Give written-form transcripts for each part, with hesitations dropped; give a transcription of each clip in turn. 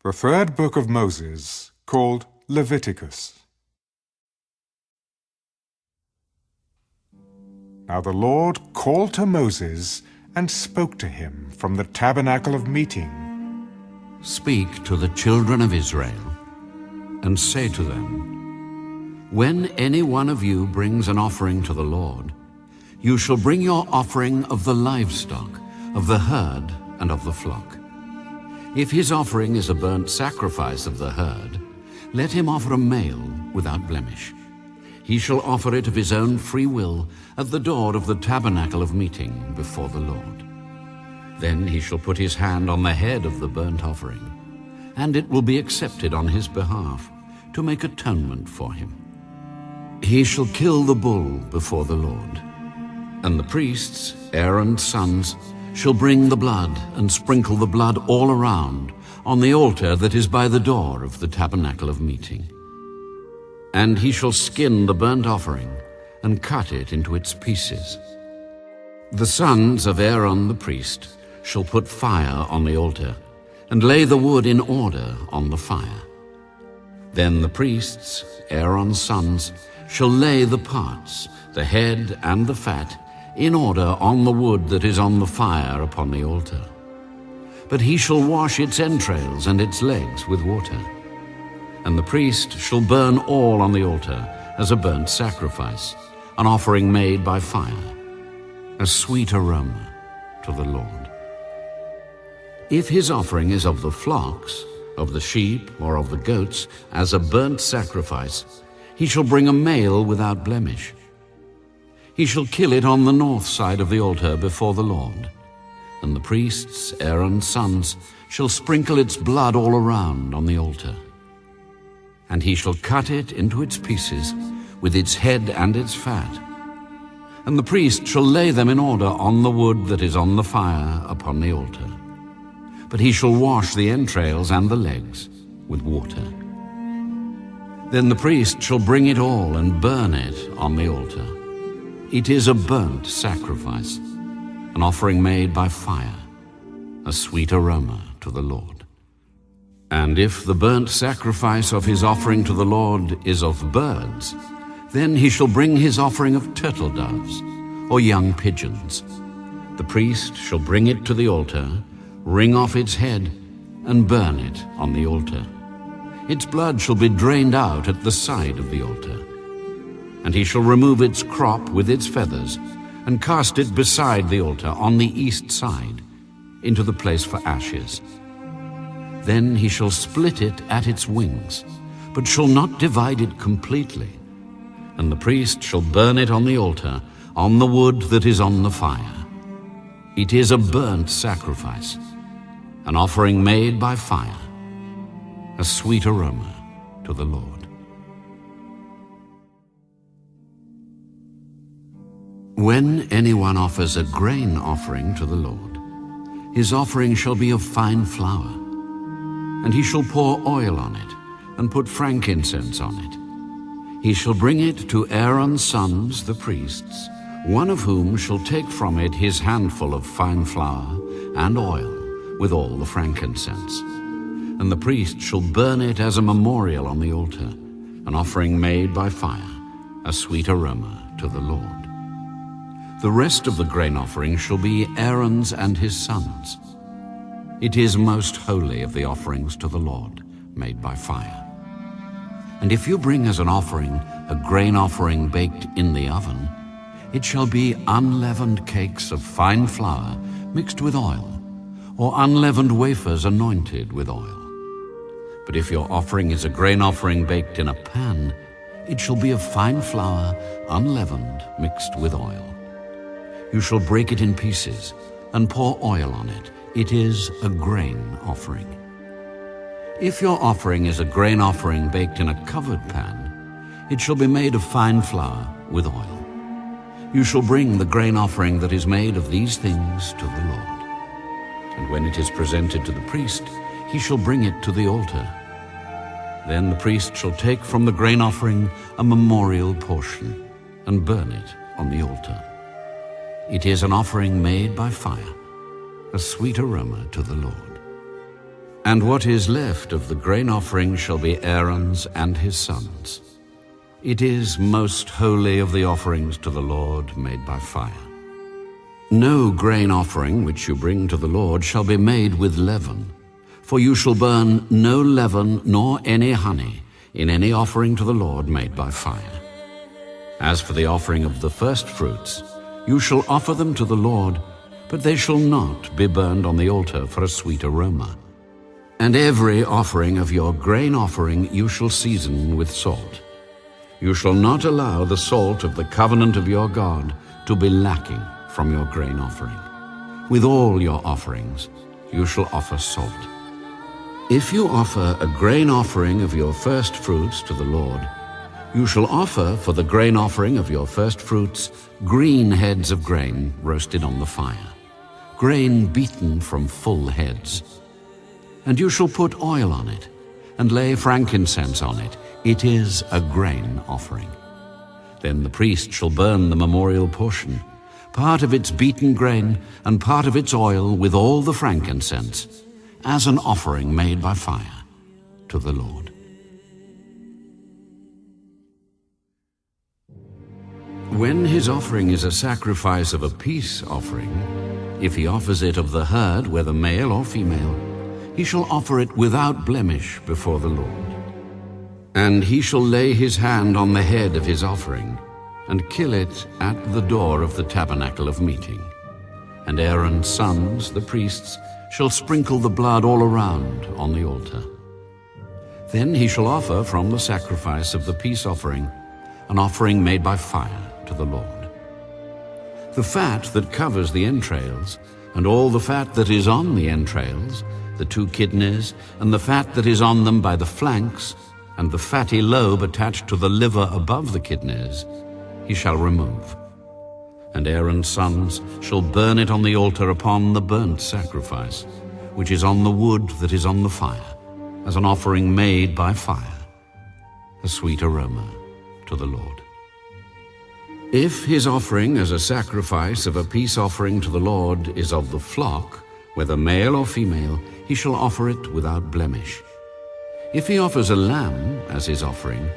The third book of Moses, called Leviticus. Now the Lord called to Moses and spoke to him from the tabernacle of meeting. Speak to the children of Israel, and say to them, when any one of you brings an offering to the Lord, you shall bring your offering of the livestock, of the herd, and of the flock. If his offering is a burnt sacrifice of the herd, let him offer a male without blemish. He shall offer it of his own free will at the door of the tabernacle of meeting before the Lord. Then he shall put his hand on the head of the burnt offering, and it will be accepted on his behalf to make atonement for him. He shall kill the bull before the Lord, and the priests, Aaron's sons, shall bring the blood and sprinkle the blood all around on the altar that is by the door of the tabernacle of meeting. And he shall skin the burnt offering and cut it into its pieces. The sons of Aaron the priest shall put fire on the altar and lay the wood in order on the fire. Then the priests, Aaron's sons, shall lay the parts, the head and the fat, in order on the wood that is on the fire upon the altar. But he shall wash its entrails and its legs with water. And the priest shall burn all on the altar as a burnt sacrifice, an offering made by fire, a sweet aroma to the Lord. If his offering is of the flocks, of the sheep, or of the goats, as a burnt sacrifice, he shall bring a male without blemish. He shall kill it on the north side of the altar before the Lord, and the priests, Aaron's sons, shall sprinkle its blood all around on the altar. And he shall cut it into its pieces, with its head and its fat. And the priest shall lay them in order on the wood that is on the fire upon the altar. But he shall wash the entrails and the legs with water. Then the priest shall bring it all and burn it on the altar. It is a burnt sacrifice, an offering made by fire, a sweet aroma to the Lord. And if the burnt sacrifice of his offering to the Lord is of birds, then he shall bring his offering of turtle doves or young pigeons. The priest shall bring it to the altar, wring off its head, and burn it on the altar. Its blood shall be drained out at the side of the altar. And he shall remove its crop with its feathers, and cast it beside the altar on the east side, into the place for ashes. Then he shall split it at its wings, but shall not divide it completely. And the priest shall burn it on the altar, on the wood that is on the fire. It is a burnt sacrifice, an offering made by fire, a sweet aroma to the Lord. When anyone offers a grain offering to the Lord, his offering shall be of fine flour, and he shall pour oil on it, and put frankincense on it. He shall bring it to Aaron's sons, the priests, one of whom shall take from it his handful of fine flour and oil with all the frankincense. And the priest shall burn it as a memorial on the altar, an offering made by fire, a sweet aroma to the Lord. The rest of the grain offering shall be Aaron's and his sons. It is most holy of the offerings to the Lord, made by fire. And if you bring as an offering a grain offering baked in the oven, it shall be unleavened cakes of fine flour mixed with oil, or unleavened wafers anointed with oil. But if your offering is a grain offering baked in a pan, it shall be of fine flour, unleavened, mixed with oil. You shall break it in pieces and pour oil on it. It is a grain offering. If your offering is a grain offering baked in a covered pan, it shall be made of fine flour with oil. You shall bring the grain offering that is made of these things to the Lord. And when it is presented to the priest, he shall bring it to the altar. Then the priest shall take from the grain offering a memorial portion and burn it on the altar. It is an offering made by fire, a sweet aroma to the Lord. And what is left of the grain offering shall be Aaron's and his sons. It is most holy of the offerings to the Lord made by fire. No grain offering which you bring to the Lord shall be made with leaven, for you shall burn no leaven nor any honey in any offering to the Lord made by fire. As for the offering of the firstfruits, you shall offer them to the Lord, but they shall not be burned on the altar for a sweet aroma. And every offering of your grain offering you shall season with salt. You shall not allow the salt of the covenant of your God to be lacking from your grain offering. With all your offerings you shall offer salt. If you offer a grain offering of your firstfruits to the Lord, you shall offer for the grain offering of your firstfruits green heads of grain roasted on the fire, grain beaten from full heads. And you shall put oil on it, and lay frankincense on it. It is a grain offering. Then the priest shall burn the memorial portion, part of its beaten grain and part of its oil with all the frankincense, as an offering made by fire to the Lord. When his offering is a sacrifice of a peace offering, if he offers it of the herd, whether male or female, he shall offer it without blemish before the Lord. And he shall lay his hand on the head of his offering, and kill it at the door of the tabernacle of meeting. And Aaron's sons, the priests, shall sprinkle the blood all around on the altar. Then he shall offer from the sacrifice of the peace offering an offering made by fire to the Lord. The fat that covers the entrails, and all the fat that is on the entrails, the 2 kidneys, and the fat that is on them by the flanks, and the fatty lobe attached to the liver above the kidneys, he shall remove. And Aaron's sons shall burn it on the altar upon the burnt sacrifice, which is on the wood that is on the fire, as an offering made by fire, a sweet aroma to the Lord. If his offering as a sacrifice of a peace offering to the Lord is of the flock, whether male or female, he shall offer it without blemish. If he offers a lamb as his offering,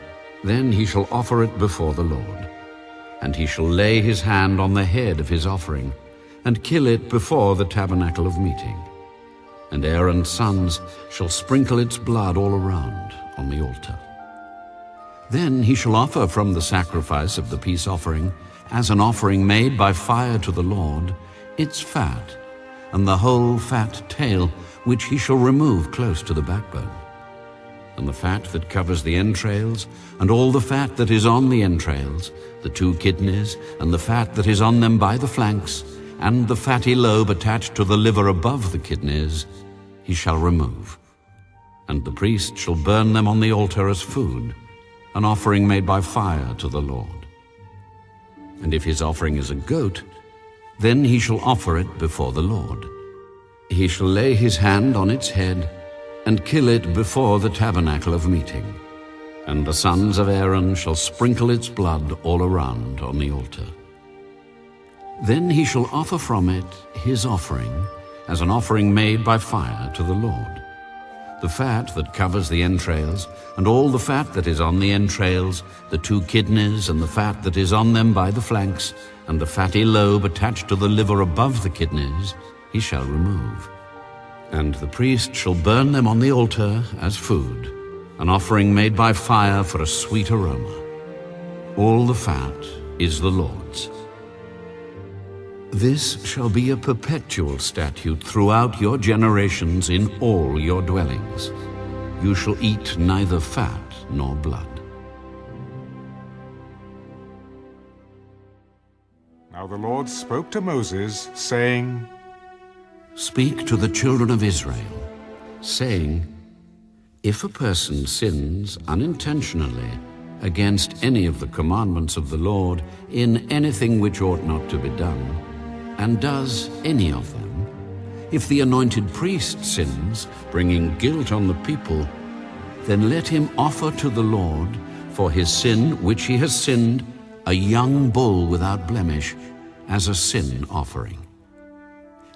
then he shall offer it before the Lord. And he shall lay his hand on the head of his offering, and kill it before the tabernacle of meeting. And Aaron's sons shall sprinkle its blood all around on the altar. Then he shall offer from the sacrifice of the peace offering, as an offering made by fire to the Lord, its fat, and the whole fat tail, which he shall remove close to the backbone. And the fat that covers the entrails, and all the fat that is on the entrails, the 2 kidneys, and the fat that is on them by the flanks, and the fatty lobe attached to the liver above the kidneys, he shall remove. And the priest shall burn them on the altar as food, an offering made by fire to the Lord. And if his offering is a goat, then he shall offer it before the Lord. He shall lay his hand on its head, and kill it before the tabernacle of meeting. And the sons of Aaron shall sprinkle its blood all around on the altar. Then he shall offer from it his offering, as an offering made by fire to the Lord. The fat that covers the entrails, and all the fat that is on the entrails, the 2 kidneys, and the fat that is on them by the flanks, and the fatty lobe attached to the liver above the kidneys, he shall remove. And the priest shall burn them on the altar as food, an offering made by fire for a sweet aroma. All the fat is the Lord's. This shall be a perpetual statute throughout your generations in all your dwellings. You shall eat neither fat nor blood. Now the Lord spoke to Moses, saying, Speak to the children of Israel, saying, If a person sins unintentionally against any of the commandments of the Lord in anything which ought not to be done, and does any of them, if the anointed priest sins, bringing guilt on the people, then let him offer to the Lord for his sin which he has sinned a young bull without blemish as a sin offering.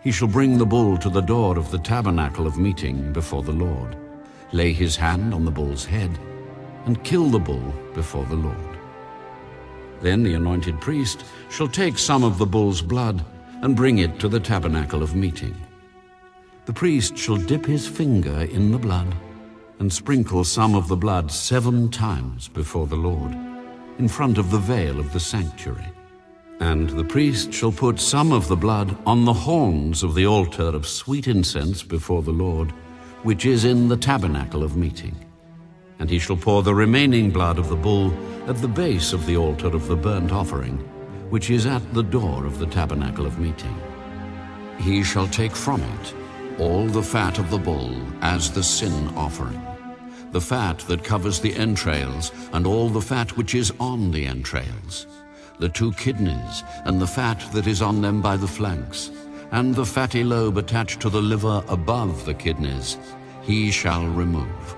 he shall bring the bull to the door of the tabernacle of meeting before the Lord, lay his hand on the bull's head, and kill the bull before the Lord. Then the anointed priest shall take some of the bull's blood and bring it to the tabernacle of meeting. The priest shall dip his finger in the blood and sprinkle some of the blood 7 times before the Lord, in front of the veil of the sanctuary. And the priest shall put some of the blood on the horns of the altar of sweet incense before the Lord, which is in the tabernacle of meeting. And he shall pour the remaining blood of the bull at the base of the altar of the burnt offering, which is at the door of the tabernacle of meeting. He shall take from it all the fat of the bull as the sin offering, the fat that covers the entrails, and all the fat which is on the entrails, the 2 kidneys, and the fat that is on them by the flanks, and the fatty lobe attached to the liver above the kidneys, he shall remove,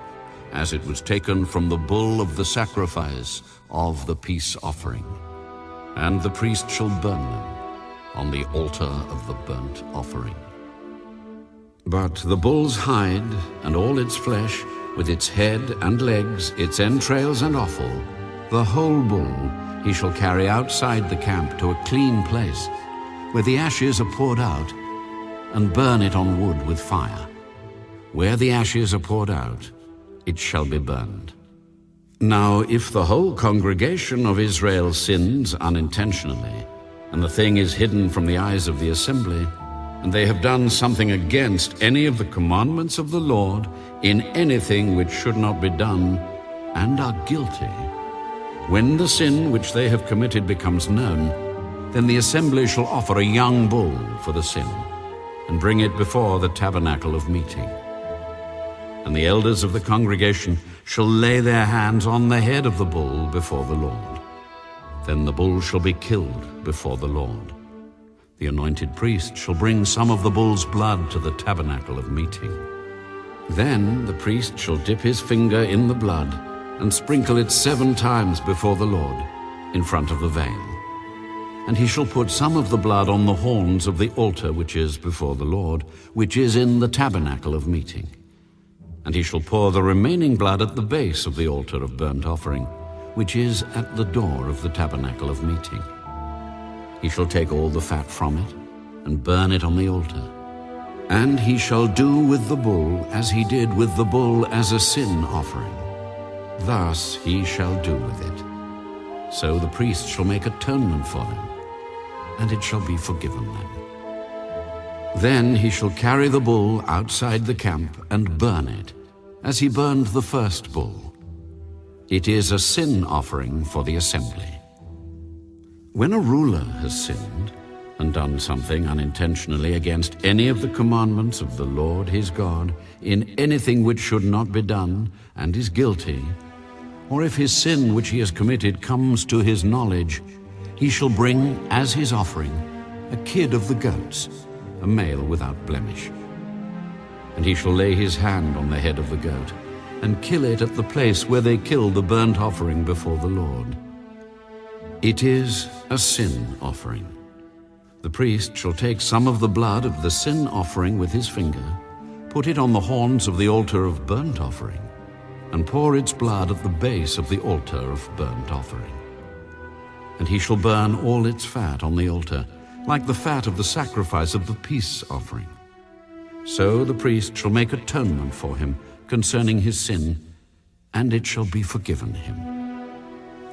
as it was taken from the bull of the sacrifice of the peace offering. And the priest shall burn them on the altar of the burnt offering. But the bull's hide and all its flesh, with its head and legs, its entrails and offal, the whole bull he shall carry outside the camp to a clean place, where the ashes are poured out, and burn it on wood with fire. Where the ashes are poured out, it shall be burned. Now, if the whole congregation of Israel sins unintentionally, and the thing is hidden from the eyes of the assembly, and they have done something against any of the commandments of the Lord in anything which should not be done, and are guilty, when the sin which they have committed becomes known, then the assembly shall offer a young bull for the sin, and bring it before the tabernacle of meeting. And the elders of the congregation shall lay their hands on the head of the bull before the Lord. Then the bull shall be killed before the Lord. The anointed priest shall bring some of the bull's blood to the tabernacle of meeting. Then the priest shall dip his finger in the blood and sprinkle it 7 times before the Lord, in front of the veil. And he shall put some of the blood on the horns of the altar which is before the Lord, which is in the tabernacle of meeting. And he shall pour the remaining blood at the base of the altar of burnt offering, which is at the door of the tabernacle of meeting. He shall take all the fat from it, and burn it on the altar. And he shall do with the bull as he did with the bull as a sin offering. Thus he shall do with it. So the priest shall make atonement for them, and it shall be forgiven them. Then he shall carry the bull outside the camp and burn it, as he burned the first bull. It is a sin offering for the assembly. When a ruler has sinned and done something unintentionally against any of the commandments of the Lord his God in anything which should not be done, and is guilty, or if his sin which he has committed comes to his knowledge, he shall bring as his offering a kid of the goats, a male without blemish. And he shall lay his hand on the head of the goat, and kill it at the place where they kill the burnt offering before the Lord. It is a sin offering. The priest shall take some of the blood of the sin offering with his finger, put it on the horns of the altar of burnt offering, and pour its blood at the base of the altar of burnt offering. And he shall burn all its fat on the altar, like the fat of the sacrifice of the peace offering. So the priest shall make atonement for him concerning his sin, and it shall be forgiven him.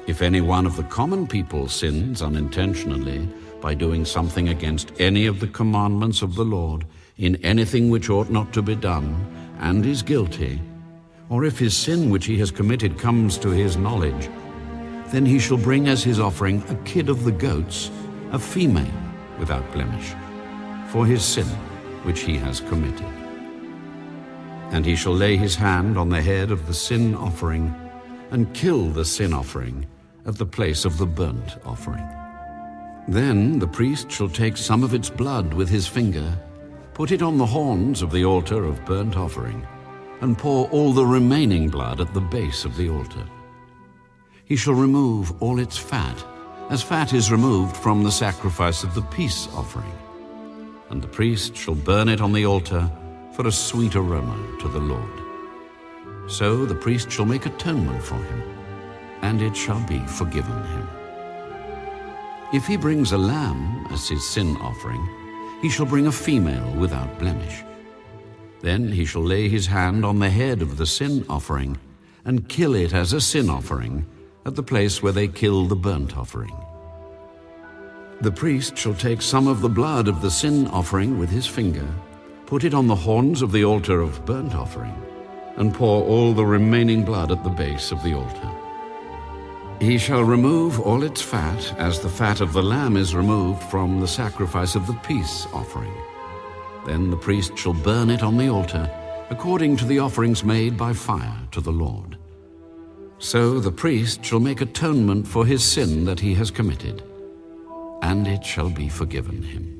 If any one of the common people sins unintentionally by doing something against any of the commandments of the Lord in anything which ought not to be done, and is guilty, or if his sin which he has committed comes to his knowledge, then he shall bring as his offering a kid of the goats, a female without blemish, for his sin which he has committed. And he shall lay his hand on the head of the sin offering, and kill the sin offering at the place of the burnt offering. Then the priest shall take some of its blood with his finger, put it on the horns of the altar of burnt offering, and pour all the remaining blood at the base of the altar. He shall remove all its fat, as fat is removed from the sacrifice of the peace offering. and the priest shall burn it on the altar for a sweet aroma to the Lord. So the priest shall make atonement for him, and it shall be forgiven him. If he brings a lamb as his sin offering, he shall bring a female without blemish. Then he shall lay his hand on the head of the sin offering and kill it as a sin offering at the place where they kill the burnt offering. The priest shall take some of the blood of the sin offering with his finger, put it on the horns of the altar of burnt offering, and pour all the remaining blood at the base of the altar. He shall remove all its fat, as the fat of the lamb is removed from the sacrifice of the peace offering. Then the priest shall burn it on the altar, according to the offerings made by fire to the Lord. So the priest shall make atonement for his sin that he has committed, and it shall be forgiven him.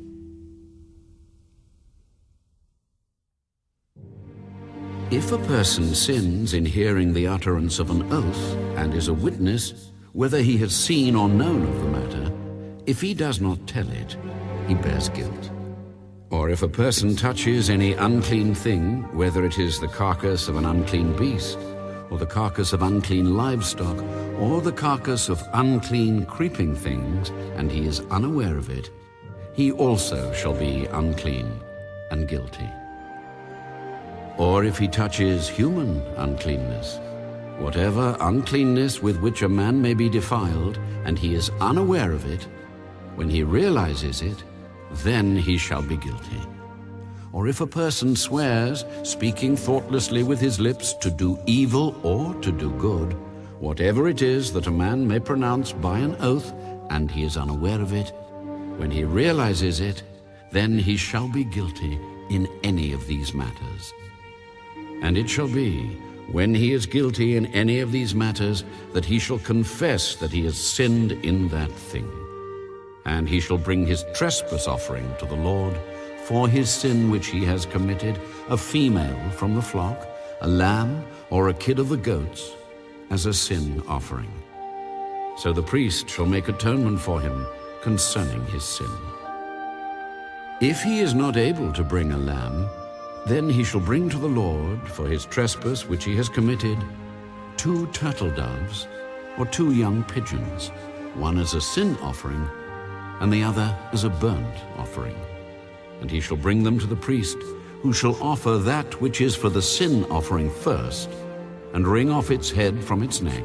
If a person sins in hearing the utterance of an oath and is a witness, whether he has seen or known of the matter, if he does not tell it, he bears guilt. Or if a person touches any unclean thing, whether it is the carcass of an unclean beast, or the carcass of unclean livestock, or the carcass of unclean creeping things, and he is unaware of it, he also shall be unclean and guilty. Or if he touches human uncleanness, whatever uncleanness with which a man may be defiled, and he is unaware of it, when he realizes it, then he shall be guilty. Or if a person swears, speaking thoughtlessly with his lips, to do evil or to do good, whatever it is that a man may pronounce by an oath, and he is unaware of it, when he realizes it, then he shall be guilty in any of these matters. And it shall be, when he is guilty in any of these matters, that he shall confess that he has sinned in that thing. And he shall bring his trespass offering to the Lord for his sin which he has committed, a female from the flock, a lamb, or a kid of the goats, as a sin offering. So the priest shall make atonement for him concerning his sin. If he is not able to bring a lamb, then he shall bring to the Lord for his trespass which he has committed 2 turtle doves or 2 young pigeons, one as a sin offering and the other as a burnt offering. And he shall bring them to the priest, who shall offer that which is for the sin offering first, and wring off its head from its neck,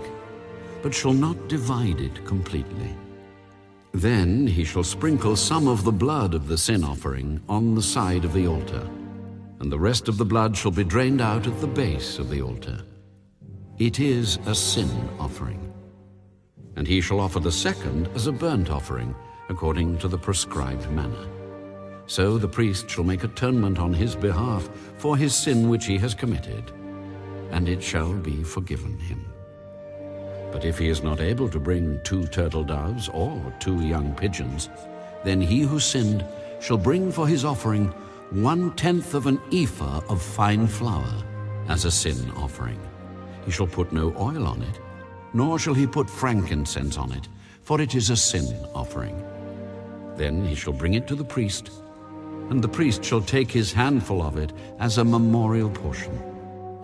but shall not divide it completely. Then he shall sprinkle some of the blood of the sin offering on the side of the altar, and the rest of the blood shall be drained out at the base of the altar. It is a sin offering. And he shall offer the second as a burnt offering, according to the prescribed manner. So the priest shall make atonement on his behalf for his sin which he has committed, and it shall be forgiven him. But if he is not able to bring 2 turtle doves or 2 young pigeons, then he who sinned shall bring for his offering 1/10 of an ephah of fine flour as a sin offering. He shall put no oil on it, nor shall he put frankincense on it, for it is a sin offering. Then he shall bring it to the priest, and the priest shall take his handful of it as a memorial portion,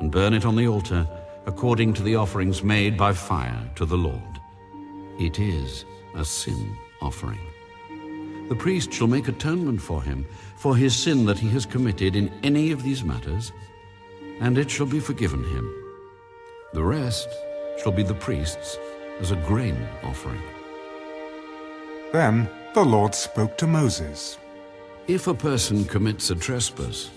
and burn it on the altar according to the offerings made by fire to the Lord. It is a sin offering. The priest shall make atonement for him for his sin that he has committed in any of these matters, and it shall be forgiven him. The rest shall be the priest's as a grain offering. Then the Lord spoke to Moses. If a person commits a trespass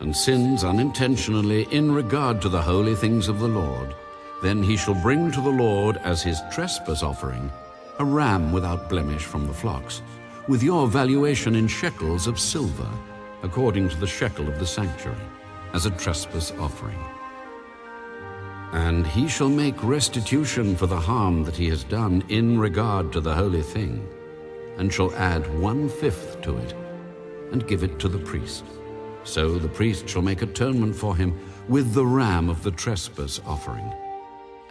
and sins unintentionally in regard to the holy things of the Lord, then he shall bring to the Lord as his trespass offering a ram without blemish from the flocks, with your valuation in shekels of silver, according to the shekel of the sanctuary, as a trespass offering. And he shall make restitution for the harm that he has done in regard to the holy thing, and shall add 1/5 to it, and give it to the priest. So the priest shall make atonement for him with the ram of the trespass offering,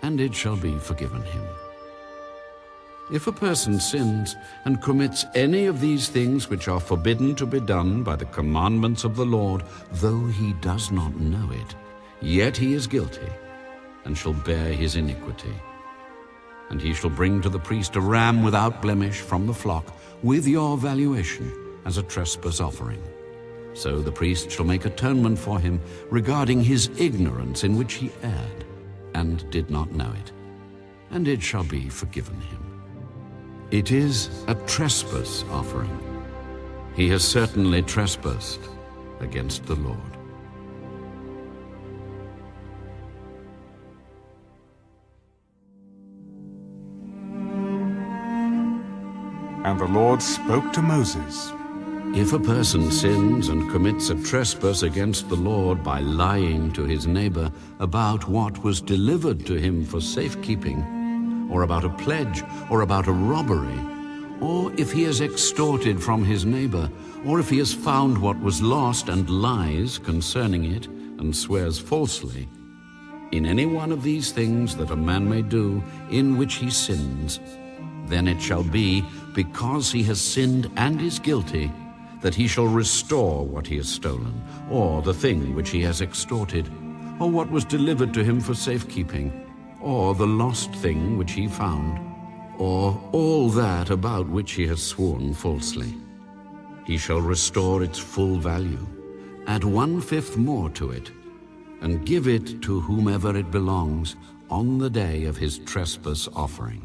and it shall be forgiven him. If a person sins and commits any of these things which are forbidden to be done by the commandments of the Lord, though he does not know it, yet he is guilty, and shall bear his iniquity. And he shall bring to the priest a ram without blemish from the flock, with your valuation, as a trespass offering. So the priest shall make atonement for him regarding his ignorance in which he erred, and did not know it, and it shall be forgiven him. It is a trespass offering. He has certainly trespassed against the Lord. And the Lord spoke to Moses. If a person sins and commits a trespass against the Lord by lying to his neighbor about what was delivered to him for safekeeping, or about a pledge, or about a robbery, or if he has extorted from his neighbor, or if he has found what was lost and lies concerning it, and swears falsely, in any one of these things that a man may do in which he sins, then it shall be, because he has sinned and is guilty, that he shall restore what he has stolen, or the thing which he has extorted, or what was delivered to him for safekeeping, or the lost thing which he found, or all that about which he has sworn falsely. He shall restore its full value, add 1/5 more to it, and give it to whomever it belongs on the day of his trespass offering.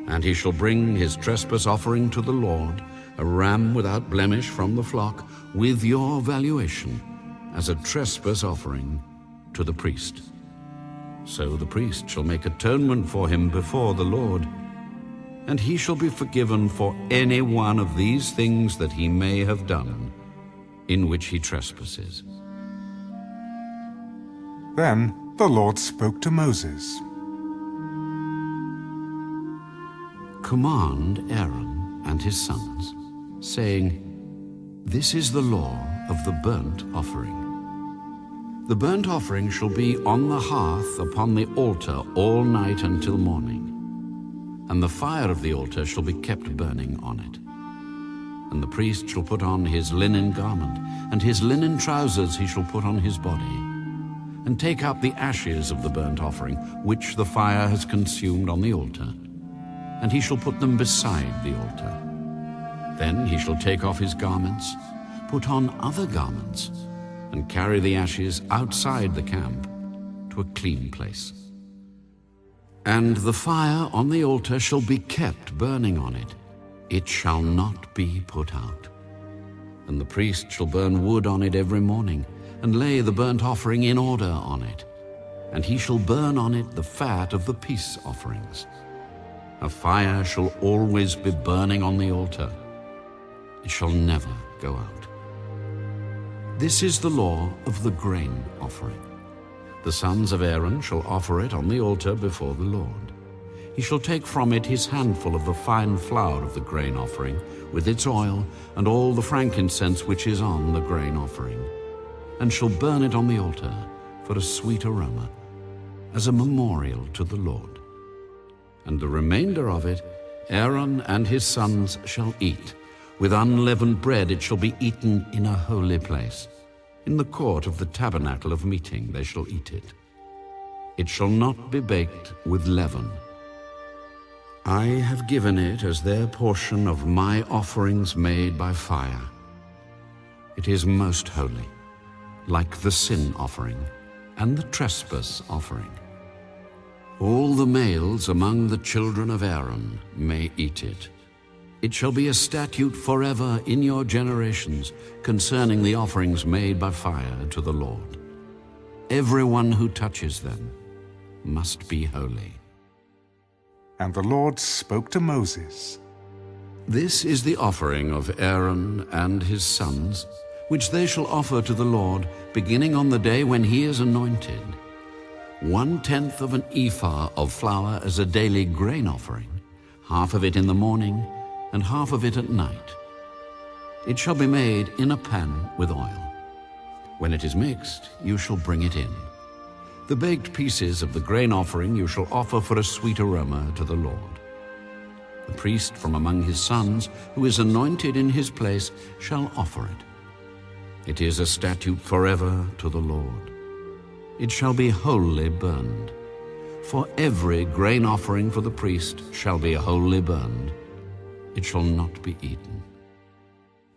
And he shall bring his trespass offering to the Lord, a ram without blemish from the flock, with your valuation, as a trespass offering to the priest. So the priest shall make atonement for him before the Lord, and he shall be forgiven for any one of these things that he may have done, in which he trespasses. Then the Lord spoke to Moses. Command Aaron and his sons, saying, This is the law of the burnt offering. The burnt offering shall be on the hearth upon the altar all night until morning, and the fire of the altar shall be kept burning on it. And the priest shall put on his linen garment, and his linen trousers he shall put on his body, and take up the ashes of the burnt offering, which the fire has consumed on the altar, and he shall put them beside the altar. Then he shall take off his garments, put on other garments, and carry the ashes outside the camp to a clean place. And the fire on the altar shall be kept burning on it. It shall not be put out. And the priest shall burn wood on it every morning, and lay the burnt offering in order on it. And he shall burn on it the fat of the peace offerings. A fire shall always be burning on the altar. It shall never go out. This is the law of the grain offering. The sons of Aaron shall offer it on the altar before the Lord. He shall take from it his handful of the fine flour of the grain offering, with its oil, and all the frankincense which is on the grain offering, and shall burn it on the altar for a sweet aroma, as a memorial to the Lord. And the remainder of it Aaron and his sons shall eat. With unleavened bread it shall be eaten in a holy place. In the court of the tabernacle of meeting they shall eat it. It shall not be baked with leaven. I have given it as their portion of my offerings made by fire. It is most holy, like the sin offering and the trespass offering. All the males among the children of Aaron may eat it. It shall be a statute forever in your generations concerning the offerings made by fire to the Lord. Everyone who touches them must be holy. And the Lord spoke to Moses. This is the offering of Aaron and his sons, which they shall offer to the Lord, beginning on the day when he is anointed. 1/10 of an ephah of flour as a daily grain offering, half of it in the morning, and half of it at night. It shall be made in a pan with oil. When it is mixed, you shall bring it in. The baked pieces of the grain offering you shall offer for a sweet aroma to the Lord. The priest from among his sons, who is anointed in his place, shall offer it. It is a statute forever to the Lord. It shall be wholly burned. For every grain offering for the priest shall be wholly burned. It shall not be eaten.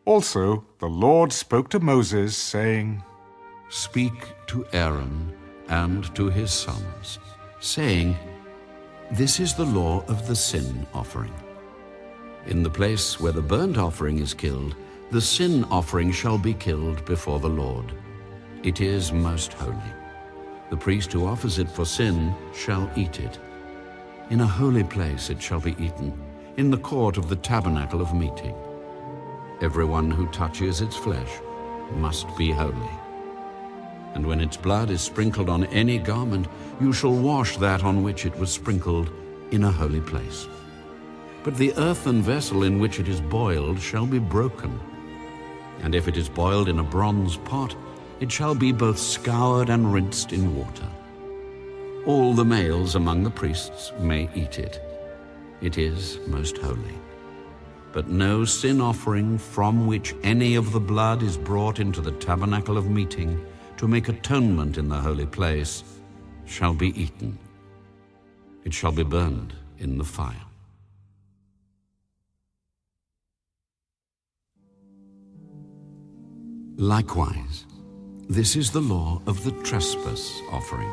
Also the Lord spoke to Moses, saying, Speak to Aaron and to his sons, saying, This is the law of the sin offering. In the place where the burnt offering is killed, the sin offering shall be killed before the Lord. It is most holy. The priest who offers it for sin shall eat it. In a holy place it shall be eaten, in the court of the tabernacle of meeting. Everyone who touches its flesh must be holy. And when its blood is sprinkled on any garment, you shall wash that on which it was sprinkled in a holy place. But the earthen vessel in which it is boiled shall be broken. And if it is boiled in a bronze pot, it shall be both scoured and rinsed in water. All the males among the priests may eat it. It is most holy. But no sin offering from which any of the blood is brought into the tabernacle of meeting to make atonement in the holy place shall be eaten. It shall be burned in the fire. Likewise, this is the law of the trespass offering.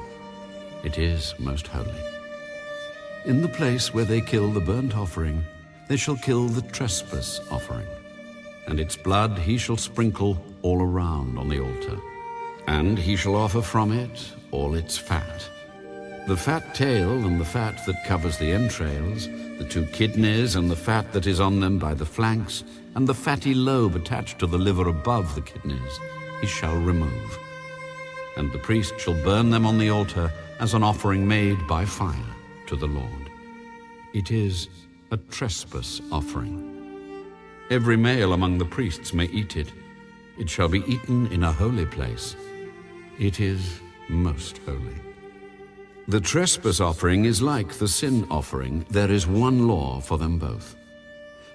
It is most holy. In the place where they kill the burnt offering, they shall kill the trespass offering, and its blood he shall sprinkle all around on the altar. And he shall offer from it all its fat, the fat tail and the fat that covers the entrails, the 2 kidneys and the fat that is on them by the flanks, and the fatty lobe attached to the liver above the kidneys, he shall remove. And the priest shall burn them on the altar as an offering made by fire to the Lord. It is a trespass offering. Every male among the priests may eat it. It shall be eaten in a holy place. It is most holy. The trespass offering is like the sin offering. There is one law for them both.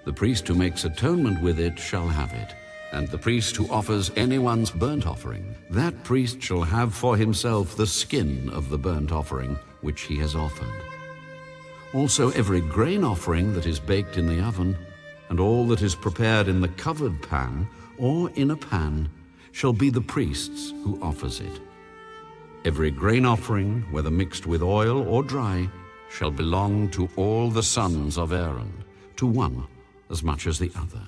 The priest who makes atonement with it shall have it, and the priest who offers anyone's burnt offering, that priest shall have for himself the skin of the burnt offering which he has offered. Also every grain offering that is baked in the oven, and all that is prepared in the covered pan or in a pan, shall be the priest's who offers it. Every grain offering, whether mixed with oil or dry, shall belong to all the sons of Aaron, to one as much as the other.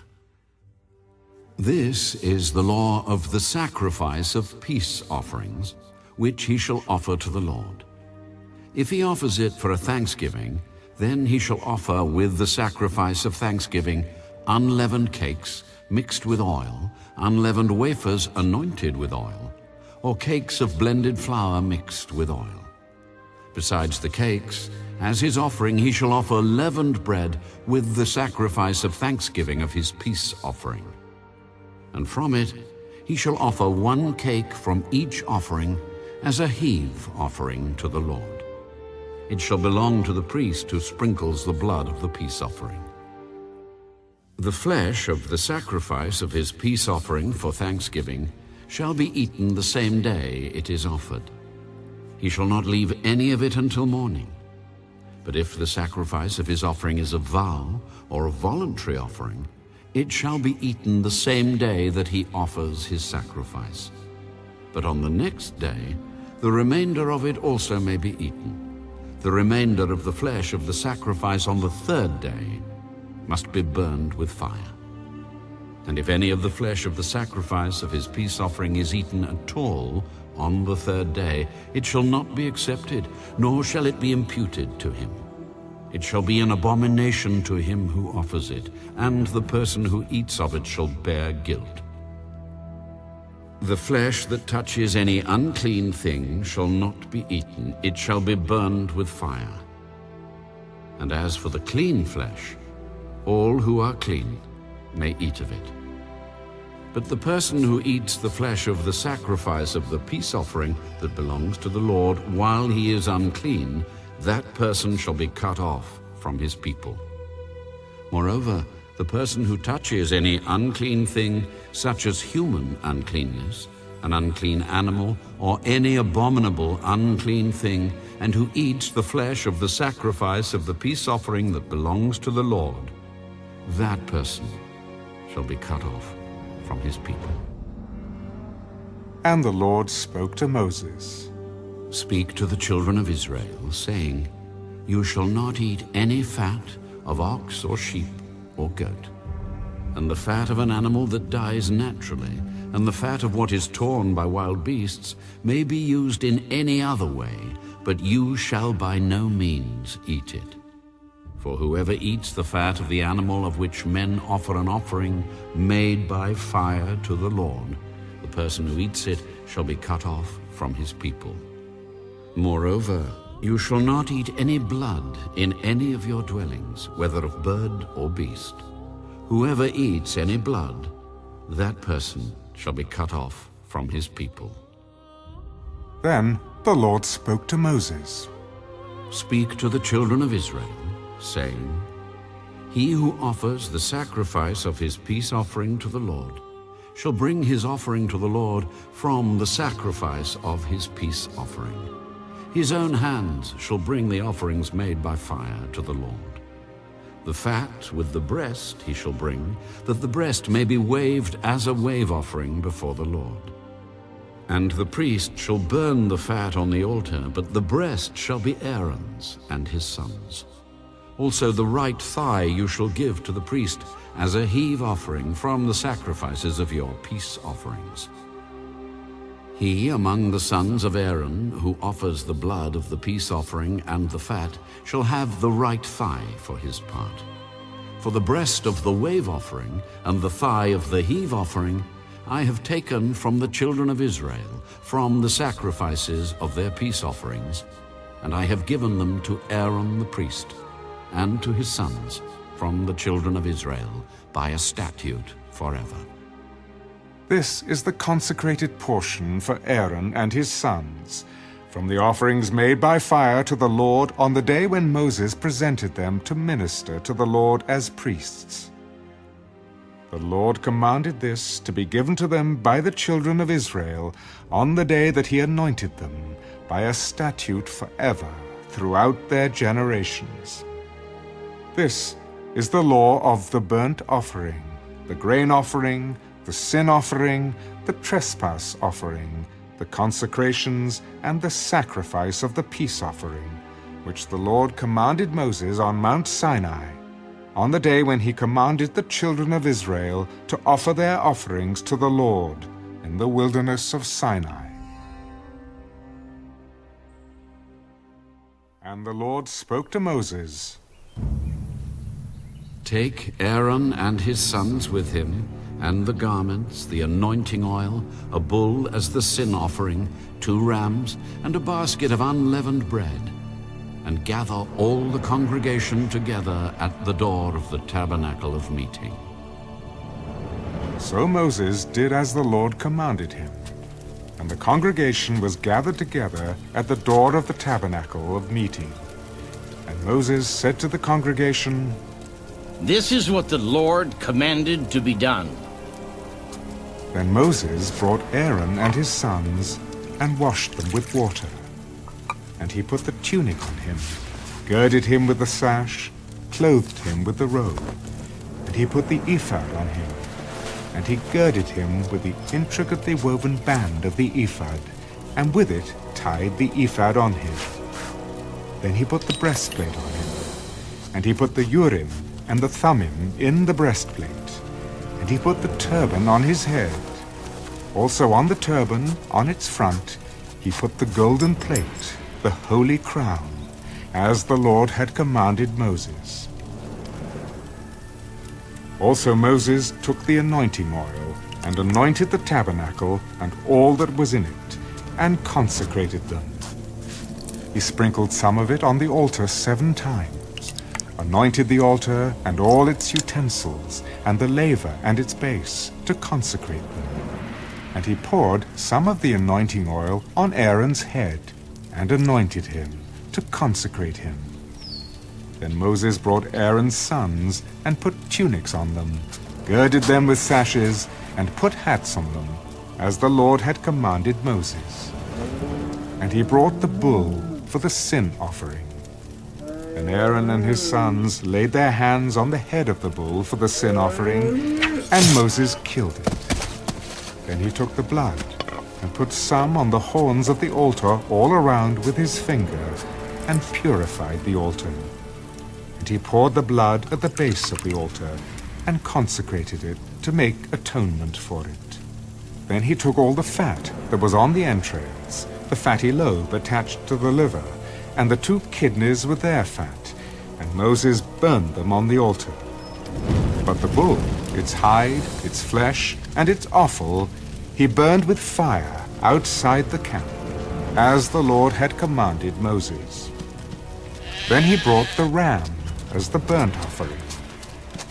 This is the law of the sacrifice of peace offerings, which he shall offer to the Lord. If he offers it for a thanksgiving, then he shall offer with the sacrifice of thanksgiving unleavened cakes mixed with oil, unleavened wafers anointed with oil, or cakes of blended flour mixed with oil. Besides the cakes, as his offering he shall offer leavened bread with the sacrifice of thanksgiving of his peace offering. And from it he shall offer 1 cake from each offering as a heave offering to the Lord. It shall belong to the priest who sprinkles the blood of the peace offering. The flesh of the sacrifice of his peace offering for thanksgiving shall be eaten the same day it is offered. He shall not leave any of it until morning. But if the sacrifice of his offering is a vow or a voluntary offering, it shall be eaten the same day that he offers his sacrifice. But on the next day, the remainder of it also may be eaten. The remainder of the flesh of the sacrifice on the 3rd day must be burned with fire. And if any of the flesh of the sacrifice of his peace offering is eaten at all on the 3rd day, it shall not be accepted, nor shall it be imputed to him. It shall be an abomination to him who offers it, and the person who eats of it shall bear guilt. The flesh that touches any unclean thing shall not be eaten. It shall be burned with fire. And as for the clean flesh, all who are clean may eat of it. But the person who eats the flesh of the sacrifice of the peace offering that belongs to the Lord while he is unclean, that person shall be cut off from his people. Moreover, the person who touches any unclean thing, such as human uncleanness, an unclean animal, or any abominable unclean thing, and who eats the flesh of the sacrifice of the peace offering that belongs to the Lord, that person shall be cut off from his people. And the Lord spoke to Moses. Speak to the children of Israel, saying, You shall not eat any fat of ox or sheep or goat, and the fat of an animal that dies naturally, and the fat of what is torn by wild beasts may be used in any other way, but you shall by no means eat it. For whoever eats the fat of the animal of which men offer an offering made by fire to the Lord, the person who eats it shall be cut off from his people. Moreover, you shall not eat any blood in any of your dwellings, whether of bird or beast. Whoever eats any blood, that person shall be cut off from his people. Then the Lord spoke to Moses. Speak to the children of Israel, saying, He who offers the sacrifice of his peace offering to the Lord shall bring his offering to the Lord from the sacrifice of his peace offering. His own hands shall bring the offerings made by fire to the Lord. The fat with the breast he shall bring, that the breast may be waved as a wave offering before the Lord. And the priest shall burn the fat on the altar, but the breast shall be Aaron's and his sons'. Also the right thigh you shall give to the priest as a heave offering from the sacrifices of your peace offerings. He among the sons of Aaron who offers the blood of the peace offering and the fat shall have the right thigh for his part. For the breast of the wave offering and the thigh of the heave offering I have taken from the children of Israel, from the sacrifices of their peace offerings, and I have given them to Aaron the priest, and to his sons from the children of Israel by a statute forever. This is the consecrated portion for Aaron and his sons, from the offerings made by fire to the Lord on the day when Moses presented them to minister to the Lord as priests. The Lord commanded this to be given to them by the children of Israel on the day that he anointed them, by a statute forever throughout their generations. This is the law of the burnt offering, the grain offering, the sin offering, the trespass offering, the consecrations, and the sacrifice of the peace offering, which the Lord commanded Moses on Mount Sinai, on the day when he commanded the children of Israel to offer their offerings to the Lord in the wilderness of Sinai. And the Lord spoke to Moses. Take Aaron and his sons with him, and the garments, the anointing oil, a bull as the sin offering, 2 rams, and a basket of unleavened bread, and gather all the congregation together at the door of the tabernacle of meeting. So Moses did as the Lord commanded him, and the congregation was gathered together at the door of the tabernacle of meeting. And Moses said to the congregation, This is what the Lord commanded to be done. Then Moses brought Aaron and his sons and washed them with water. And he put the tunic on him, girded him with the sash, clothed him with the robe. And he put the ephod on him, and he girded him with the intricately woven band of the ephod, and with it tied the ephod on him. Then he put the breastplate on him, and he put the Urim and the Thummim in the breastplate, and he put the turban on his head. Also on the turban, on its front, he put the golden plate, the holy crown, as the Lord had commanded Moses. Also Moses took the anointing oil, and anointed the tabernacle and all that was in it, and consecrated them. He sprinkled some of it on the altar 7 times, anointed the altar and all its utensils, and the laver and its base, to consecrate them. And he poured some of the anointing oil on Aaron's head, and anointed him, to consecrate him. Then Moses brought Aaron's sons and put tunics on them, girded them with sashes, and put hats on them, as the Lord had commanded Moses. And he brought the bull for the sin offering. Then Aaron and his sons laid their hands on the head of the bull for the sin offering, and Moses killed it. Then he took the blood and put some on the horns of the altar all around with his finger, and purified the altar. And he poured the blood at the base of the altar, and consecrated it to make atonement for it. Then he took all the fat that was on the entrails, the fatty lobe attached to the liver, and the 2 kidneys with their fat, and Moses burned them on the altar. But the bull, its hide, its flesh, and its offal, he burned with fire outside the camp, as the Lord had commanded Moses. Then he brought the ram as the burnt offering,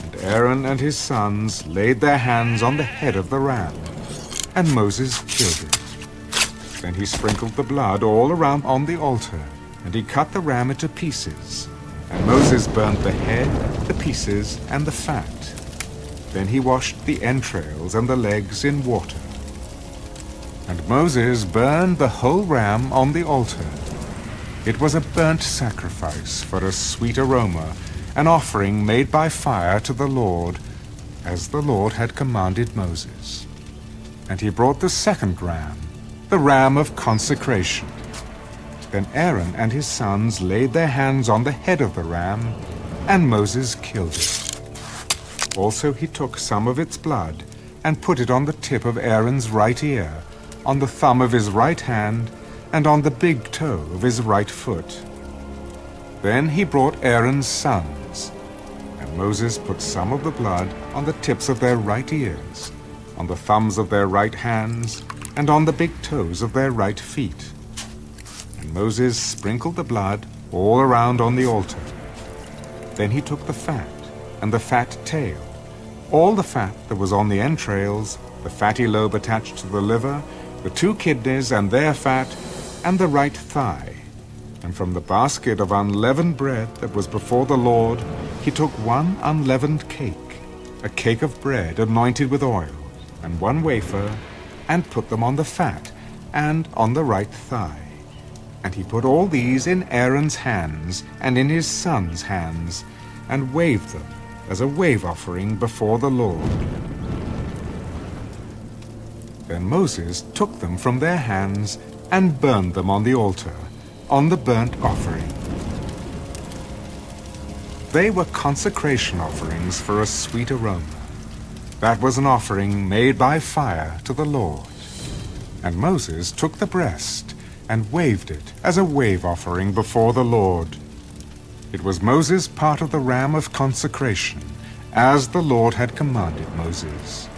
and Aaron and his sons laid their hands on the head of the ram, and Moses killed it. Then he sprinkled the blood all around on the altar, and he cut the ram into pieces, and Moses burned the head, the pieces, and the fat. Then he washed the entrails and the legs in water. And Moses burned the whole ram on the altar. It was a burnt sacrifice for a sweet aroma, an offering made by fire to the Lord, as the Lord had commanded Moses. And he brought the second ram, the ram of consecration. Then Aaron and his sons laid their hands on the head of the ram, and Moses killed it. Also he took some of its blood and put it on the tip of Aaron's right ear, on the thumb of his right hand, and on the big toe of his right foot. Then he brought Aaron's sons, and Moses put some of the blood on the tips of their right ears, on the thumbs of their right hands, and on the big toes of their right feet. And Moses sprinkled the blood all around on the altar. Then he took the fat, and the fat tail, all the fat that was on the entrails, the fatty lobe attached to the liver, the 2 kidneys and their fat, and the right thigh. And from the basket of unleavened bread that was before the Lord, he took 1 unleavened cake, a cake of bread anointed with oil, and 1 wafer, and put them on the fat, and on the right thigh. And he put all these in Aaron's hands, and in his sons' hands, and waved them as a wave offering before the Lord. Then Moses took them from their hands, and burned them on the altar, on the burnt offering. They were consecration offerings for a sweet aroma. That was an offering made by fire to the Lord. And Moses took the breast and waved it as a wave offering before the Lord. It was Moses' part of the ram of consecration, as the Lord had commanded Moses.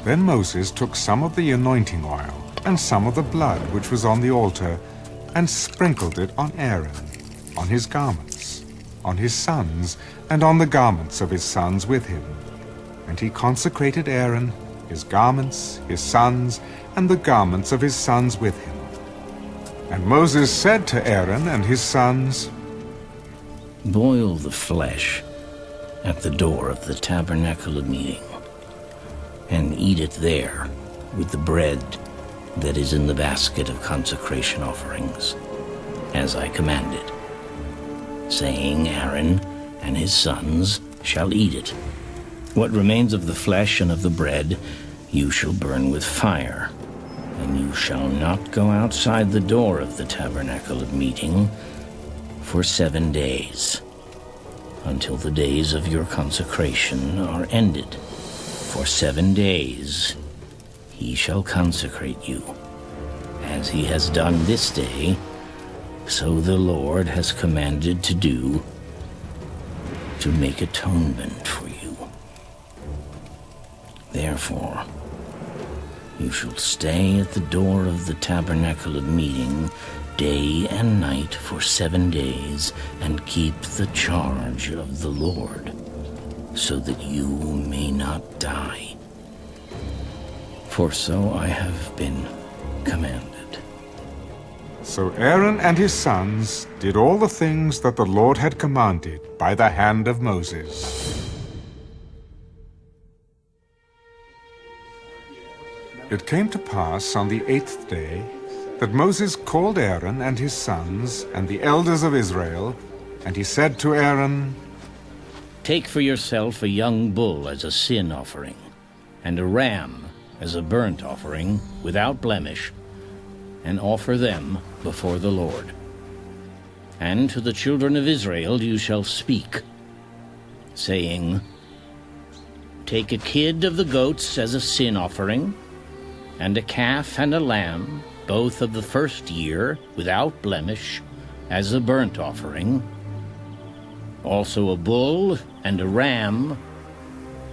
Then Moses took some of the anointing oil and some of the blood which was on the altar, and sprinkled it on Aaron, on his garments, on his sons, and on the garments of his sons with him. And he consecrated Aaron, his garments, his sons, and the garments of his sons with him. And Moses said to Aaron and his sons, Boil the flesh at the door of the tabernacle of meeting, and eat it there with the bread that is in the basket of consecration offerings, as I commanded, saying, Aaron and his sons shall eat it. What remains of the flesh and of the bread you shall burn with fire, and you shall not go outside the door of the tabernacle of meeting for 7 days, until the days of your consecration are ended. For 7 days he shall consecrate you, as he has done this day, so the Lord has commanded to do, to make atonement for you. Therefore, you shall stay at the door of the tabernacle of meeting day and night for 7 days, and keep the charge of the Lord, so that you may not die. For so I have been commanded. So Aaron and his sons did all the things that the Lord had commanded by the hand of Moses. It came to pass on the 8th day that Moses called Aaron and his sons and the elders of Israel, and he said to Aaron, Take for yourself a young bull as a sin offering, and a ram as a burnt offering without blemish, and offer them before the Lord. And to the children of Israel you shall speak, saying, Take a kid of the goats as a sin offering, and a calf and a lamb, both of the first year, without blemish, as a burnt offering, also a bull and a ram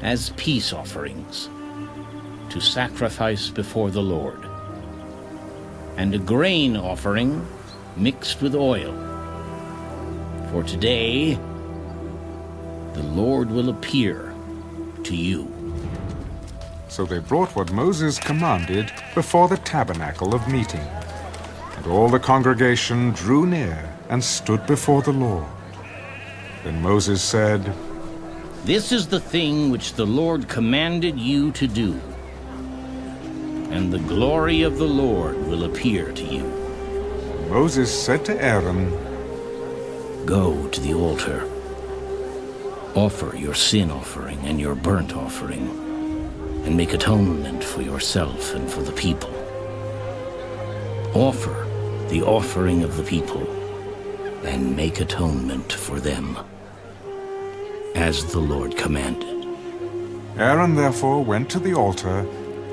as peace offerings, to sacrifice before the Lord, and a grain offering mixed with oil. For today the Lord will appear to you. So they brought what Moses commanded before the tabernacle of meeting. And all the congregation drew near and stood before the Lord. Then Moses said, This is the thing which the Lord commanded you to do, and the glory of the Lord will appear to you. Moses said to Aaron, Go to the altar, offer your sin offering and your burnt offering, and make atonement for yourself and for the people. Offer the offering of the people, and make atonement for them, as the Lord commanded. Aaron therefore went to the altar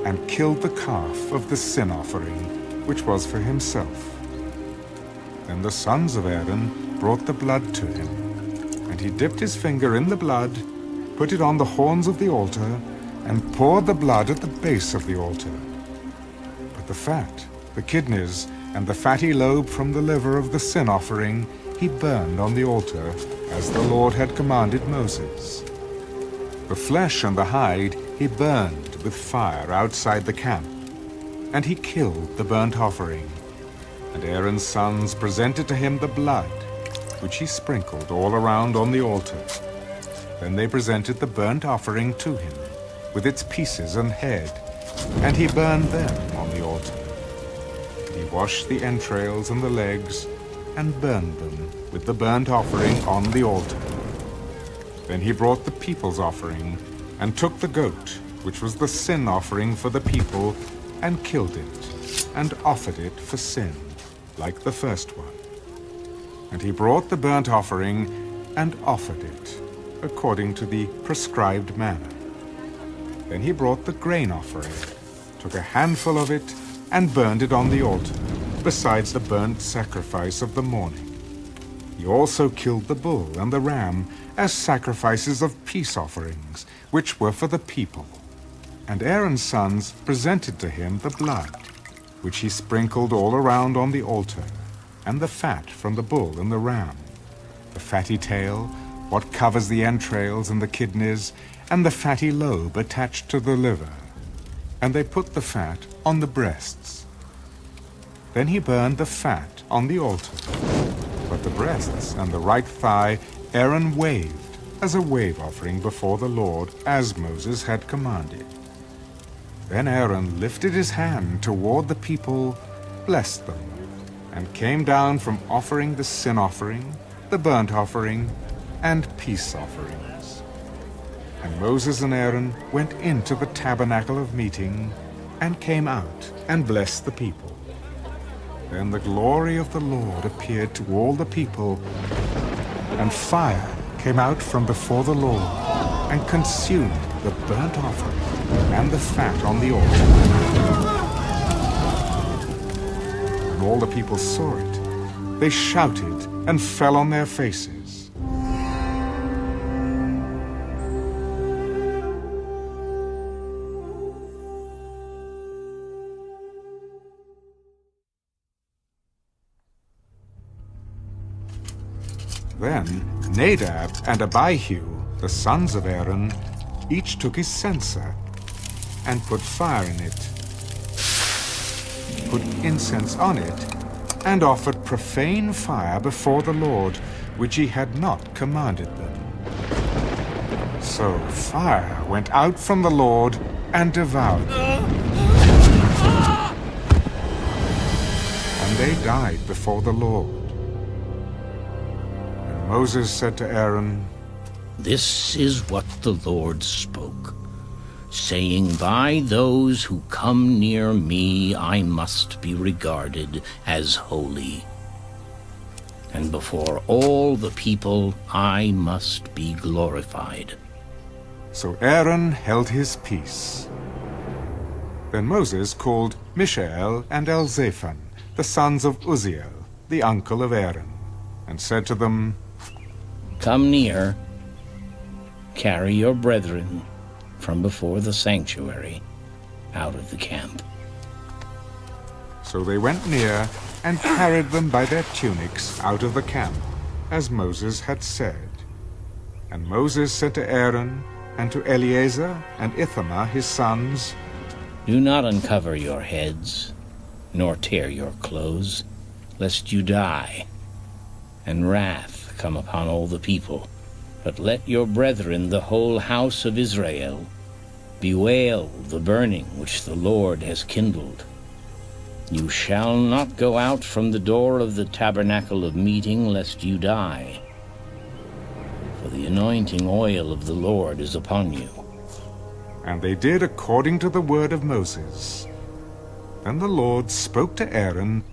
and killed the calf of the sin offering, which was for himself. Then the sons of Aaron brought the blood to him, and he dipped his finger in the blood, put it on the horns of the altar, and poured the blood at the base of the altar. But the fat, the kidneys, and the fatty lobe from the liver of the sin offering he burned on the altar, as the Lord had commanded Moses. The flesh and the hide he burned with fire outside the camp, and he killed the burnt offering. And Aaron's sons presented to him the blood, which he sprinkled all around on the altar. Then they presented the burnt offering to him, with its pieces and head, and he burned them on the altar. He washed the entrails and the legs, and burned them with the burnt offering on the altar. Then he brought the people's offering, and took the goat, which was the sin offering for the people, and killed it, and offered it for sin, like the first one. And he brought the burnt offering, and offered it, according to the prescribed manner. Then he brought the grain offering, took a handful of it, and burned it on the altar, besides the burnt sacrifice of the morning. He also killed the bull and the ram as sacrifices of peace offerings, which were for the people. And Aaron's sons presented to him the blood, which he sprinkled all around on the altar, and the fat from the bull and the ram, the fatty tail, what covers the entrails and the kidneys, and the fatty lobe attached to the liver. And they put the fat on the breasts. Then he burned the fat on the altar. But the breasts and the right thigh Aaron waved as a wave offering before the Lord, as Moses had commanded. Then Aaron lifted his hand toward the people, blessed them, and came down from offering the sin offering, the burnt offering, and peace offerings. And Moses and Aaron went into the tabernacle of meeting, and came out and blessed the people. Then the glory of the Lord appeared to all the people, and fire came out from before the Lord, and consumed the burnt offering and the fat on the altar. When all the people saw it, they shouted and fell on their faces. Then Nadab and Abihu, the sons of Aaron, each took his censer and put fire in it, put incense on it, and offered profane fire before the Lord, which he had not commanded them. So fire went out from the Lord and devoured them. And they died before the Lord. And Moses said to Aaron, This is what the Lord spoke, saying, By those who come near me I must be regarded as holy, and before all the people I must be glorified. So Aaron held his peace. Then Moses called Mishael and Elzaphan, the sons of Uzziel, the uncle of Aaron, and said to them, Come near, carry your brethren from before the sanctuary out of the camp. So they went near and carried them by their tunics out of the camp, as Moses had said. And Moses said to Aaron and to Eleazar and Ithamar his sons, Do not uncover your heads, nor tear your clothes, lest you die, and wrath come upon all the people. But let your brethren, the whole house of Israel, bewail the burning which the Lord has kindled. You shall not go out from the door of the tabernacle of meeting, lest you die. For the anointing oil of the Lord is upon you. And they did according to the word of Moses. Then the Lord spoke to Aaron,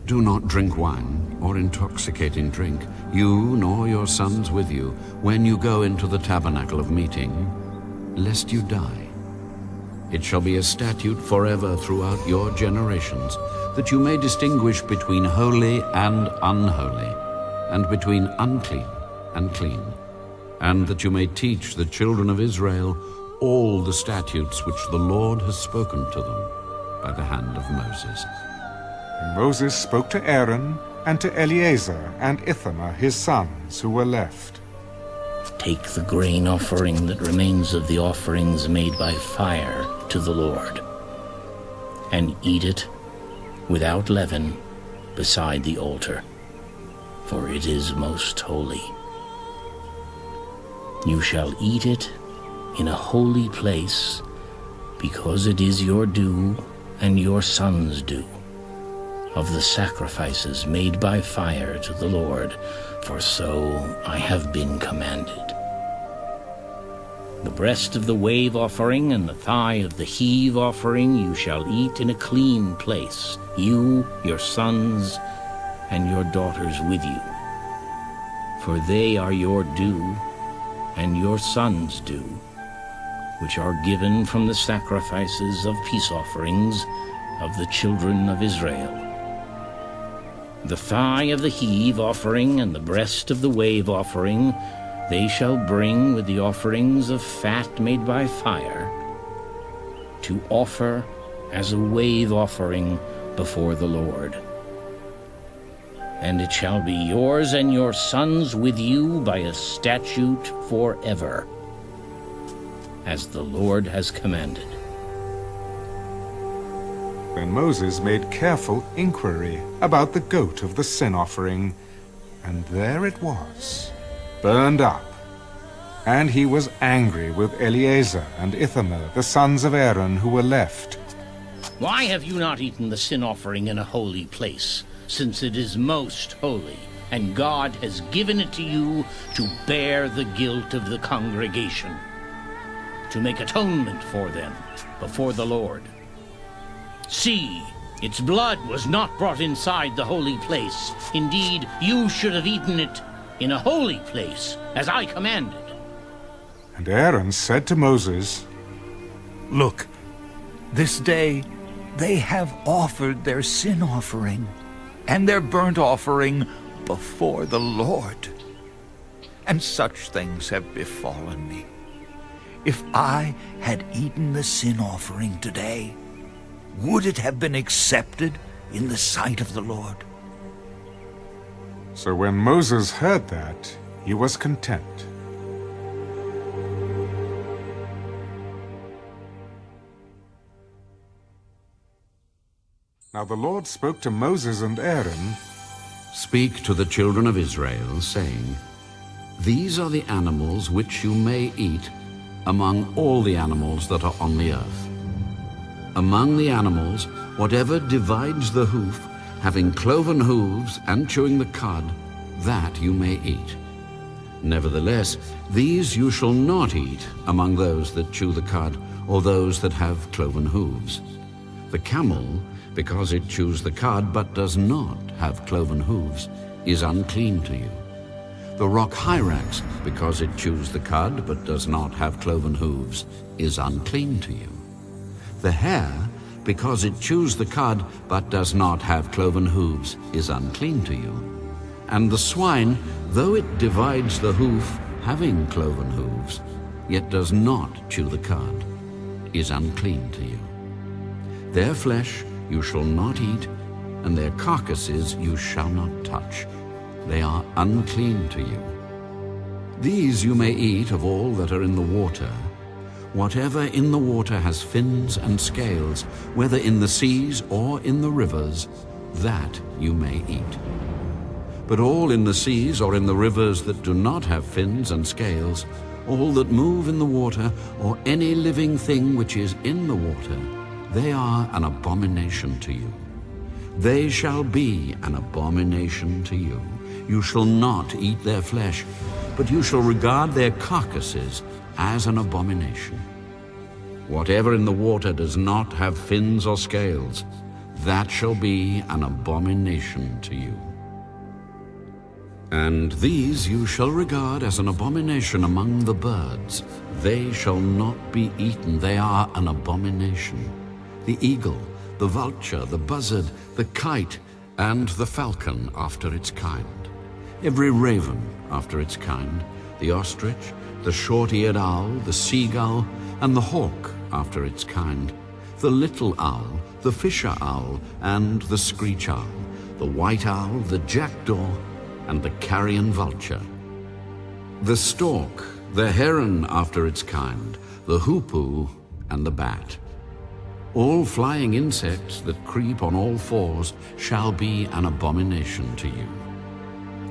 Do not drink wine or intoxicating drink, you nor your sons with you, when you go into the tabernacle of meeting, lest you die. It shall be a statute forever throughout your generations, that you may distinguish between holy and unholy, and between unclean and clean, and that you may teach the children of Israel all the statutes which the Lord has spoken to them by the hand of Moses. And Moses spoke to Aaron and to Eleazar and Ithamar his sons who were left. Take the grain offering that remains of the offerings made by fire to the Lord, and eat it without leaven beside the altar, for it is most holy. You shall eat it in a holy place, because it is your due and your sons' due, of the sacrifices made by fire to the Lord, for so I have been commanded. The breast of the wave offering and the thigh of the heave offering you shall eat in a clean place, you, your sons, and your daughters with you. For they are your due, and your sons' due, which are given from the sacrifices of peace offerings of the children of Israel. The thigh of the heave offering and the breast of the wave offering they shall bring with the offerings of fat made by fire, to offer as a wave offering before the Lord. And it shall be yours and your sons with you by a statute forever, as the Lord has commanded. Then Moses made careful inquiry about the goat of the sin offering, and there it was, burned up. And he was angry with Eleazar and Ithamar, the sons of Aaron, who were left. Why have you not eaten the sin offering in a holy place, since it is most holy, and God has given it to you to bear the guilt of the congregation, to make atonement for them before the Lord? See, its blood was not brought inside the holy place. Indeed, you should have eaten it in a holy place, as I commanded. And Aaron said to Moses, Look, this day they have offered their sin offering and their burnt offering before the Lord. And such things have befallen me. If I had eaten the sin offering today, would it have been accepted in the sight of the Lord? So when Moses heard that, he was content. Now the Lord spoke to Moses and Aaron, Speak to the children of Israel, saying, These are the animals which you may eat among all the animals that are on the earth. Among the animals, whatever divides the hoof, having cloven hooves and chewing the cud, that you may eat. Nevertheless, these you shall not eat among those that chew the cud, or those that have cloven hooves. The camel, because it chews the cud but does not have cloven hooves, is unclean to you. The rock hyrax, because it chews the cud but does not have cloven hooves, is unclean to you. The hare, because it chews the cud but does not have cloven hooves, is unclean to you. And the swine, though it divides the hoof, having cloven hooves, yet does not chew the cud, is unclean to you. Their flesh you shall not eat, and their carcasses you shall not touch. They are unclean to you. These you may eat of all that are in the water. Whatever in the water has fins and scales, whether in the seas or in the rivers, that you may eat. But all in the seas or in the rivers that do not have fins and scales, all that move in the water, or any living thing which is in the water, they are an abomination to you. They shall be an abomination to you. You shall not eat their flesh, but you shall regard their carcasses as an abomination. Whatever in the water does not have fins or scales, that shall be an abomination to you. And these you shall regard as an abomination among the birds. They shall not be eaten. They are an abomination. The eagle, the vulture, the buzzard, the kite, and the falcon after its kind. Every raven after its kind, the ostrich, the short-eared owl, the seagull, and the hawk after its kind, the little owl, the fisher owl, and the screech owl, the white owl, the jackdaw, and the carrion vulture. The stork, the heron after its kind, the hoopoe, and the bat. All flying insects that creep on all fours shall be an abomination to you.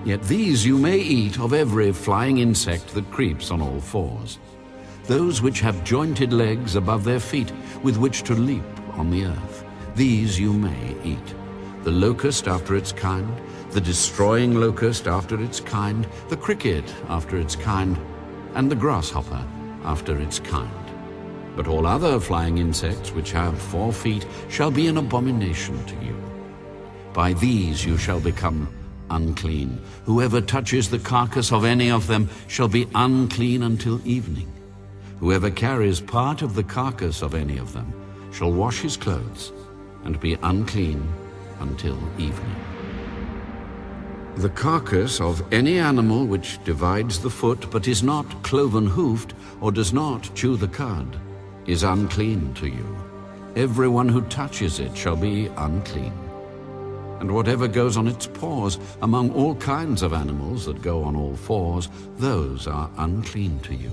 Yet these you may eat of every flying insect that creeps on all fours, those which have jointed legs above their feet with which to leap on the earth. These you may eat. The locust after its kind, the destroying locust after its kind, the cricket after its kind, and the grasshopper after its kind. But all other flying insects which have 4 feet shall be an abomination to you. By these you shall become unclean. Whoever touches the carcass of any of them shall be unclean until evening. Whoever carries part of the carcass of any of them shall wash his clothes and be unclean until evening. The carcass of any animal which divides the foot but is not cloven-hoofed or does not chew the cud is unclean to you. Everyone who touches it shall be unclean. And whatever goes on its paws among all kinds of animals that go on all fours, those are unclean to you.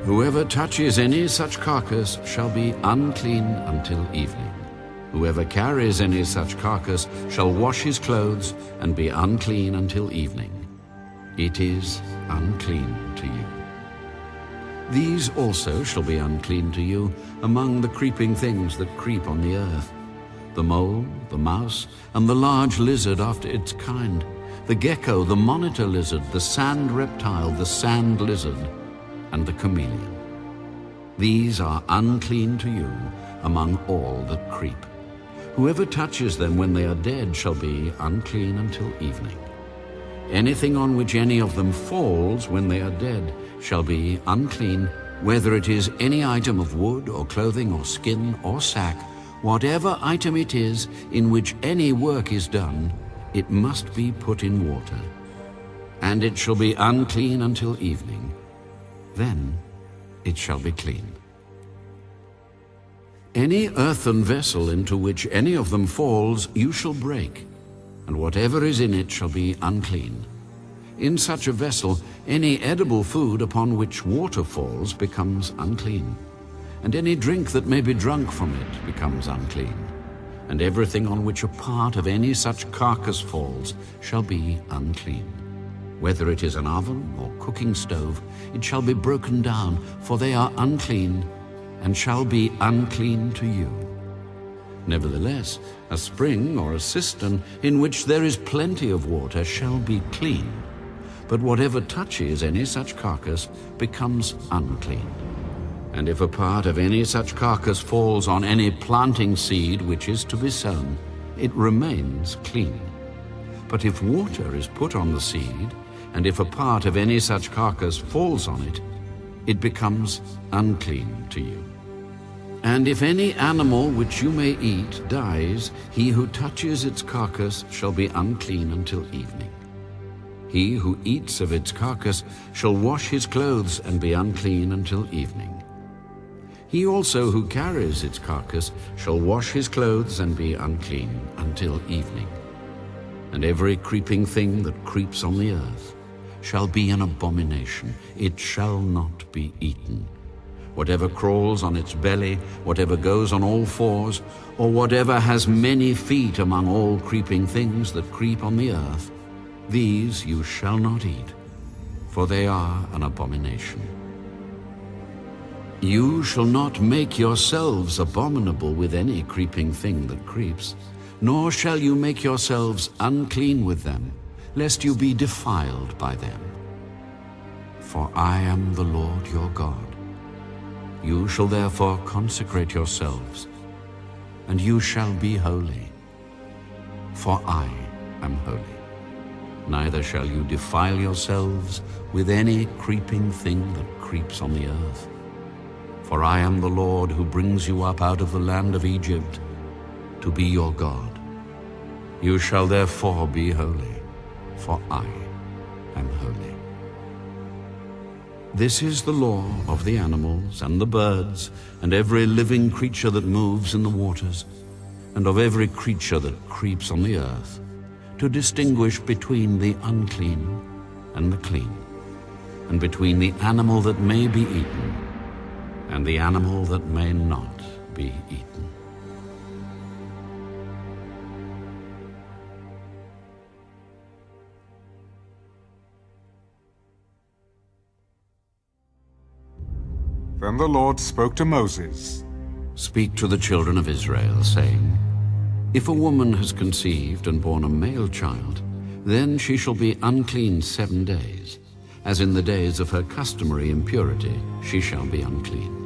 Whoever touches any such carcass shall be unclean until evening. Whoever carries any such carcass shall wash his clothes and be unclean until evening. It is unclean to you. These also shall be unclean to you among the creeping things that creep on the earth: the mole, the mouse, and the large lizard after its kind, the gecko, the monitor lizard, the sand reptile, the sand lizard, and the chameleon. These are unclean to you among all that creep. Whoever touches them when they are dead shall be unclean until evening. Anything on which any of them falls when they are dead shall be unclean, whether it is any item of wood or clothing or skin or sack. Whatever item it is in which any work is done, it must be put in water, and it shall be unclean until evening. Then it shall be clean. Any earthen vessel into which any of them falls you shall break, and whatever is in it shall be unclean. In such a vessel any edible food upon which water falls becomes unclean, and any drink that may be drunk from it becomes unclean. and everything on which a part of any such carcass falls shall be unclean. Whether it is an oven or cooking stove, it shall be broken down, for they are unclean, and shall be unclean to you. Nevertheless, a spring or a cistern in which there is plenty of water shall be clean, but whatever touches any such carcass becomes unclean. And if a part of any such carcass falls on any planting seed which is to be sown, it remains clean. But if water is put on the seed, and if a part of any such carcass falls on it, it becomes unclean to you. And if any animal which you may eat dies, he who touches its carcass shall be unclean until evening. He who eats of its carcass shall wash his clothes and be unclean until evening. He also who carries its carcass shall wash his clothes and be unclean until evening. And every creeping thing that creeps on the earth shall be an abomination. It shall not be eaten. Whatever crawls on its belly, whatever goes on all fours, or whatever has many feet among all creeping things that creep on the earth, these you shall not eat, for they are an abomination. You shall not make yourselves abominable with any creeping thing that creeps, nor shall you make yourselves unclean with them, lest you be defiled by them. For I am the Lord your God. You shall therefore consecrate yourselves, and you shall be holy. For I am holy. Neither shall you defile yourselves with any creeping thing that creeps on the earth. For I am the Lord who brings you up out of the land of Egypt to be your God. You shall therefore be holy, for I am holy. This is the law of the animals and the birds and every living creature that moves in the waters, and of every creature that creeps on the earth, to distinguish between the unclean and the clean, and between the animal that may be eaten and the animal that may not be eaten. Then the Lord spoke to Moses. Speak to the children of Israel, saying, If a woman has conceived and borne a male child, then she shall be unclean 7 days. As in the days of her customary impurity, she shall be unclean.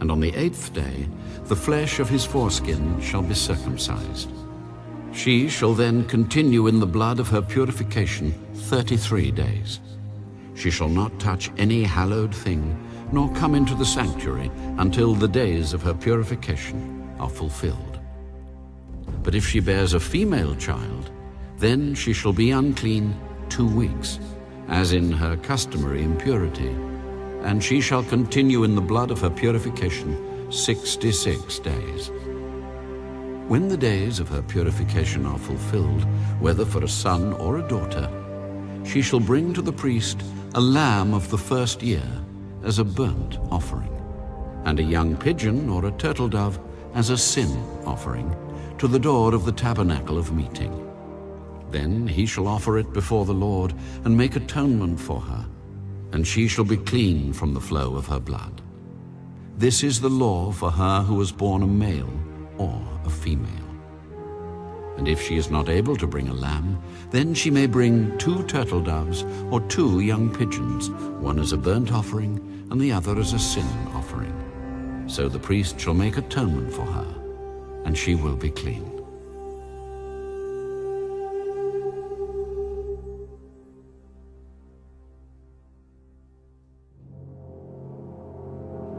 And on the 8th day, the flesh of his foreskin shall be circumcised. She shall then continue in the blood of her purification 33 days. She shall not touch any hallowed thing, nor come into the sanctuary until the days of her purification are fulfilled. But if she bears a female child, then she shall be unclean 2 weeks, as in her customary impurity, and she shall continue in the blood of her purification 66 days. When the days of her purification are fulfilled, whether for a son or a daughter, she shall bring to the priest a lamb of the first year as a burnt offering, and a young pigeon or a turtle dove as a sin offering to the door of the tabernacle of meeting. Then he shall offer it before the Lord and make atonement for her, and she shall be clean from the flow of her blood. This is the law for her who has borne a male or a female. And if she is not able to bring a lamb, then she may bring 2 turtle doves or 2 young pigeons, one as a burnt offering and the other as a sin offering. So the priest shall make atonement for her, and she will be clean.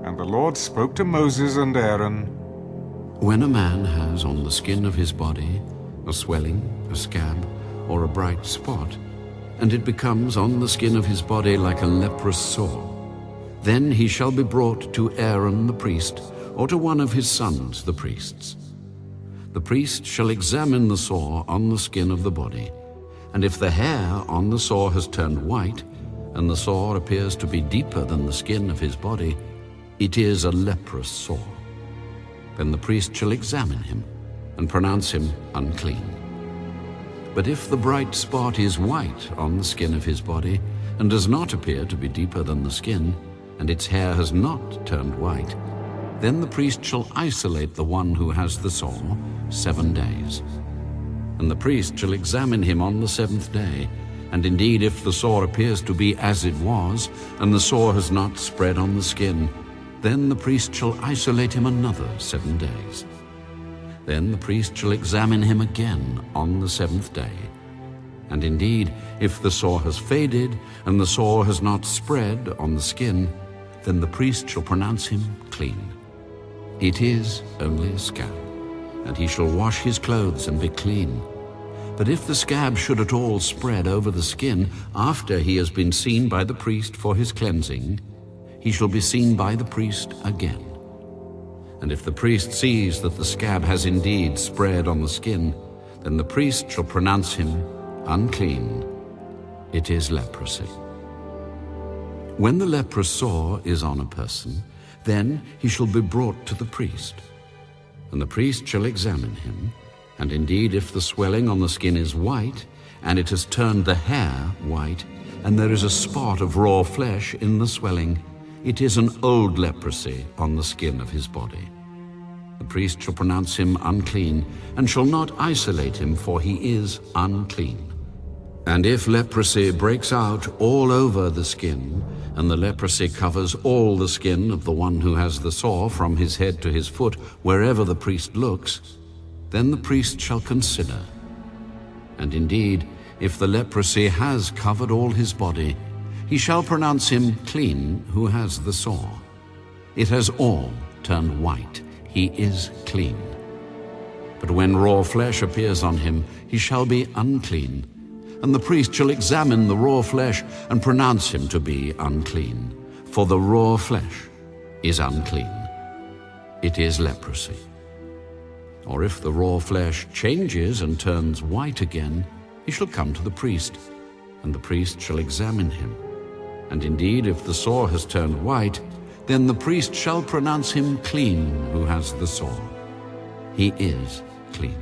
And the Lord spoke to Moses and Aaron. When a man has on the skin of his body a swelling, a scab, or a bright spot, and it becomes on the skin of his body like a leprous sore, then he shall be brought to Aaron the priest, or to one of his sons the priests. The priest shall examine the sore on the skin of the body, and if the hair on the sore has turned white, and the sore appears to be deeper than the skin of his body, it is a leprous sore. Then the priest shall examine him, and pronounce him unclean. But if the bright spot is white on the skin of his body, and does not appear to be deeper than the skin, and its hair has not turned white, then the priest shall isolate the one who has the sore 7 days. And the priest shall examine him on the 7th day, and indeed if the sore appears to be as it was, and the sore has not spread on the skin, then the priest shall isolate him another 7 days. Then the priest shall examine him again on the 7th day. And indeed, if the sore has faded, and the sore has not spread on the skin, then the priest shall pronounce him clean. It is only a scab, and he shall wash his clothes and be clean. But if the scab should at all spread over the skin after he has been seen by the priest for his cleansing, he shall be seen by the priest again. And if the priest sees that the scab has indeed spread on the skin, then the priest shall pronounce him unclean. It is leprosy. When the leprous sore is on a person, then he shall be brought to the priest. And the priest shall examine him, and indeed if the swelling on the skin is white, and it has turned the hair white, and there is a spot of raw flesh in the swelling, it is an old leprosy on the skin of his body. The priest shall pronounce him unclean, and shall not isolate him, for he is unclean. And if leprosy breaks out all over the skin, and the leprosy covers all the skin of the one who has the sore from his head to his foot, wherever the priest looks, then the priest shall consider. And indeed, if the leprosy has covered all his body, he shall pronounce him clean who has the sore. It has all turned white. He is clean. But when raw flesh appears on him, he shall be unclean. And the priest shall examine the raw flesh and pronounce him to be unclean. For the raw flesh is unclean. It is leprosy. Or if the raw flesh changes and turns white again, he shall come to the priest, and the priest shall examine him. And indeed, if the sore has turned white, then the priest shall pronounce him clean who has the sore. He is clean.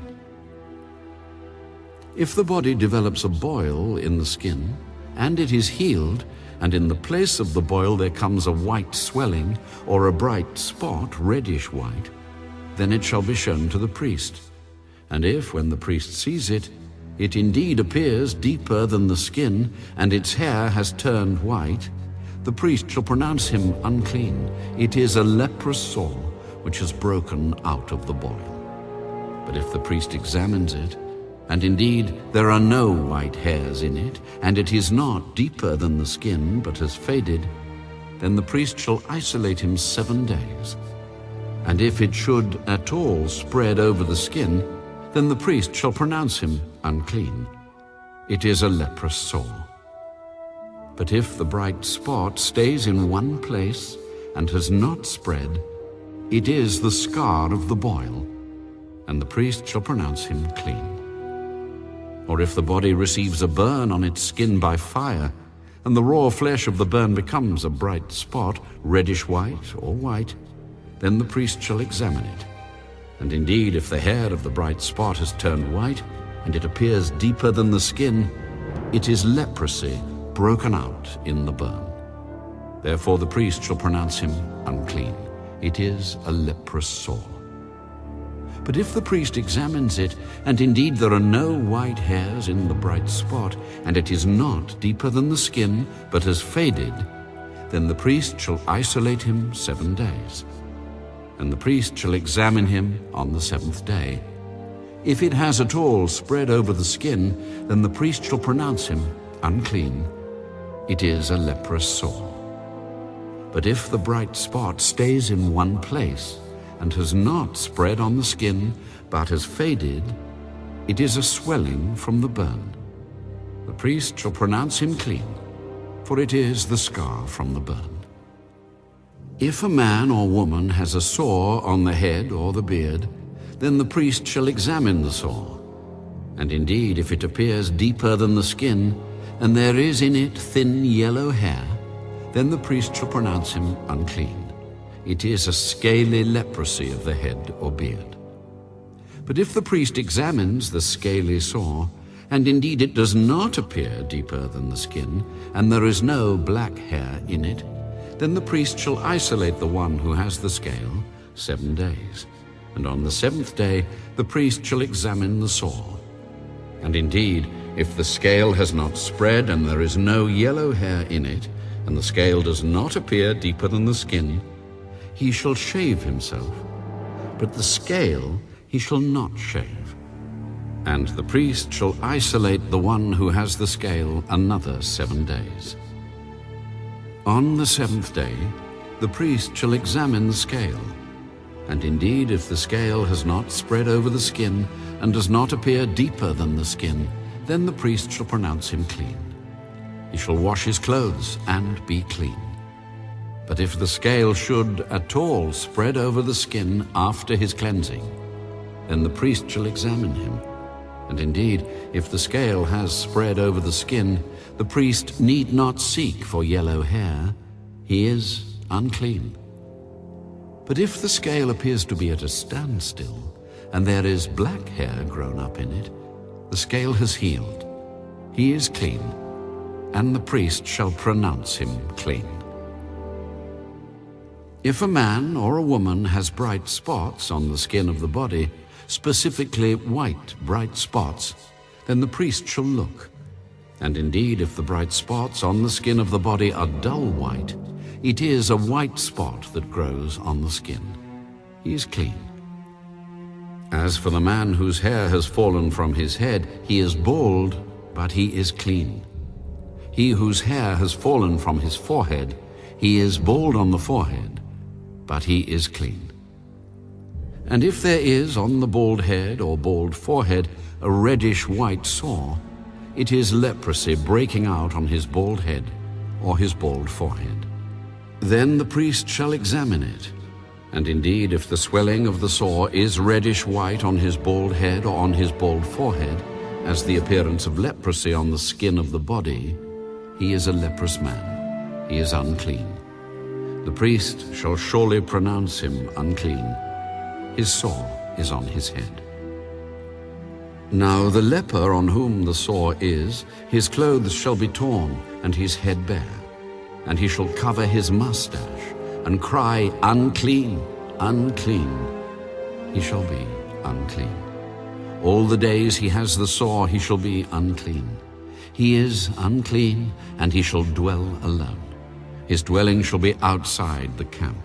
If the body develops a boil in the skin, and it is healed, and in the place of the boil there comes a white swelling, or a bright spot, reddish white, then it shall be shown to the priest. And if, when the priest sees it, it indeed appears deeper than the skin, and its hair has turned white, the priest shall pronounce him unclean. It is a leprous sore which has broken out of the boil. But if the priest examines it, and indeed there are no white hairs in it, and it is not deeper than the skin, but has faded, then the priest shall isolate him 7 days. And if it should at all spread over the skin, then the priest shall pronounce him unclean. It is a leprous sore. But if the bright spot stays in one place and has not spread, it is the scar of the boil, and the priest shall pronounce him clean. Or if the body receives a burn on its skin by fire, and the raw flesh of the burn becomes a bright spot, reddish white or white, then the priest shall examine it. And indeed, if the hair of the bright spot has turned white, and it appears deeper than the skin, it is leprosy broken out in the burn. Therefore the priest shall pronounce him unclean. It is a leprous sore. But if the priest examines it, and indeed there are no white hairs in the bright spot, and it is not deeper than the skin, but has faded, then the priest shall isolate him 7 days. And the priest shall examine him on the 7th day. If it has at all spread over the skin, then the priest shall pronounce him unclean. It is a leprous sore. But if the bright spot stays in one place, and has not spread on the skin, but has faded, it is a swelling from the burn. The priest shall pronounce him clean, for it is the scar from the burn. If a man or woman has a sore on the head or the beard, then the priest shall examine the sore. And indeed, if it appears deeper than the skin, and there is in it thin yellow hair, then the priest shall pronounce him unclean. It is a scaly leprosy of the head or beard. But if the priest examines the scaly sore, and indeed it does not appear deeper than the skin, and there is no black hair in it, then the priest shall isolate the one who has the scale 7 days. And on the 7th day the priest shall examine the sore. And indeed, if the scale has not spread, and there is no yellow hair in it, and the scale does not appear deeper than the skin, he shall shave himself, but the scale he shall not shave. And the priest shall isolate the one who has the scale another 7 days. On the 7th day the priest shall examine the scale, and indeed if the scale has not spread over the skin, and does not appear deeper than the skin, then the priest shall pronounce him clean. He shall wash his clothes and be clean. But if the scale should at all spread over the skin after his cleansing, then the priest shall examine him. And indeed, if the scale has spread over the skin, the priest need not seek for yellow hair. He is unclean. But if the scale appears to be at a standstill, and there is black hair grown up in it, the scale has healed. He is clean, and the priest shall pronounce him clean. If a man or a woman has bright spots on the skin of the body, specifically white bright spots, then the priest shall look. And indeed, if the bright spots on the skin of the body are dull white, it is a white spot that grows on the skin. He is clean. As for the man whose hair has fallen from his head, he is bald, but he is clean. He whose hair has fallen from his forehead, he is bald on the forehead, but he is clean. And if there is on the bald head or bald forehead a reddish white sore, it is leprosy breaking out on his bald head or his bald forehead. Then the priest shall examine it. And indeed, if the swelling of the sore is reddish white on his bald head or on his bald forehead, as the appearance of leprosy on the skin of the body, he is a leprous man. He is unclean. The priest shall surely pronounce him unclean. His sore is on his head. Now the leper on whom the sore is, his clothes shall be torn, and his head bare. And he shall cover his mustache, and cry, Unclean, unclean. He shall be unclean. All the days he has the sore, he shall be unclean. He is unclean, and he shall dwell alone. His dwelling shall be outside the camp.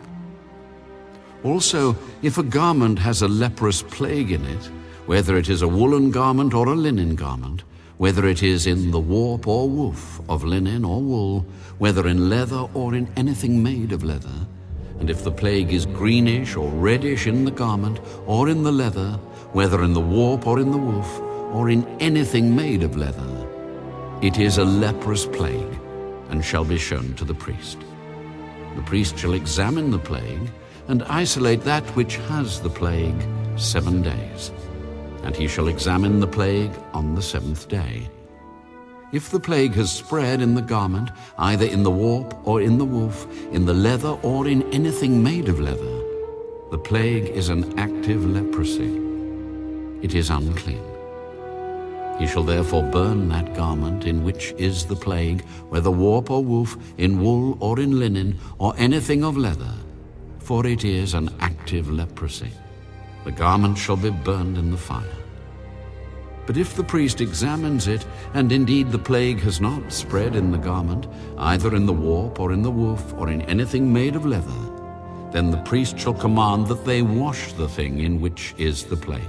Also, if a garment has a leprous plague in it, whether it is a woolen garment or a linen garment, whether it is in the warp or woof of linen or wool, whether in leather or in anything made of leather, and if the plague is greenish or reddish in the garment or in the leather, whether in the warp or in the woof, or in anything made of leather, it is a leprous plague, and shall be shown to the priest. The priest shall examine the plague, and isolate that which has the plague 7 days. And he shall examine the plague on the 7th day. If the plague has spread in the garment, either in the warp or in the woof, in the leather or in anything made of leather, the plague is an active leprosy. It is unclean. He shall therefore burn that garment in which is the plague, whether warp or woof, in wool or in linen, or anything of leather, for it is an active leprosy. The garment shall be burned in the fire. But if the priest examines it, and indeed the plague has not spread in the garment, either in the warp or in the woof, or in anything made of leather, then the priest shall command that they wash the thing in which is the plague,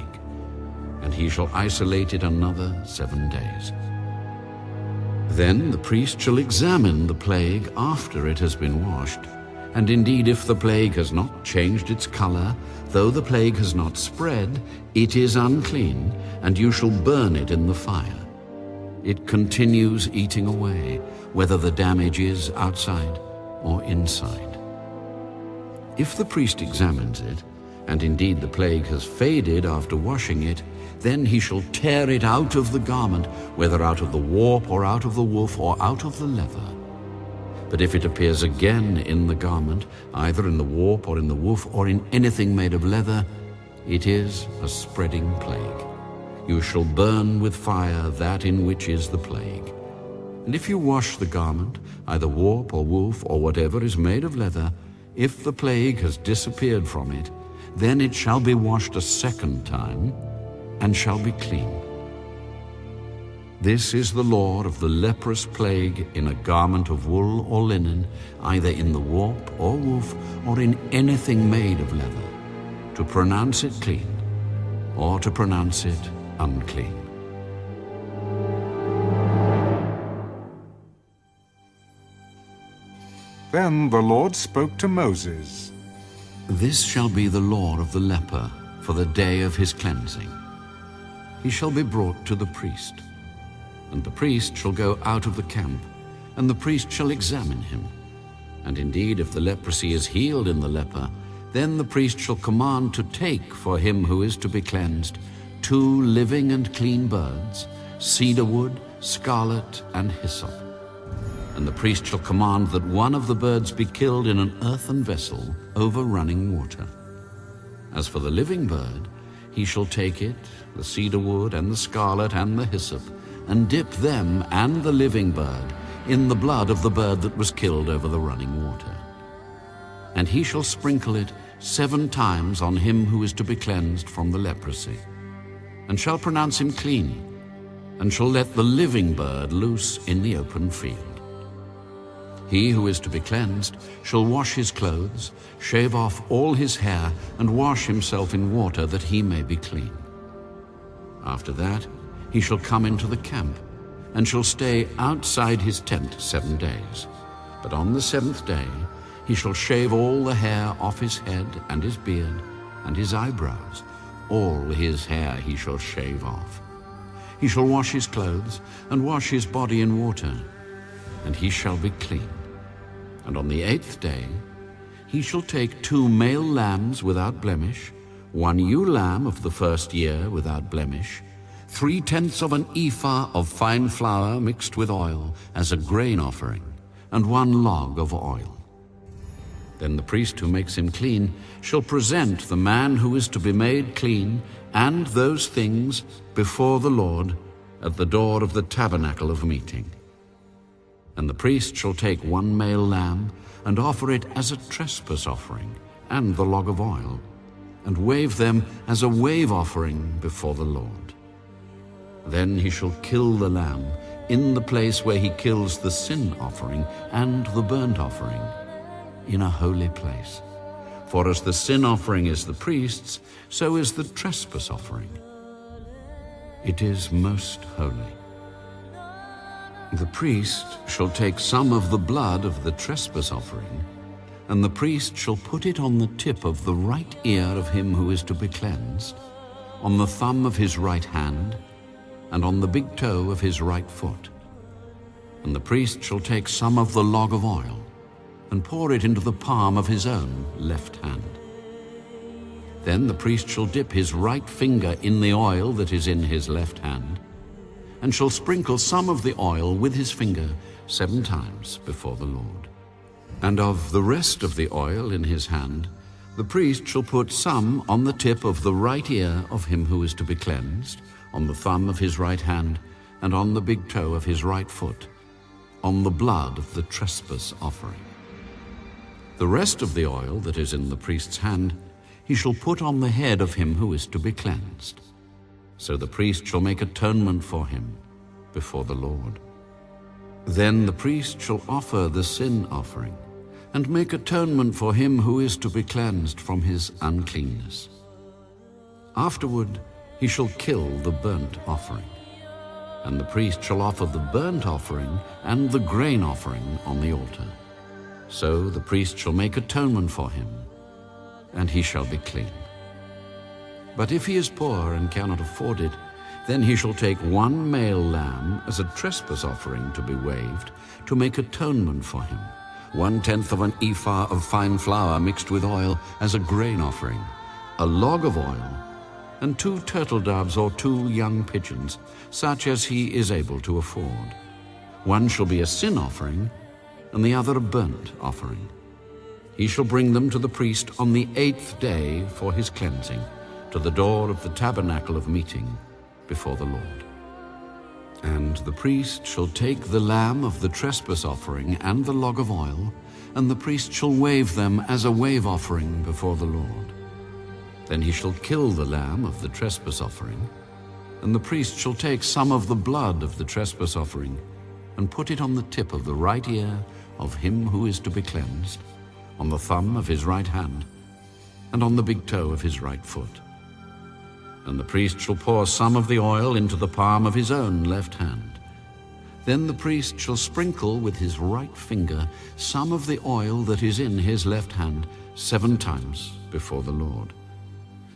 and he shall isolate it another 7 days. Then the priest shall examine the plague after it has been washed, and indeed if the plague has not changed its color, though the plague has not spread, it is unclean, and you shall burn it in the fire. It continues eating away, whether the damage is outside or inside. If the priest examines it, and indeed the plague has faded after washing it, then he shall tear it out of the garment, whether out of the warp or out of the woof or out of the leather. But if it appears again in the garment, either in the warp or in the woof or in anything made of leather, It is a spreading plague. You shall burn with fire that in which is the plague. And if you wash the garment, either warp or woof or whatever is made of leather, if the plague has disappeared from it, then it shall be washed a second time, and shall be clean. This is the law of the leprous plague in a garment of wool or linen, either in the warp or woof, or in anything made of leather, to pronounce it clean, or to pronounce it unclean. Then the Lord spoke to Moses. This shall be the law of the leper for the day of his cleansing. He shall be brought to the priest, and the priest shall go out of the camp, and the priest shall examine him. And indeed, if the leprosy is healed in the leper, then the priest shall command to take for him who is to be cleansed 2 living and clean birds, cedar wood, scarlet, and hyssop. And the priest shall command that one of the birds be killed in an earthen vessel over running water. As for the living bird, he shall take it, the cedar wood, and the scarlet, and the hyssop, and dip them and the living bird in the blood of the bird that was killed over the running water. And he shall sprinkle it 7 times on him who is to be cleansed from the leprosy, and shall pronounce him clean, and shall let the living bird loose in the open field. He who is to be cleansed shall wash his clothes, shave off all his hair, and wash himself in water that he may be clean. After that he shall come into the camp, and shall stay outside his tent 7 days. But on the 7th day he shall shave all the hair off his head, and his beard, and his eyebrows. All his hair he shall shave off. He shall wash his clothes, and wash his body in water, and he shall be clean. And on the 8th day he shall take 2 male lambs without blemish, 1 ewe lamb of the first year without blemish, 3/10 of an ephah of fine flour mixed with oil as a grain offering, and 1 log of oil. Then the priest who makes him clean shall present the man who is to be made clean and those things before the Lord at the door of the tabernacle of meeting. And the priest shall take 1 male lamb and offer it as a trespass offering and the log of oil, and wave them as a wave offering before the Lord. Then he shall kill the lamb in the place where he kills the sin offering and the burnt offering, in a holy place. For as the sin offering is the priest's, so is the trespass offering. It is most holy. The priest shall take some of the blood of the trespass offering, and the priest shall put it on the tip of the right ear of him who is to be cleansed, on the thumb of his right hand, and on the big toe of his right foot. And the priest shall take some of the log of oil, and pour it into the palm of his own left hand. Then the priest shall dip his right finger in the oil that is in his left hand, and shall sprinkle some of the oil with his finger 7 times before the Lord. And of the rest of the oil in his hand, the priest shall put some on the tip of the right ear of him who is to be cleansed, on the thumb of his right hand, and on the big toe of his right foot, on the blood of the trespass offering. The rest of the oil that is in the priest's hand he shall put on the head of him who is to be cleansed. So the priest shall make atonement for him before the Lord. Then the priest shall offer the sin offering, and make atonement for him who is to be cleansed from his uncleanness. Afterward he shall kill the burnt offering, and the priest shall offer the burnt offering and the grain offering on the altar. So the priest shall make atonement for him, and he shall be clean. But if he is poor and cannot afford it, then he shall take 1 male lamb as a trespass offering to be waved, to make atonement for him, 1/10 of an ephah of fine flour mixed with oil as a grain offering, a log of oil, and 2 turtle doves or 2 young pigeons, such as he is able to afford. One shall be a sin offering, and the other a burnt offering. He shall bring them to the priest on the 8th day for his cleansing, to the door of the tabernacle of meeting before the Lord. And the priest shall take the lamb of the trespass offering and the log of oil, and the priest shall wave them as a wave offering before the Lord. Then he shall kill the lamb of the trespass offering, and the priest shall take some of the blood of the trespass offering, and put it on the tip of the right ear of him who is to be cleansed, on the thumb of his right hand, and on the big toe of his right foot. And the priest shall pour some of the oil into the palm of his own left hand. Then the priest shall sprinkle with his right finger some of the oil that is in his left hand 7 times before the Lord.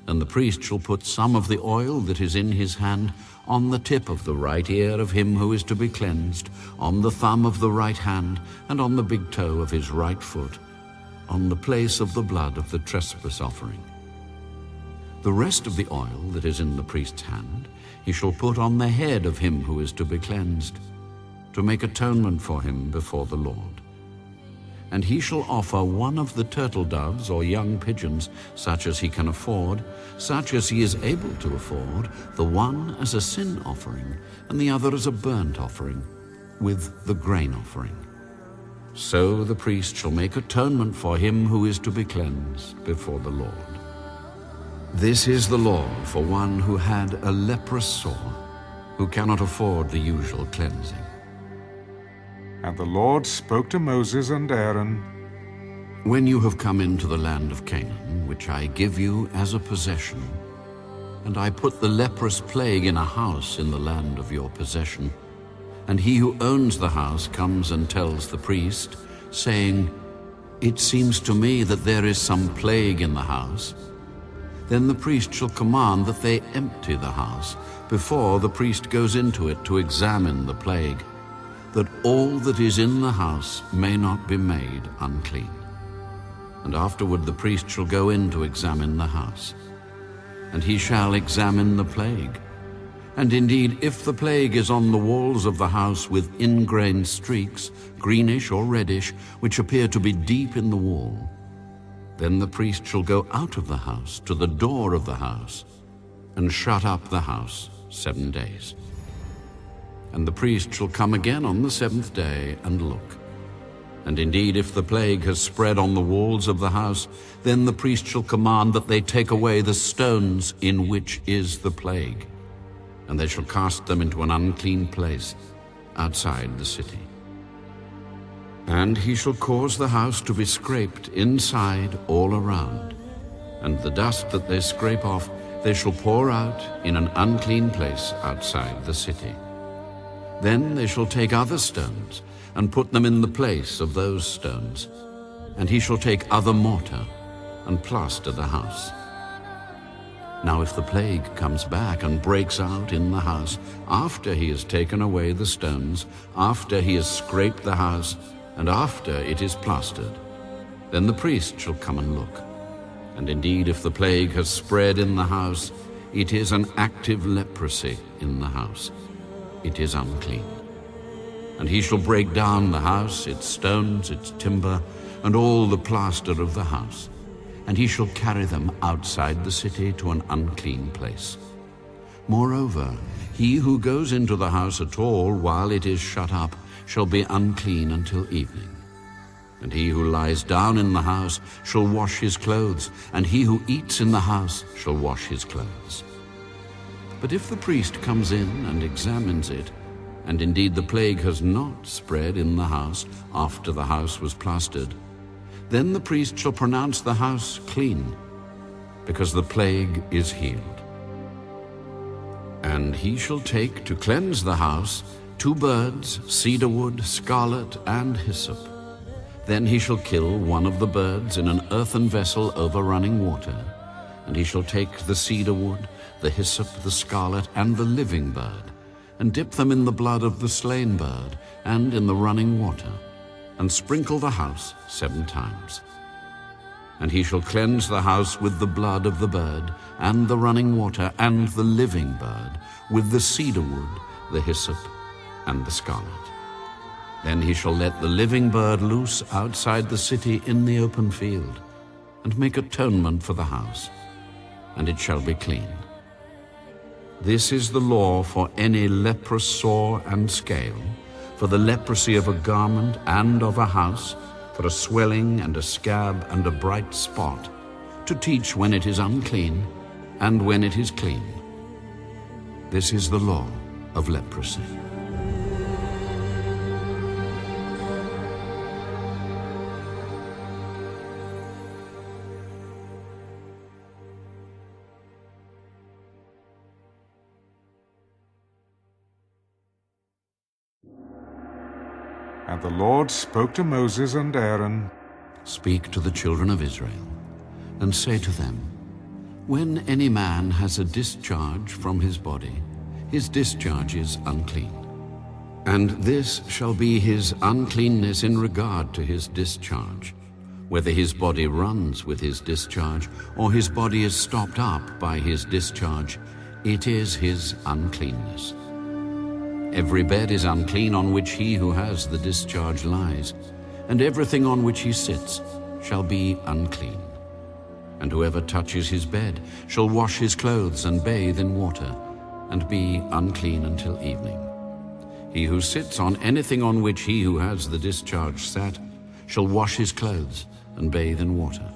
And the priest shall put some of the oil that is in his hand on the tip of the right ear of him who is to be cleansed, on the thumb of the right hand, and on the big toe of his right foot, on the place of the blood of the trespass offering. The rest of the oil that is in the priest's hand he shall put on the head of him who is to be cleansed, to make atonement for him before the Lord. And he shall offer one of the turtle doves or young pigeons, such as he can afford, such as he is able to afford, the one as a sin offering, and the other as a burnt offering, with the grain offering. So the priest shall make atonement for him who is to be cleansed before the Lord. This is the law for one who had a leprous sore, who cannot afford the usual cleansing. And the Lord spoke to Moses and Aaron, When you have come into the land of Canaan, which I give you as a possession, and I put the leprous plague in a house in the land of your possession, and he who owns the house comes and tells the priest, saying, It seems to me that there is some plague in the house, then the priest shall command that they empty the house before the priest goes into it to examine the plague, that all that is in the house may not be made unclean. And afterward the priest shall go in to examine the house. And he shall examine the plague. And indeed, if the plague is on the walls of the house with ingrained streaks, greenish or reddish, which appear to be deep in the wall, then the priest shall go out of the house to the door of the house, and shut up the house 7 days. And the priest shall come again on the 7th day and look. And indeed, if the plague has spread on the walls of the house, then the priest shall command that they take away the stones in which is the plague, and they shall cast them into an unclean place outside the city. And he shall cause the house to be scraped inside all around, and the dust that they scrape off they shall pour out in an unclean place outside the city. Then they shall take other stones and put them in the place of those stones, and he shall take other mortar and plaster the house. Now if the plague comes back and breaks out in the house, after he has taken away the stones, after he has scraped the house, and after it is plastered, then the priest shall come and look. And indeed, if the plague has spread in the house, it is an active leprosy in the house. It is unclean. And he shall break down the house, its stones, its timber, and all the plaster of the house, and he shall carry them outside the city to an unclean place. Moreover, he who goes into the house at all while it is shut up shall be unclean until evening. And he who lies down in the house shall wash his clothes, and he who eats in the house shall wash his clothes. But if the priest comes in and examines it, and indeed the plague has not spread in the house after the house was plastered, then the priest shall pronounce the house clean, because the plague is healed. And he shall take to cleanse the house 2 birds, cedar wood, scarlet, and hyssop. Then he shall kill one of the birds in an earthen vessel over running water, and he shall take the cedar wood, the hyssop, the scarlet, and the living bird, and dip them in the blood of the slain bird and in the running water, and sprinkle the house 7 times. And he shall cleanse the house with the blood of the bird, and the running water, and the living bird, with the cedar wood, the hyssop, and the scarlet. Then he shall let the living bird loose outside the city in the open field, and make atonement for the house. and it shall be clean. This is the law for any leprous sore and scale, for the leprosy of a garment and of a house, for a swelling and a scab and a bright spot, to teach when it is unclean and when it is clean. This is the law of leprosy. And the Lord spoke to Moses and Aaron. Speak to the children of Israel, and say to them, when any man has a discharge from his body, his discharge is unclean. And this shall be his uncleanness in regard to his discharge, whether his body runs with his discharge, or his body is stopped up by his discharge, it is his uncleanness. Every bed is unclean on which he who has the discharge lies, and everything on which he sits shall be unclean. And whoever touches his bed shall wash his clothes and bathe in water, and be unclean until evening. He who sits on anything on which he who has the discharge sat shall wash his clothes and bathe in water,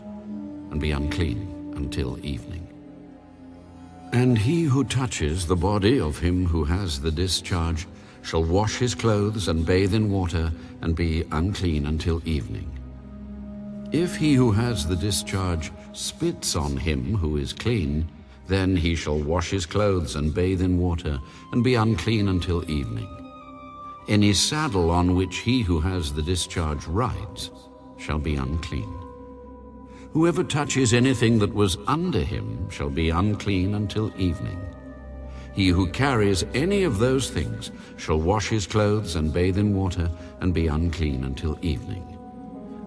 and be unclean until evening. And he who touches the body of him who has the discharge shall wash his clothes and bathe in water, and be unclean until evening. If he who has the discharge spits on him who is clean, then he shall wash his clothes and bathe in water, and be unclean until evening. Any saddle on which he who has the discharge rides shall be unclean. Whoever touches anything that was under him shall be unclean until evening. He who carries any of those things shall wash his clothes and bathe in water, and be unclean until evening.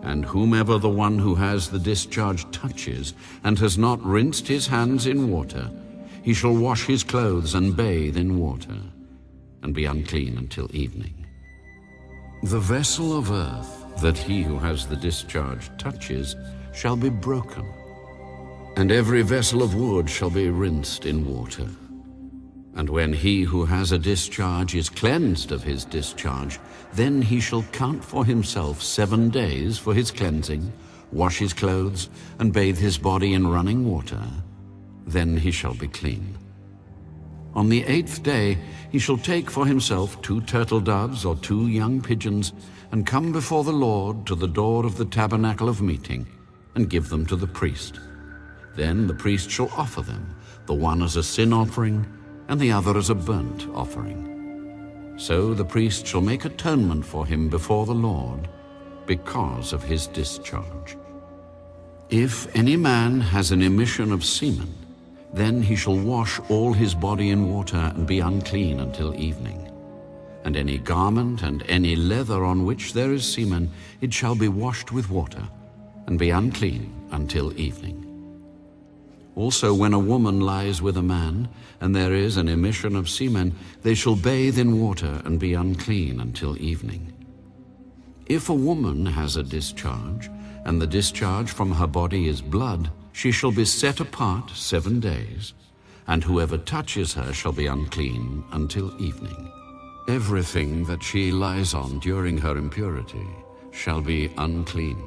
And whomever the one who has the discharge touches, and has not rinsed his hands in water, he shall wash his clothes and bathe in water, and be unclean until evening. The vessel of earth that he who has the discharge touches shall be broken, and every vessel of wood shall be rinsed in water. And when he who has a discharge is cleansed of his discharge, then he shall count for himself 7 days for his cleansing, wash his clothes, and bathe his body in running water. Then he shall be clean. On the 8th day he shall take for himself 2 turtle doves or 2 young pigeons, and come before the Lord to the door of the tabernacle of meeting, and give them to the priest. Then the priest shall offer them, the one as a sin offering, and the other as a burnt offering. So the priest shall make atonement for him before the Lord, because of his discharge. If any man has an emission of semen, then he shall wash all his body in water, and be unclean until evening. And any garment and any leather on which there is semen, it shall be washed with water, and be unclean until evening. Also, when a woman lies with a man, and there is an emission of semen, they shall bathe in water, and be unclean until evening. If a woman has a discharge, and the discharge from her body is blood, she shall be set apart 7 days, and whoever touches her shall be unclean until evening. Everything that she lies on during her impurity shall be unclean.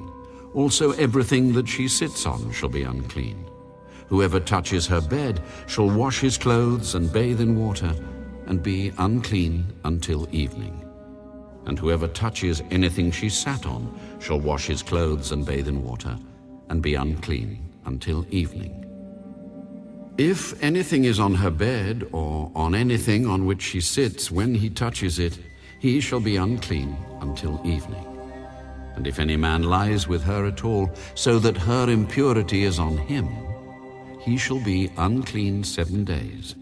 Also everything that she sits on shall be unclean. Whoever touches her bed shall wash his clothes and bathe in water, and be unclean until evening. And whoever touches anything she sat on shall wash his clothes and bathe in water, and be unclean until evening. If anything is on her bed, or on anything on which she sits when he touches it, he shall be unclean until evening. And if any man lies with her at all, so that her impurity is on him, he shall be unclean 7 days,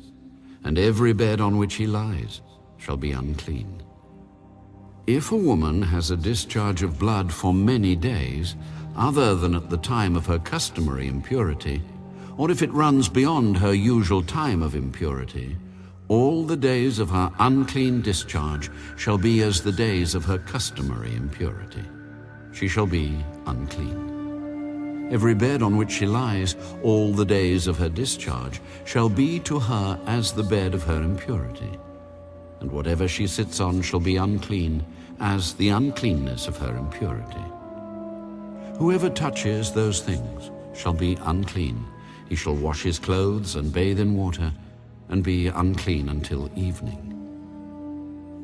and every bed on which he lies shall be unclean. If a woman has a discharge of blood for many days, other than at the time of her customary impurity, or if it runs beyond her usual time of impurity, all the days of her unclean discharge shall be as the days of her customary impurity. She shall be unclean. Every bed on which she lies all the days of her discharge shall be to her as the bed of her impurity. And whatever she sits on shall be unclean, as the uncleanness of her impurity. Whoever touches those things shall be unclean. He shall wash his clothes and bathe in water, and be unclean until evening.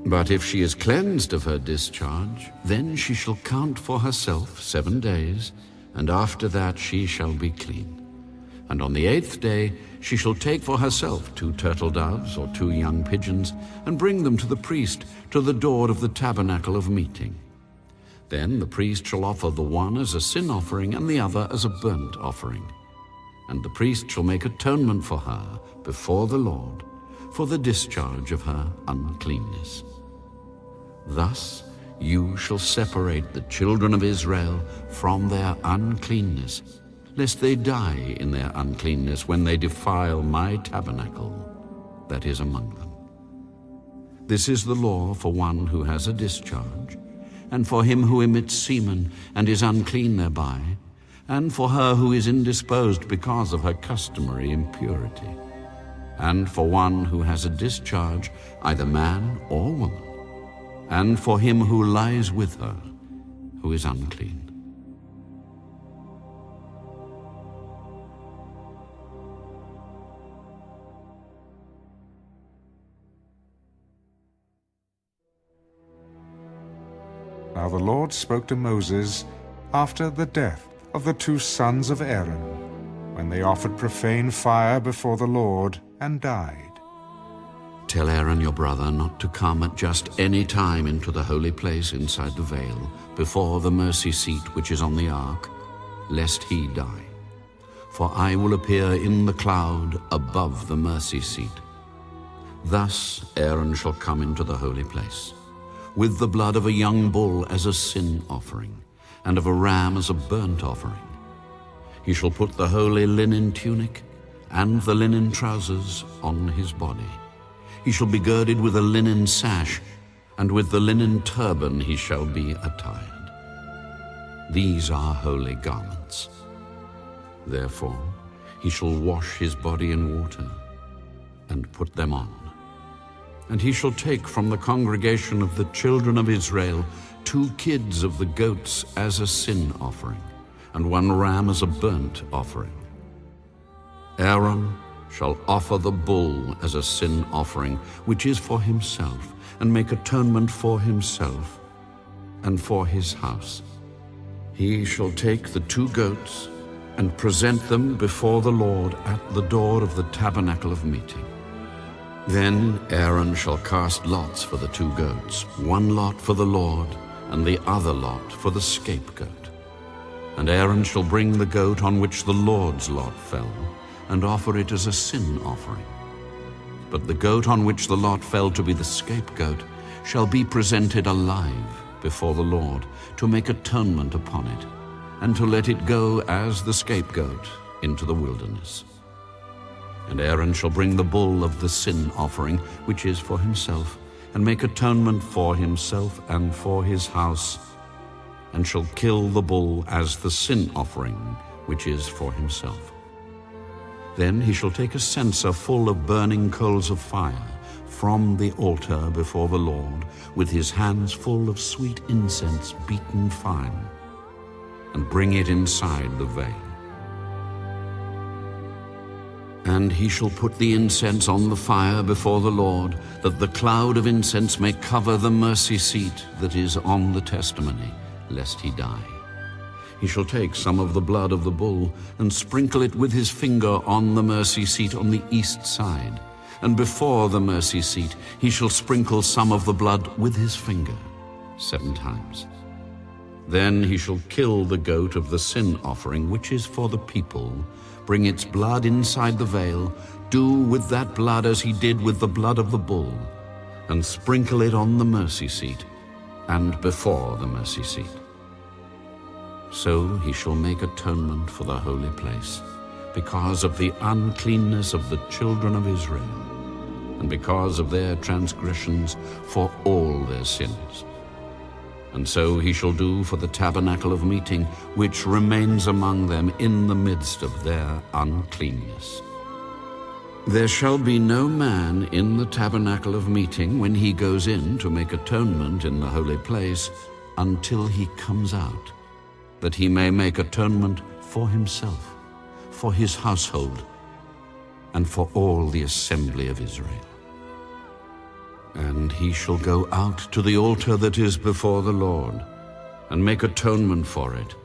But if she is cleansed of her discharge, then she shall count for herself 7 days, and after that she shall be clean. And on the 8th day she shall take for herself 2 turtle doves or 2 young pigeons, and bring them to the priest to the door of the tabernacle of meeting. Then the priest shall offer the one as a sin offering and the other as a burnt offering. And the priest shall make atonement for her before the Lord for the discharge of her uncleanness. Thus you shall separate the children of Israel from their uncleanness, lest they die in their uncleanness when they defile my tabernacle that is among them. This is the law for one who has a discharge, and for him who emits semen and is unclean thereby, and for her who is indisposed because of her customary impurity, and for one who has a discharge, either man or woman, and for him who lies with her, who is unclean. Now the Lord spoke to Moses after the death of the 2 sons of Aaron, when they offered profane fire before the Lord and died. Tell Aaron your brother not to come at just any time into the holy place inside the veil, before the mercy seat which is on the ark, lest he die. For I will appear in the cloud above the mercy seat. Thus Aaron shall come into the holy place, with the blood of a young bull as a sin offering, and of a ram as a burnt offering. He shall put the holy linen tunic and the linen trousers on his body. He shall be girded with a linen sash, and with the linen turban he shall be attired. These are holy garments. Therefore he shall wash his body in water, and put them on. And he shall take from the congregation of the children of Israel 2 kids of the goats as a sin offering, and 1 ram as a burnt offering. Aaron shall offer the bull as a sin offering, which is for himself, and make atonement for himself and for his house. He shall take the 2 goats and present them before the Lord at the door of the tabernacle of meeting. Then Aaron shall cast lots for the 2 goats, 1 lot for the Lord, and the other lot for the scapegoat. And Aaron shall bring the goat on which the Lord's lot fell, and offer it as a sin offering. But the goat on which the lot fell to be the scapegoat shall be presented alive before the Lord, to make atonement upon it, and to let it go as the scapegoat into the wilderness. And Aaron shall bring the bull of the sin offering, which is for himself, and make atonement for himself and for his house, and shall kill the bull as the sin offering, which is for himself. Then he shall take a censer full of burning coals of fire from the altar before the Lord, with his hands full of sweet incense beaten fine, and bring it inside the veil. And he shall put the incense on the fire before the Lord, that the cloud of incense may cover the mercy seat that is on the testimony, lest he die. He shall take some of the blood of the bull and sprinkle it with his finger on the mercy seat on the east side. And before the mercy seat he shall sprinkle some of the blood with his finger 7 times. Then he shall kill the goat of the sin offering, which is for the people, bring its blood inside the veil, do with that blood as he did with the blood of the bull, and sprinkle it on the mercy seat and before the mercy seat. So he shall make atonement for the holy place, because of the uncleanness of the children of Israel, and because of their transgressions for all their sins. And so he shall do for the tabernacle of meeting, which remains among them in the midst of their uncleanness. There shall be no man in the tabernacle of meeting when he goes in to make atonement in the holy place until he comes out, that he may make atonement for himself, for his household, and for all the assembly of Israel. And he shall go out to the altar that is before the Lord, and make atonement for it,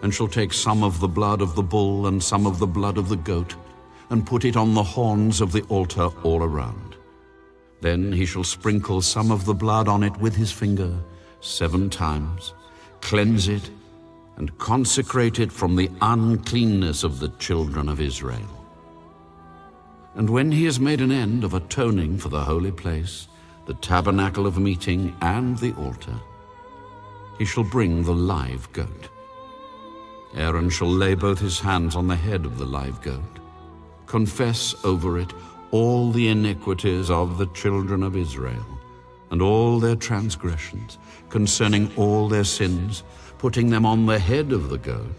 and shall take some of the blood of the bull and some of the blood of the goat, and put it on the horns of the altar all around. Then he shall sprinkle some of the blood on it with his finger 7 times, cleanse it, and consecrate it from the uncleanness of the children of Israel. And when he has made an end of atoning for the holy place, the tabernacle of meeting, and the altar, he shall bring the live goat. Aaron shall lay both his hands on the head of the live goat, confess over it all the iniquities of the children of Israel, and all their transgressions, concerning all their sins, putting them on the head of the goat,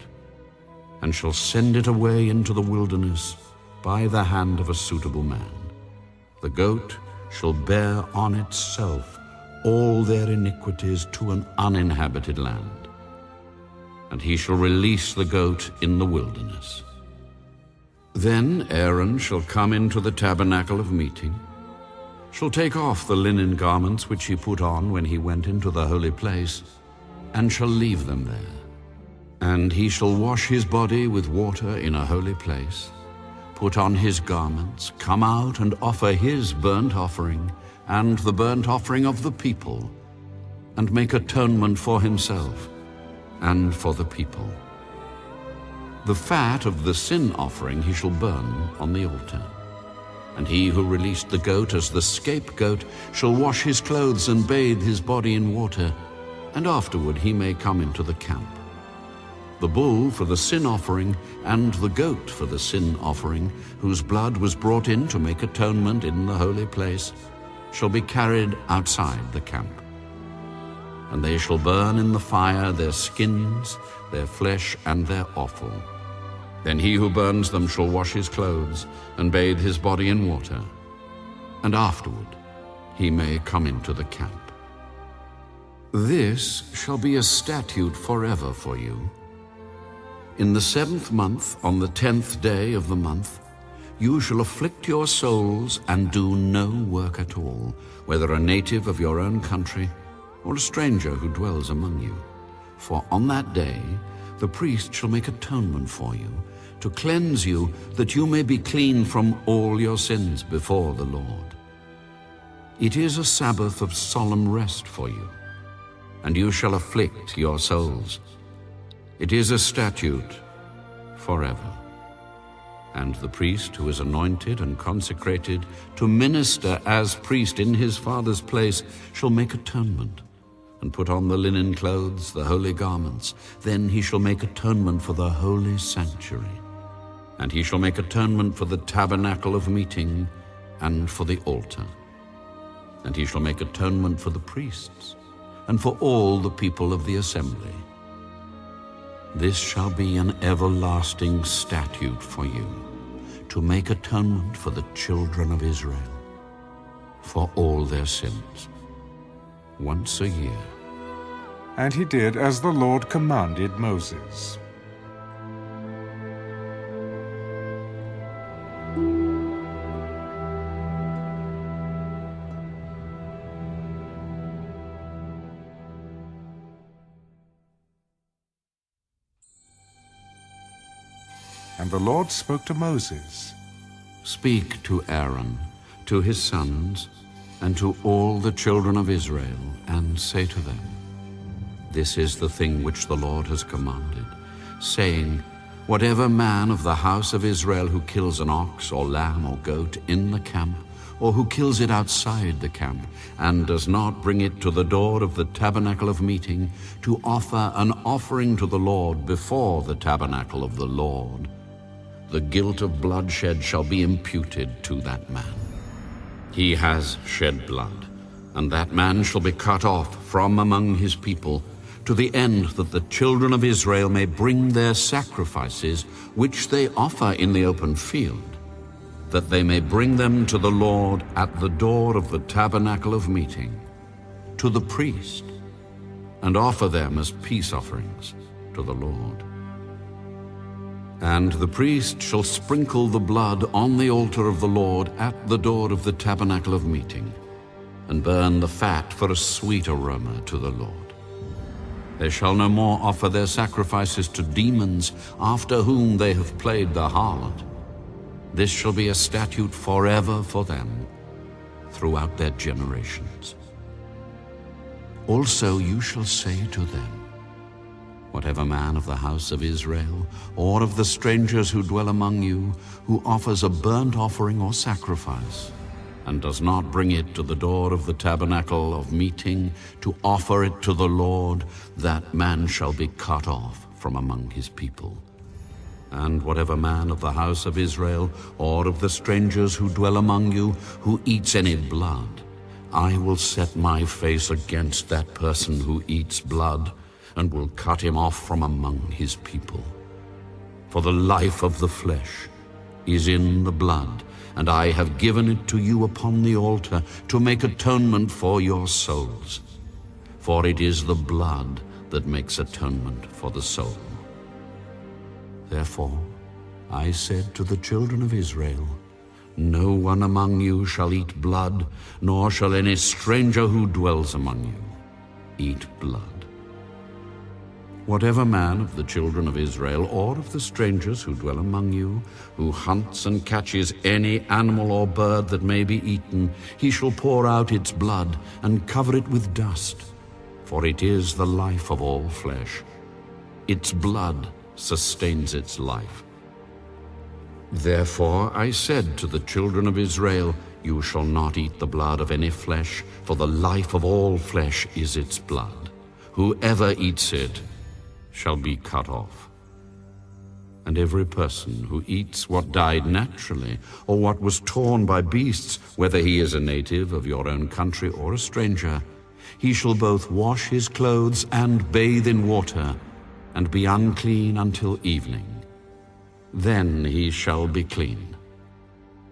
and shall send it away into the wilderness by the hand of a suitable man. The goat shall bear on itself all their iniquities to an uninhabited land, and he shall release the goat in the wilderness. Then Aaron shall come into the tabernacle of meeting, shall take off the linen garments which he put on when he went into the holy place, and shall leave them there. And he shall wash his body with water in a holy place, put on his garments, come out and offer his burnt offering and the burnt offering of the people, and make atonement for himself and for the people. The fat of the sin offering he shall burn on the altar. And he who released the goat as the scapegoat shall wash his clothes and bathe his body in water, and afterward he may come into the camp. The bull for the sin offering and the goat for the sin offering, whose blood was brought in to make atonement in the holy place, shall be carried outside the camp. And they shall burn in the fire their skins, their flesh, and their offal. Then he who burns them shall wash his clothes and bathe his body in water, and afterward he may come into the camp. This shall be a statute forever for you. In the 7th month, on the 10th day of the month, you shall afflict your souls and do no work at all, whether a native of your own country or a stranger who dwells among you. For on that day the priest shall make atonement for you, to cleanse you, that you may be clean from all your sins before the Lord. It is a Sabbath of solemn rest for you, and you shall afflict your souls. It is a statute forever. And the priest who is anointed and consecrated to minister as priest in his father's place shall make atonement, and put on the linen clothes, the holy garments. Then he shall make atonement for the holy sanctuary. And he shall make atonement for the tabernacle of meeting and for the altar. And he shall make atonement for the priests and for all the people of the assembly. This shall be an everlasting statute for you, to make atonement for the children of Israel, for all their sins, once a year. And he did as the Lord commanded Moses. And the Lord spoke to Moses. Speak to Aaron, to his sons, and to all the children of Israel, and say to them, This is the thing which the Lord has commanded, saying, Whatever man of the house of Israel who kills an ox or lamb or goat in the camp, or who kills it outside the camp, and does not bring it to the door of the tabernacle of meeting, to offer an offering to the Lord before the tabernacle of the Lord, the guilt of bloodshed shall be imputed to that man. He has shed blood, and that man shall be cut off from among his people, to the end that the children of Israel may bring their sacrifices, which they offer in the open field, that they may bring them to the Lord at the door of the tabernacle of meeting, to the priest, and offer them as peace offerings to the Lord. And the priest shall sprinkle the blood on the altar of the Lord at the door of the tabernacle of meeting, and burn the fat for a sweet aroma to the Lord. They shall no more offer their sacrifices to demons, after whom they have played the harlot. This shall be a statute forever for them, throughout their generations. Also you shall say to them, whatever man of the house of Israel, or of the strangers who dwell among you, who offers a burnt offering or sacrifice, and does not bring it to the door of the tabernacle of meeting to offer it to the Lord, that man shall be cut off from among his people. And whatever man of the house of Israel, or of the strangers who dwell among you, who eats any blood, I will set my face against that person who eats blood, and will cut him off from among his people. For the life of the flesh is in the blood, and I have given it to you upon the altar to make atonement for your souls. For it is the blood that makes atonement for the soul. Therefore I said to the children of Israel, no one among you shall eat blood, nor shall any stranger who dwells among you eat blood. Whatever man of the children of Israel, or of the strangers who dwell among you, who hunts and catches any animal or bird that may be eaten, he shall pour out its blood and cover it with dust, for it is the life of all flesh. Its blood sustains its life. Therefore I said to the children of Israel, you shall not eat the blood of any flesh, for the life of all flesh is its blood. Whoever eats it shall be cut off. And every person who eats what died naturally, or what was torn by beasts, whether he is a native of your own country or a stranger, he shall both wash his clothes and bathe in water, and be unclean until evening. Then he shall be clean.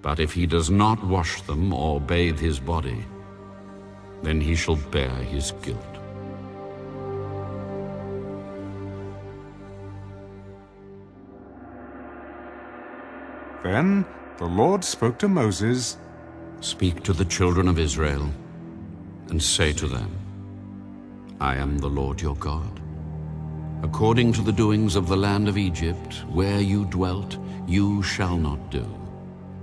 But if he does not wash them or bathe his body, then he shall bear his guilt. Then the Lord spoke to Moses, Speak to the children of Israel, and say to them, I am the Lord your God. According to the doings of the land of Egypt, where you dwelt, you shall not do.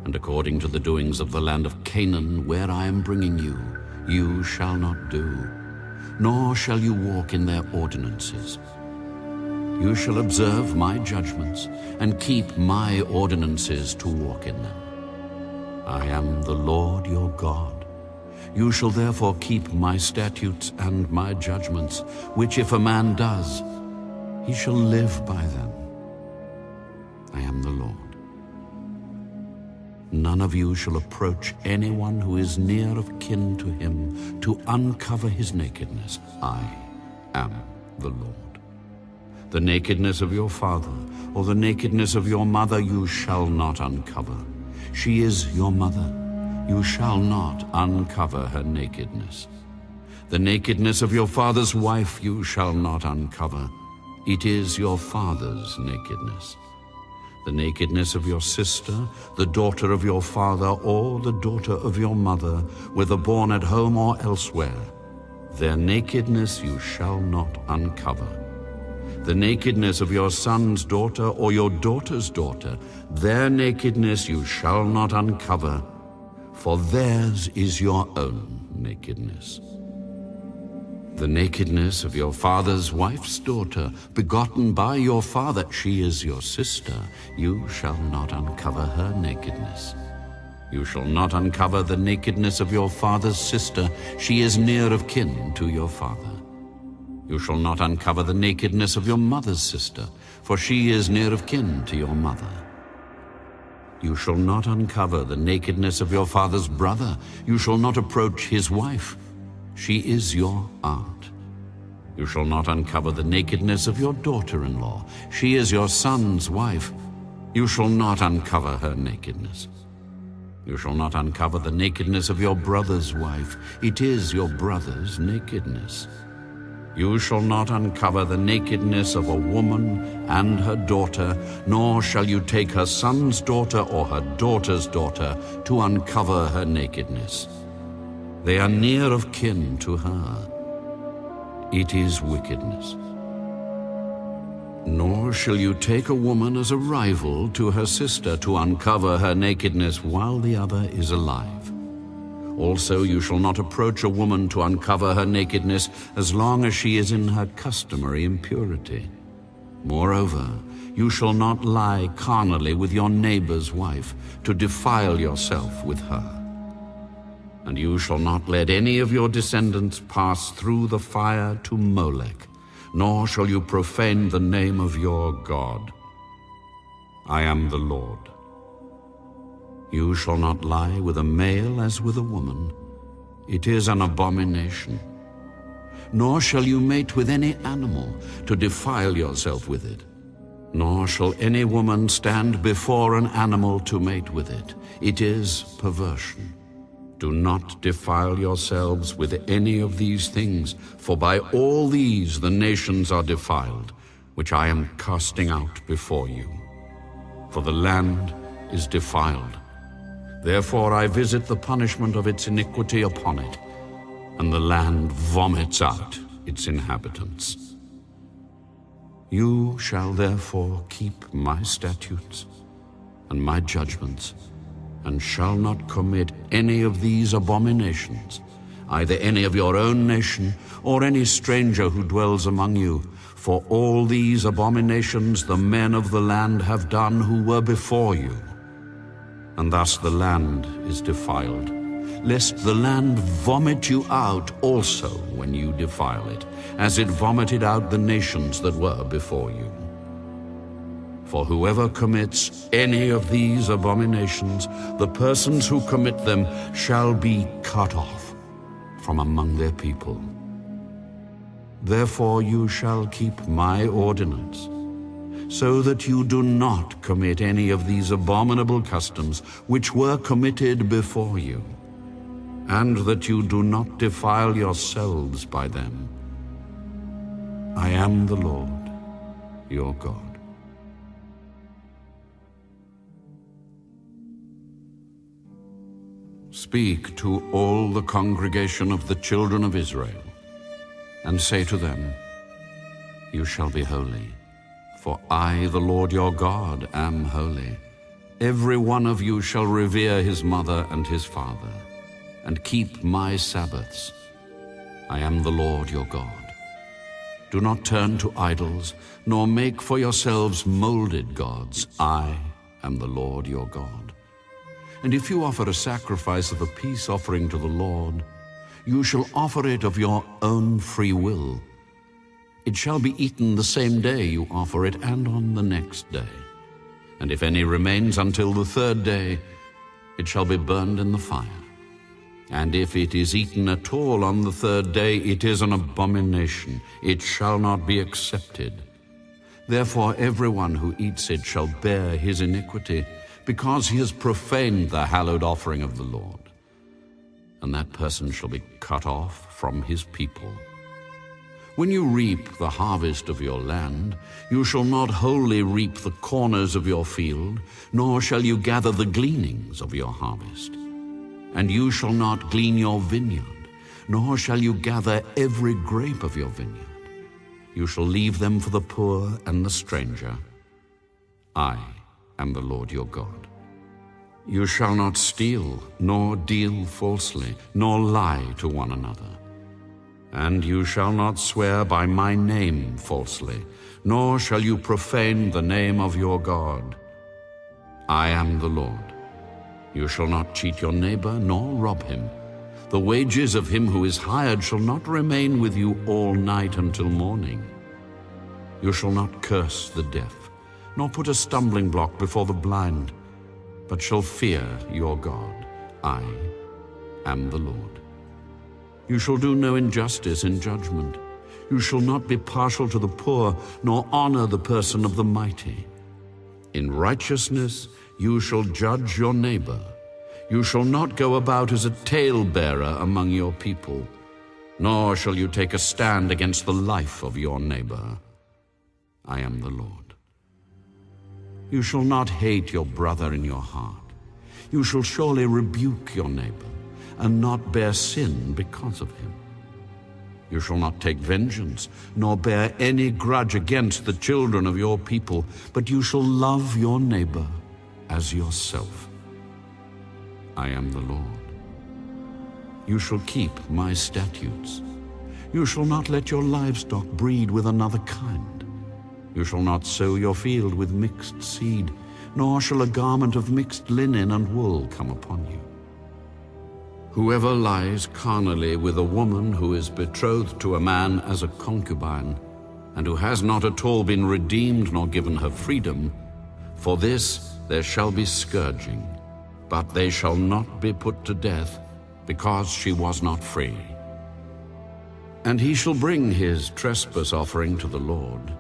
And according to the doings of the land of Canaan, where I am bringing you, you shall not do, nor shall you walk in their ordinances. You shall observe my judgments, and keep my ordinances to walk in them. I am the Lord your God. You shall therefore keep my statutes and my judgments, which if a man does, he shall live by them. I am the Lord. None of you shall approach anyone who is near of kin to him to uncover his nakedness. I am the Lord. The nakedness of your father or the nakedness of your mother you shall not uncover. She is your mother. You shall not uncover her nakedness. The nakedness of your father's wife you shall not uncover. It is your father's nakedness. The nakedness of your sister, the daughter of your father, or the daughter of your mother, whether born at home or elsewhere, their nakedness you shall not uncover. The nakedness of your son's daughter or your daughter's daughter, their nakedness you shall not uncover, for theirs is your own nakedness. The nakedness of your father's wife's daughter, begotten by your father, she is your sister, you shall not uncover her nakedness. You shall not uncover the nakedness of your father's sister, she is near of kin to your father. You shall not uncover the nakedness of your mother's sister, for she is near of kin to your mother. You shall not uncover the nakedness of your father's brother, you shall not approach his wife. She is your aunt. You shall not uncover the nakedness of your daughter-in-law. She is your son's wife. You shall not uncover her nakedness. You shall not uncover the nakedness of your brother's wife. It is your brother's nakedness. You shall not uncover the nakedness of a woman and her daughter, nor shall you take her son's daughter or her daughter's daughter to uncover her nakedness. They are near of kin to her. It is wickedness. Nor shall you take a woman as a rival to her sister to uncover her nakedness while the other is alive. Also, you shall not approach a woman to uncover her nakedness as long as she is in her customary impurity. Moreover, you shall not lie carnally with your neighbor's wife to defile yourself with her. And you shall not let any of your descendants pass through the fire to Molech, nor shall you profane the name of your God. I am the Lord. You shall not lie with a male as with a woman. It is an abomination. Nor shall you mate with any animal to defile yourself with it. Nor shall any woman stand before an animal to mate with it. It is perversion. Do not defile yourselves with any of these things, for by all these the nations are defiled, which I am casting out before you. For the land is defiled. Therefore I visit the punishment of its iniquity upon it, and the land vomits out its inhabitants. You shall therefore keep my statutes and my judgments, and shall not commit any of these abominations, either any of your own nation or any stranger who dwells among you. For all these abominations the men of the land have done who were before you. And thus the land is defiled, lest the land vomit you out also when you defile it, as it vomited out the nations that were before you. For whoever commits any of these abominations, the persons who commit them shall be cut off from among their people. Therefore you shall keep my ordinance, so that you do not commit any of these abominable customs which were committed before you, and that you do not defile yourselves by them. I am the Lord, your God. Speak to all the congregation of the children of Israel, and say to them, You shall be holy, for I, the Lord your God, am holy. Every one of you shall revere his mother and his father, and keep my Sabbaths. I am the Lord your God. Do not turn to idols, nor make for yourselves molded gods. I am the Lord your God. And if you offer a sacrifice of a peace offering to the Lord, you shall offer it of your own free will. It shall be eaten the same day you offer it, and on the next day. And if any remains until the third day, it shall be burned in the fire. And if it is eaten at all on the third day, it is an abomination. It shall not be accepted. Therefore everyone who eats it shall bear his iniquity, because he has profaned the hallowed offering of the Lord. And that person shall be cut off from his people. When you reap the harvest of your land, you shall not wholly reap the corners of your field, nor shall you gather the gleanings of your harvest. And you shall not glean your vineyard, nor shall you gather every grape of your vineyard. You shall leave them for the poor and the stranger. I am the Lord your God. You shall not steal, nor deal falsely, nor lie to one another. And you shall not swear by my name falsely, nor shall you profane the name of your God. I am the Lord. You shall not cheat your neighbor, nor rob him. The wages of him who is hired shall not remain with you all night until morning. You shall not curse the deaf, nor put a stumbling block before the blind, but shall fear your God. I am the Lord. You shall do no injustice in judgment. You shall not be partial to the poor, nor honor the person of the mighty. In righteousness you shall judge your neighbor. You shall not go about as a talebearer among your people, nor shall you take a stand against the life of your neighbor. I am the Lord. You shall not hate your brother in your heart. You shall surely rebuke your neighbor, and not bear sin because of him. You shall not take vengeance, nor bear any grudge against the children of your people, but you shall love your neighbor as yourself. I am the Lord. You shall keep my statutes. You shall not let your livestock breed with another kind. You shall not sow your field with mixed seed, nor shall a garment of mixed linen and wool come upon you. Whoever lies carnally with a woman who is betrothed to a man as a concubine, and who has not at all been redeemed nor given her freedom, for this there shall be scourging, but they shall not be put to death, because she was not free. And he shall bring his trespass offering to the Lord,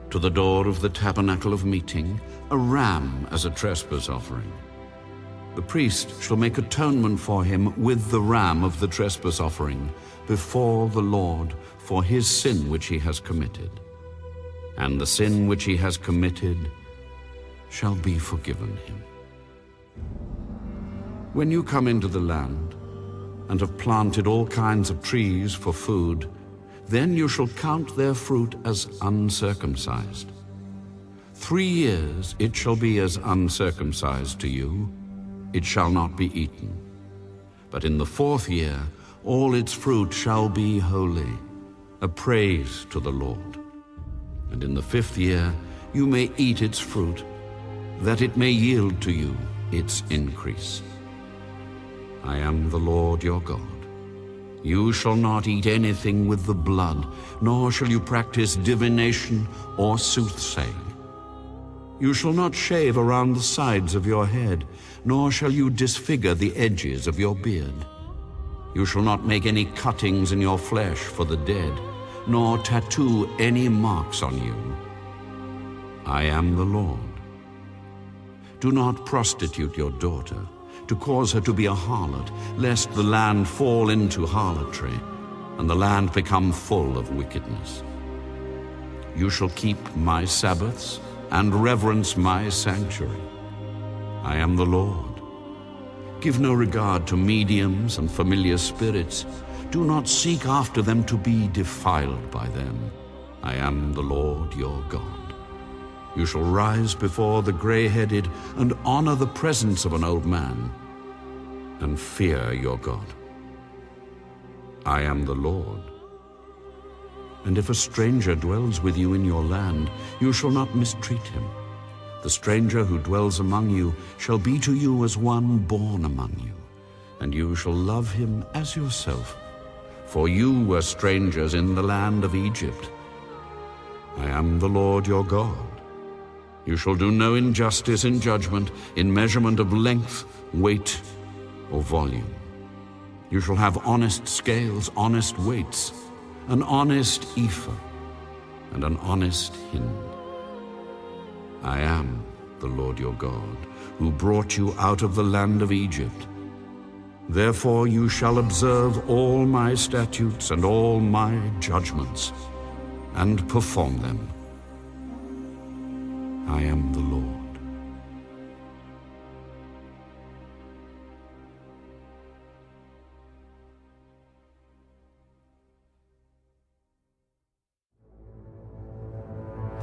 to the door of the tabernacle of meeting, a ram as a trespass offering. The priest shall make atonement for him with the ram of the trespass offering before the Lord for his sin which he has committed. And the sin which he has committed shall be forgiven him. When you come into the land and have planted all kinds of trees for food, then you shall count their fruit as uncircumcised. 3 years it shall be as uncircumcised to you. It shall not be eaten. But in the 4th year all its fruit shall be holy, a praise to the Lord. And in the 5th year you may eat its fruit, that it may yield to you its increase. I am the Lord your God. You shall not eat anything with the blood, nor shall you practice divination or soothsaying. You shall not shave around the sides of your head, nor shall you disfigure the edges of your beard. You shall not make any cuttings in your flesh for the dead, nor tattoo any marks on you. I am the Lord. Do not prostitute your daughter, to cause her to be a harlot, lest the land fall into harlotry, and the land become full of wickedness. You shall keep my Sabbaths, and reverence my sanctuary. I am the Lord. Give no regard to mediums and familiar spirits. Do not seek after them to be defiled by them. I am the Lord your God. You shall rise before the gray-headed and honor the presence of an old man, and fear your God. I am the Lord. And if a stranger dwells with you in your land, you shall not mistreat him. The stranger who dwells among you shall be to you as one born among you, and you shall love him as yourself, for you were strangers in the land of Egypt. I am the Lord your God. You shall do no injustice in judgment, in measurement of length, weight, or volume. You shall have honest scales, honest weights, an honest ephah, and an honest hin. I am the Lord your God, who brought you out of the land of Egypt. Therefore you shall observe all my statutes and all my judgments, and perform them. I am the Lord.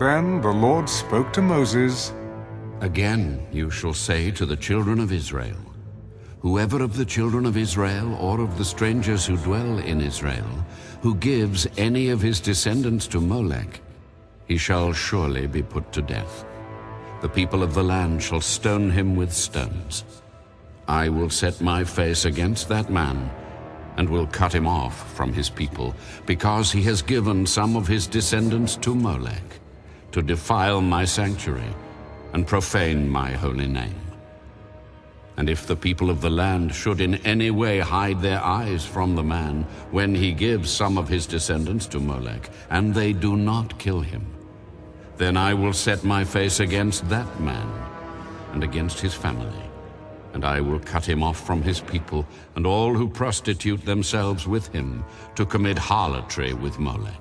Then the Lord spoke to Moses. Again you shall say to the children of Israel, whoever of the children of Israel or of the strangers who dwell in Israel, who gives any of his descendants to Molech, he shall surely be put to death. The people of the land shall stone him with stones. I will set my face against that man, and will cut him off from his people, because he has given some of his descendants to Molech, to defile my sanctuary and profane my holy name. And if the people of the land should in any way hide their eyes from the man when he gives some of his descendants to Molech, and they do not kill him, then I will set my face against that man and against his family, and I will cut him off from his people and all who prostitute themselves with him to commit harlotry with Molech.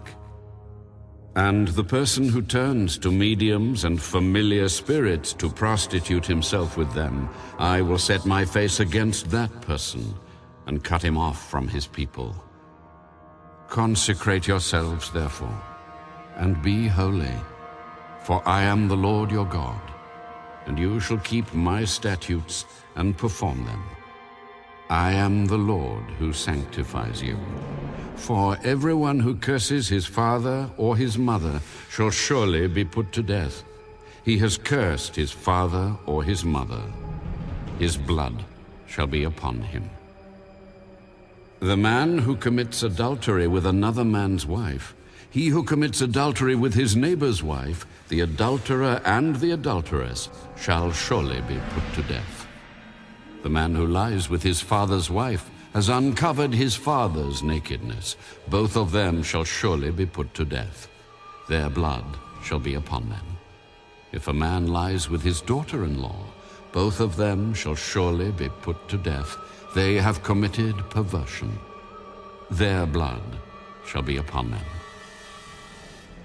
And the person who turns to mediums and familiar spirits to prostitute himself with them, I will set my face against that person and cut him off from his people. Consecrate yourselves, therefore, and be holy, for I am the Lord your God, and you shall keep my statutes and perform them. I am the Lord who sanctifies you. For everyone who curses his father or his mother shall surely be put to death. He has cursed his father or his mother. His blood shall be upon him. The man who commits adultery with another man's wife, he who commits adultery with his neighbor's wife, the adulterer and the adulteress, shall surely be put to death. The man who lies with his father's wife has uncovered his father's nakedness. Both of them shall surely be put to death. Their blood shall be upon them. If a man lies with his daughter-in-law, both of them shall surely be put to death. They have committed perversion. Their blood shall be upon them.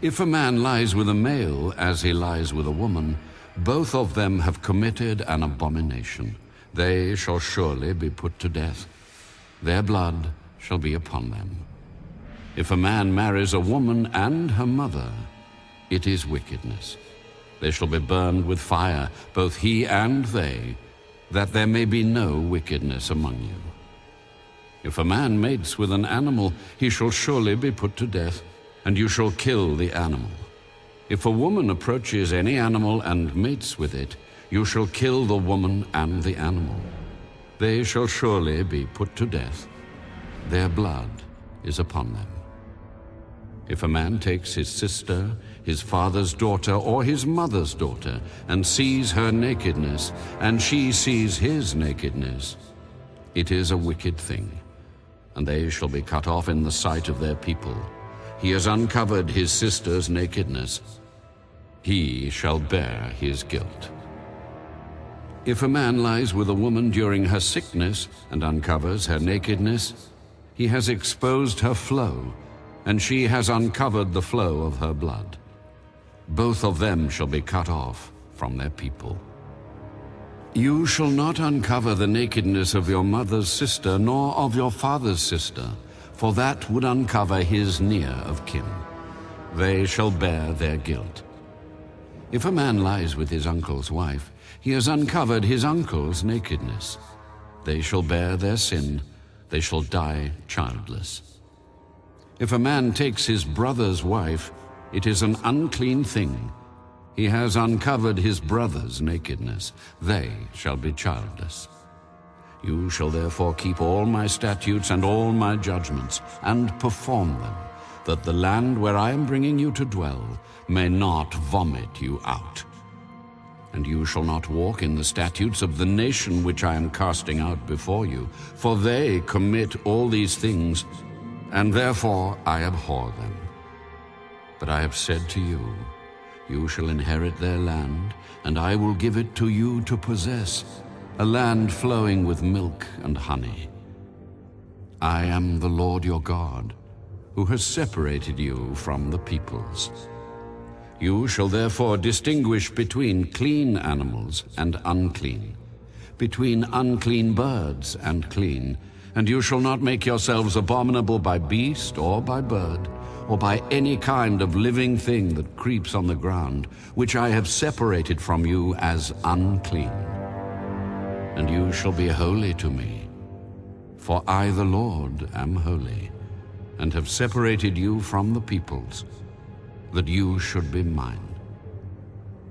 If a man lies with a male as he lies with a woman, both of them have committed an abomination. They shall surely be put to death. Their blood shall be upon them. If a man marries a woman and her mother, it is wickedness. They shall be burned with fire, both he and they, that there may be no wickedness among you. If a man mates with an animal, he shall surely be put to death, and you shall kill the animal. If a woman approaches any animal and mates with it, you shall kill the woman and the animal. They shall surely be put to death. Their blood is upon them. If a man takes his sister, his father's daughter, or his mother's daughter, and sees her nakedness, and she sees his nakedness, it is a wicked thing, and they shall be cut off in the sight of their people. He has uncovered his sister's nakedness. He shall bear his guilt. If a man lies with a woman during her sickness and uncovers her nakedness, he has exposed her flow, and she has uncovered the flow of her blood. Both of them shall be cut off from their people. You shall not uncover the nakedness of your mother's sister, nor of your father's sister, for that would uncover his near of kin. They shall bear their guilt. If a man lies with his uncle's wife, he has uncovered his uncle's nakedness. They shall bear their sin. They shall die childless. If a man takes his brother's wife, it is an unclean thing. He has uncovered his brother's nakedness. They shall be childless. You shall therefore keep all my statutes and all my judgments, and perform them, that the land where I am bringing you to dwell may not vomit you out. And you shall not walk in the statutes of the nation which I am casting out before you, for they commit all these things, and therefore I abhor them. But I have said to you, you shall inherit their land, and I will give it to you to possess, a land flowing with milk and honey. I am the Lord your God, who has separated you from the peoples. You shall therefore distinguish between clean animals and unclean, between unclean birds and clean, and you shall not make yourselves abominable by beast or by bird, or by any kind of living thing that creeps on the ground, which I have separated from you as unclean. And you shall be holy to me, for I, the Lord, am holy, and have separated you from the peoples, that you should be mine.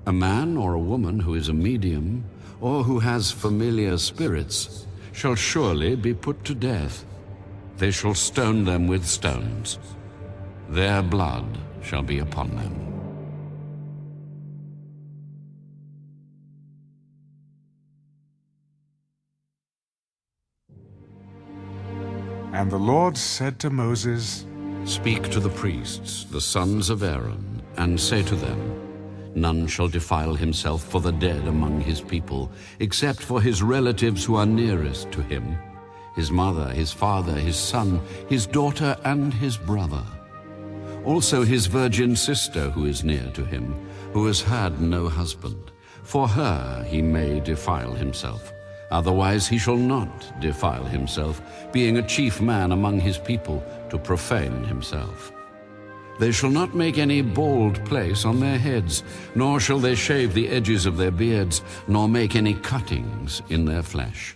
A man or a woman who is a medium, or who has familiar spirits, shall surely be put to death. They shall stone them with stones. Their blood shall be upon them. And the Lord said to Moses, Speak to the priests, the sons of Aaron, and say to them, None shall defile himself for the dead among his people, except for his relatives who are nearest to him, his mother, his father, his son, his daughter, and his brother. Also his virgin sister who is near to him, who has had no husband. For her he may defile himself. Otherwise he shall not defile himself, being a chief man among his people, to profane himself. They shall not make any bald place on their heads, nor shall they shave the edges of their beards, nor make any cuttings in their flesh.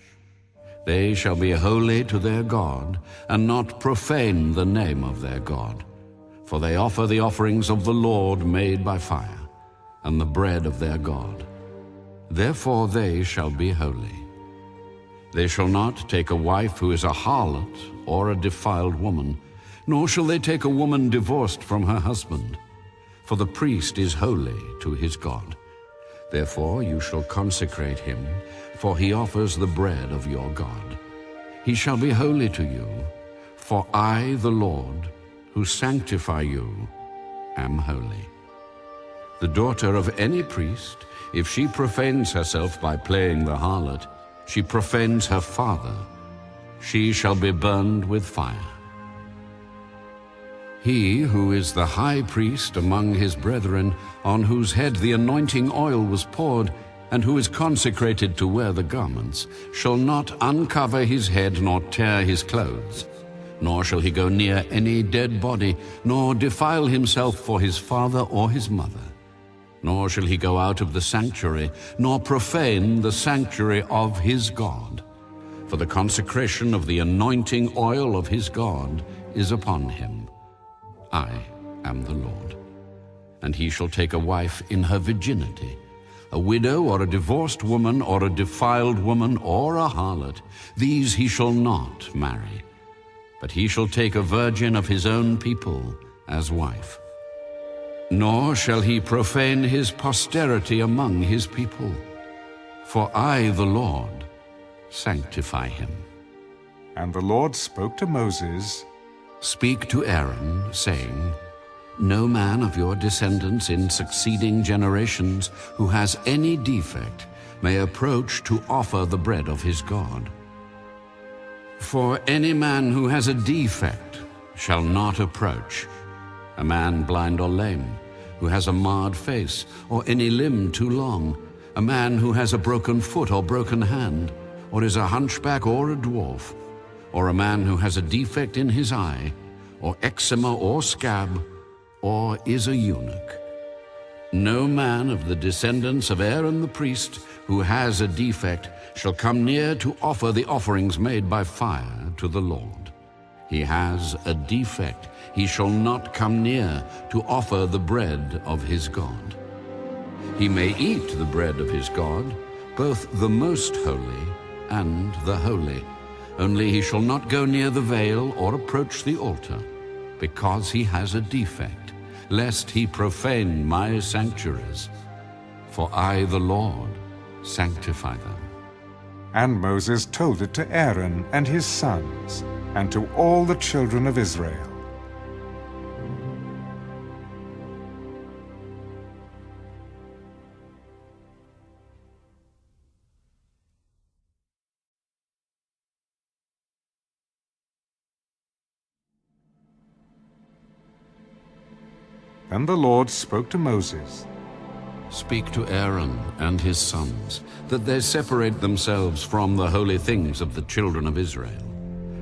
They shall be holy to their God, and not profane the name of their God. For they offer the offerings of the Lord made by fire, and the bread of their God. Therefore they shall be holy. They shall not take a wife who is a harlot or a defiled woman, nor shall they take a woman divorced from her husband. For the priest is holy to his God. Therefore you shall consecrate him, for he offers the bread of your God. He shall be holy to you, for I, the Lord, who sanctify you, am holy. The daughter of any priest, if she profanes herself by playing the harlot, she profanes her father. She shall be burned with fire. He who is the high priest among his brethren, on whose head the anointing oil was poured, and who is consecrated to wear the garments, shall not uncover his head nor tear his clothes. Nor shall he go near any dead body, nor defile himself for his father or his mother. Nor shall he go out of the sanctuary, nor profane the sanctuary of his God. For the consecration of the anointing oil of his God is upon him. I am the Lord. And he shall take a wife in her virginity, a widow or a divorced woman or a defiled woman or a harlot. These he shall not marry. But he shall take a virgin of his own people as wife. Nor shall he profane his posterity among his people. For I, the Lord, sanctify him. And the Lord spoke to Moses, Speak to Aaron, saying, No man of your descendants in succeeding generations who has any defect may approach to offer the bread of his God. For any man who has a defect shall not approach, a man blind or lame, who has a marred face, or any limb too long, a man who has a broken foot or broken hand, or is a hunchback or a dwarf, or a man who has a defect in his eye, or eczema or scab, or is a eunuch. No man of the descendants of Aaron the priest who has a defect shall come near to offer the offerings made by fire to the Lord. He has a defect. He shall not come near to offer the bread of his God. He may eat the bread of his God, both the most holy and the holy. Only he shall not go near the veil or approach the altar, because he has a defect, lest he profane my sanctuaries. For I, the Lord, sanctify them. And Moses told it to Aaron and his sons, and to all the children of Israel. Then the Lord spoke to Moses, Speak to Aaron and his sons, that they separate themselves from the holy things of the children of Israel,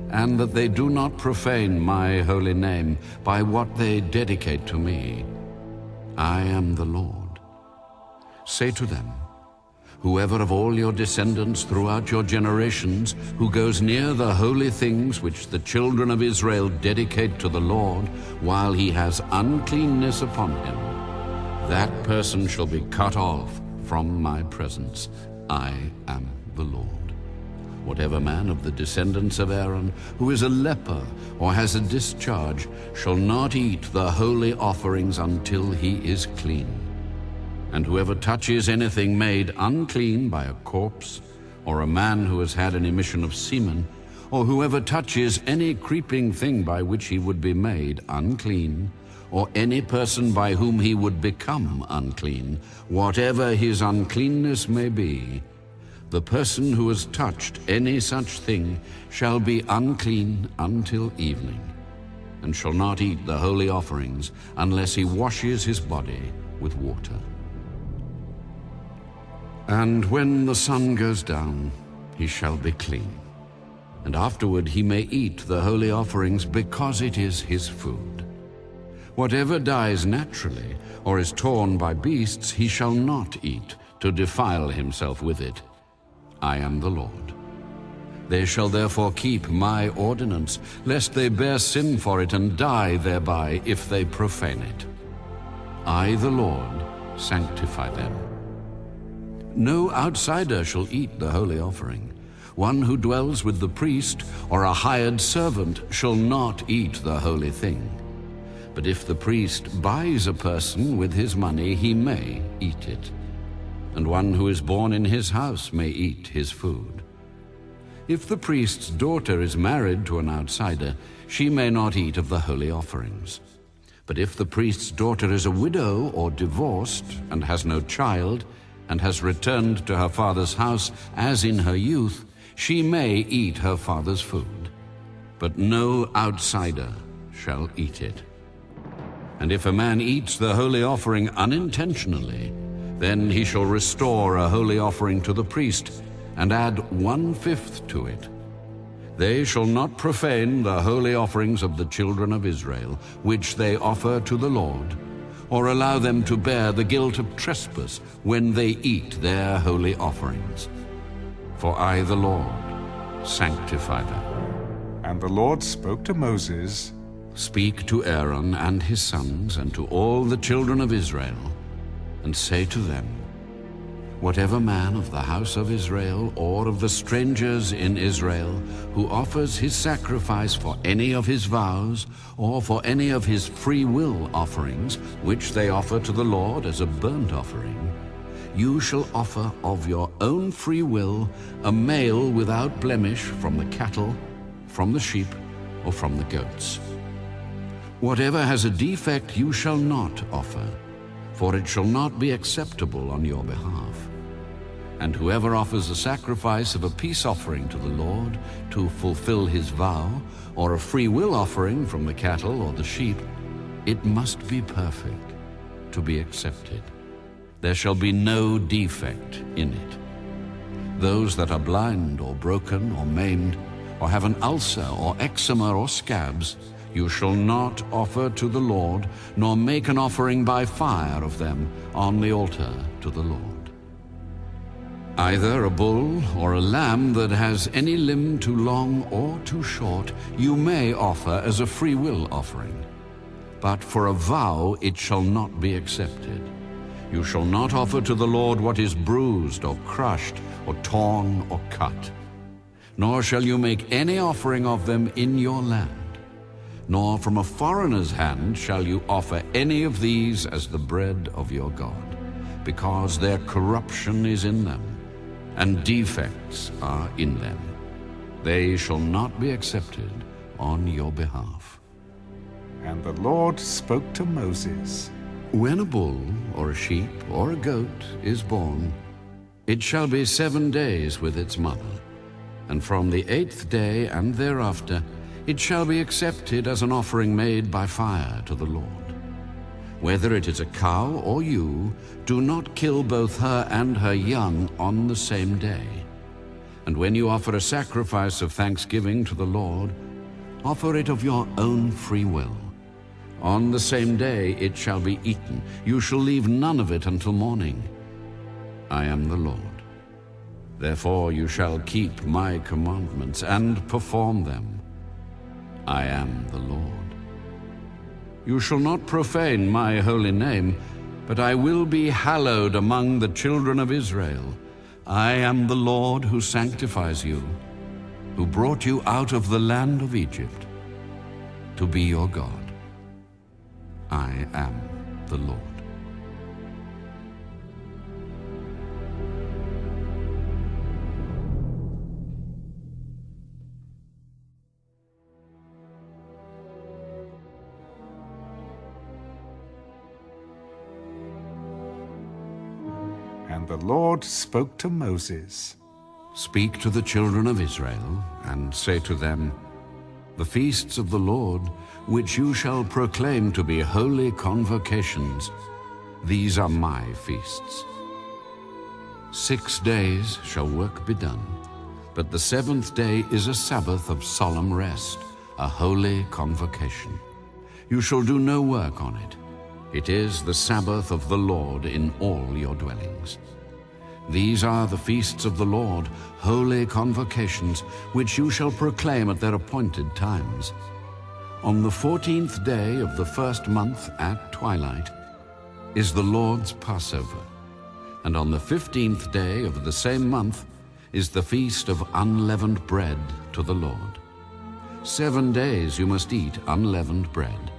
and that they do not profane my holy name by what they dedicate to me. I am the Lord. Say to them, Whoever of all your descendants throughout your generations who goes near the holy things which the children of Israel dedicate to the Lord while he has uncleanness upon him, that person shall be cut off from my presence. I am the Lord. Whatever man of the descendants of Aaron who is a leper or has a discharge shall not eat the holy offerings until he is clean. And whoever touches anything made unclean by a corpse, or a man who has had an emission of semen, or whoever touches any creeping thing by which he would be made unclean, or any person by whom he would become unclean, whatever his uncleanness may be, the person who has touched any such thing shall be unclean until evening, and shall not eat the holy offerings unless he washes his body with water. And when the sun goes down, he shall be clean, and afterward he may eat the holy offerings, because it is his food. Whatever dies naturally or is torn by beasts he shall not eat, to defile himself with it. I am the Lord. They shall therefore keep my ordinance, lest they bear sin for it and die thereby if they profane it. I, the Lord, sanctify them. No outsider shall eat the holy offering. One who dwells with the priest or a hired servant shall not eat the holy thing. But if the priest buys a person with his money, he may eat it. And one who is born in his house may eat his food. If the priest's daughter is married to an outsider, she may not eat of the holy offerings. But if the priest's daughter is a widow or divorced and has no child, and has returned to her father's house as in her youth, she may eat her father's food. But no outsider shall eat it. And if a man eats the holy offering unintentionally, then he shall restore a holy offering to the priest, and add 1/5 to it. They shall not profane the holy offerings of the children of Israel, which they offer to the Lord, or allow them to bear the guilt of trespass when they eat their holy offerings. For I, the Lord, sanctify them. And the Lord spoke to Moses, Speak to Aaron and his sons and to all the children of Israel, and say to them, Whatever man of the house of Israel or of the strangers in Israel who offers his sacrifice for any of his vows or for any of his free will offerings, which they offer to the Lord as a burnt offering, you shall offer of your own free will a male without blemish from the cattle, from the sheep, or from the goats. Whatever has a defect you shall not offer, for it shall not be acceptable on your behalf. And whoever offers a sacrifice of a peace offering to the Lord to fulfill his vow, or a free will offering from the cattle or the sheep, it must be perfect to be accepted. There shall be no defect in it. Those that are blind or broken or maimed, or have an ulcer or eczema or scabs, you shall not offer to the Lord, nor make an offering by fire of them on the altar to the Lord. Either a bull or a lamb that has any limb too long or too short, you may offer as a free will offering. But for a vow it shall not be accepted. You shall not offer to the Lord what is bruised or crushed or torn or cut. Nor shall you make any offering of them in your land. Nor from a foreigner's hand shall you offer any of these as the bread of your God, because their corruption is in them, and defects are in them. They shall not be accepted on your behalf. And the Lord spoke to Moses. When a bull or a sheep or a goat is born, it shall be 7 days with its mother, and from the 8th day and thereafter it shall be accepted as an offering made by fire to the Lord. Whether it is a cow or ewe, do not kill both her and her young on the same day. And when you offer a sacrifice of thanksgiving to the Lord, offer it of your own free will. On the same day it shall be eaten. You shall leave none of it until morning. I am the Lord. Therefore you shall keep my commandments and perform them. I am the Lord. You shall not profane my holy name, but I will be hallowed among the children of Israel. I am the Lord who sanctifies you, who brought you out of the land of Egypt, to be your God. I am the Lord. And the Lord spoke to Moses. Speak to the children of Israel, and say to them, The feasts of the Lord, which you shall proclaim to be holy convocations, these are my feasts. 6 days shall work be done, but the 7th day is a Sabbath of solemn rest, a holy convocation. You shall do no work on it. It is the Sabbath of the Lord in all your dwellings. These are the feasts of the Lord, holy convocations, which you shall proclaim at their appointed times. On the 14th day of the 1st month at twilight is the Lord's Passover, and on the 15th day of the same month is the feast of unleavened bread to the Lord. 7 days you must eat unleavened bread.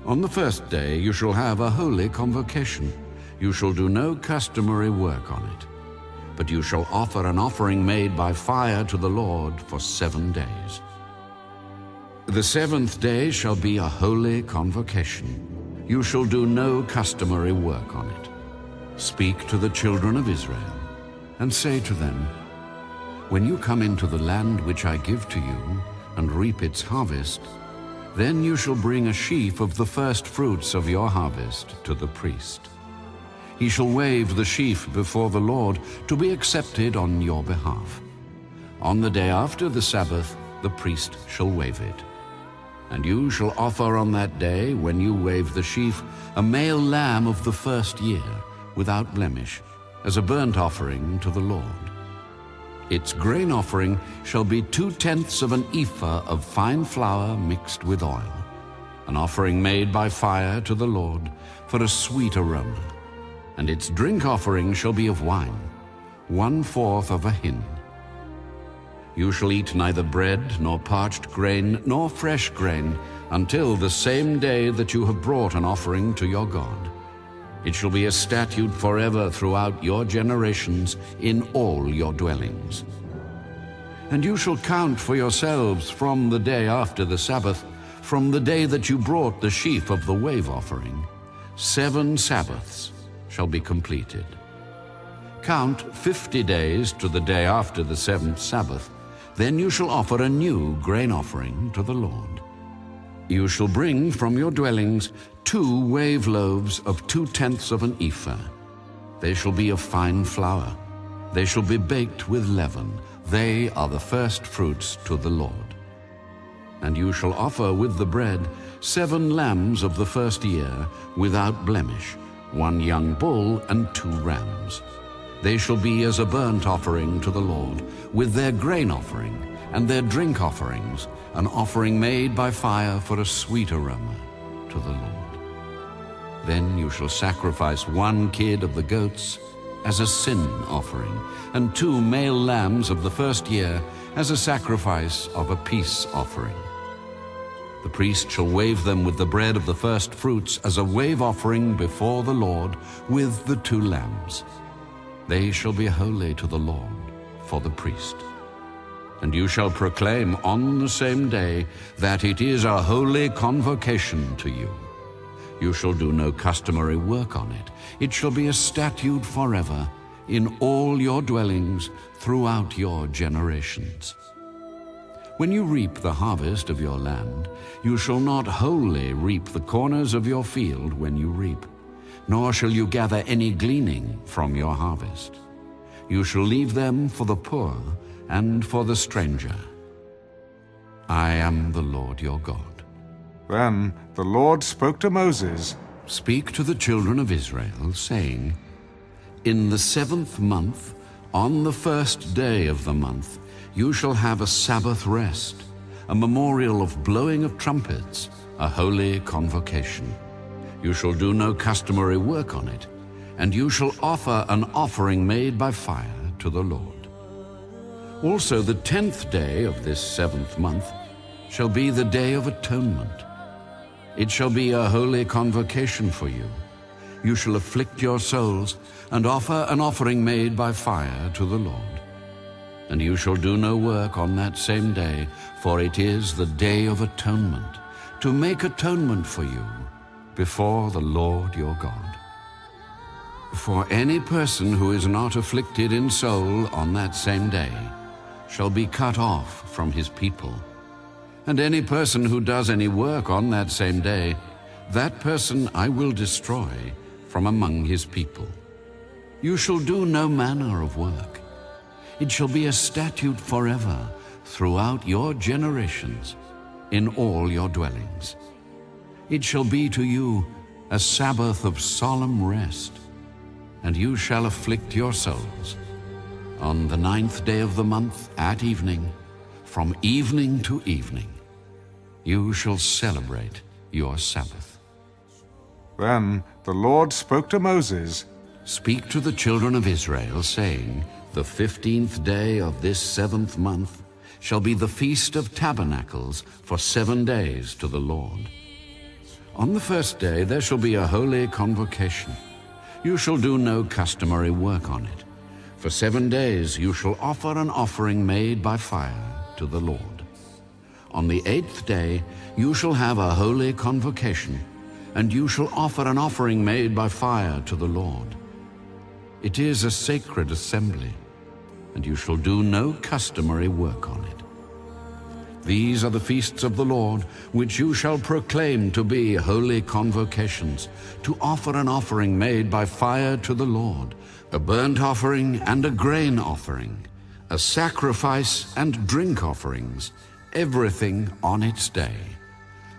On the 1st day you shall have a holy convocation. You shall do no customary work on it, but you shall offer an offering made by fire to the Lord for 7 days. The 7th day shall be a holy convocation. You shall do no customary work on it. Speak to the children of Israel, and say to them, When you come into the land which I give to you, and reap its harvest, then you shall bring a sheaf of the first fruits of your harvest to the priest. He shall wave the sheaf before the Lord to be accepted on your behalf. On the day after the Sabbath, the priest shall wave it. And you shall offer on that day, when you wave the sheaf, a male lamb of the 1st year, without blemish, as a burnt offering to the Lord. Its grain offering shall be 2/10 of an ephah of fine flour mixed with oil, an offering made by fire to the Lord for a sweet aroma. And its drink offering shall be of wine, 1/4 of a hin. You shall eat neither bread, nor parched grain, nor fresh grain, until the same day that you have brought an offering to your God. It shall be a statute forever throughout your generations in all your dwellings. And you shall count for yourselves from the day after the Sabbath, from the day that you brought the sheaf of the wave offering, 7 Sabbaths shall be completed. Count 50 days to the day after the 7th Sabbath. Then you shall offer a new grain offering to the Lord. You shall bring from your dwellings 2 wave loaves of 2/10 of an ephah. They shall be of fine flour. They shall be baked with leaven. They are the first fruits to the Lord. And you shall offer with the bread 7 lambs of the 1st year, without blemish, 1 young bull and 2 rams. They shall be as a burnt offering to the Lord, with their grain offering and their drink offerings, an offering made by fire for a sweet aroma to the Lord. Then you shall sacrifice 1 kid of the goats as a sin offering, and 2 male lambs of the 1st year as a sacrifice of a peace offering. The priest shall wave them with the bread of the first fruits as a wave offering before the Lord with the 2 lambs. They shall be holy to the Lord for the priest. And you shall proclaim on the same day that it is a holy convocation to you. You shall do no customary work on it. It shall be a statute forever in all your dwellings throughout your generations. When you reap the harvest of your land, you shall not wholly reap the corners of your field when you reap, nor shall you gather any gleaning from your harvest. You shall leave them for the poor and for the stranger. I am the Lord your God. Then the Lord spoke to Moses. Speak to the children of Israel, saying, In the 7th month, on the 1st day of the month, you shall have a Sabbath rest, a memorial of blowing of trumpets, a holy convocation. You shall do no customary work on it, and you shall offer an offering made by fire to the Lord. Also the 10th day of this 7th month shall be the Day of Atonement. It shall be a holy convocation for you. You shall afflict your souls and offer an offering made by fire to the Lord. And you shall do no work on that same day, for it is the Day of Atonement, to make atonement for you before the Lord your God. For any person who is not afflicted in soul on that same day shall be cut off from his people. And any person who does any work on that same day, that person I will destroy from among his people. You shall do no manner of work. It shall be a statute forever throughout your generations in all your dwellings. It shall be to you a Sabbath of solemn rest, and you shall afflict your souls. On the 9th day of the month at evening, from evening to evening, you shall celebrate your Sabbath. Then the Lord spoke to Moses, Speak to the children of Israel, saying, The 15th day of this 7th month shall be the Feast of Tabernacles for 7 days to the Lord. On the first day there shall be a holy convocation. You shall do no customary work on it. For 7 days you shall offer an offering made by fire to the Lord. On the 8th day you shall have a holy convocation, and you shall offer an offering made by fire to the Lord. It is a sacred assembly, and you shall do no customary work on it. These are the feasts of the Lord, which you shall proclaim to be holy convocations, to offer an offering made by fire to the Lord, a burnt offering and a grain offering, a sacrifice and drink offerings, everything on its day.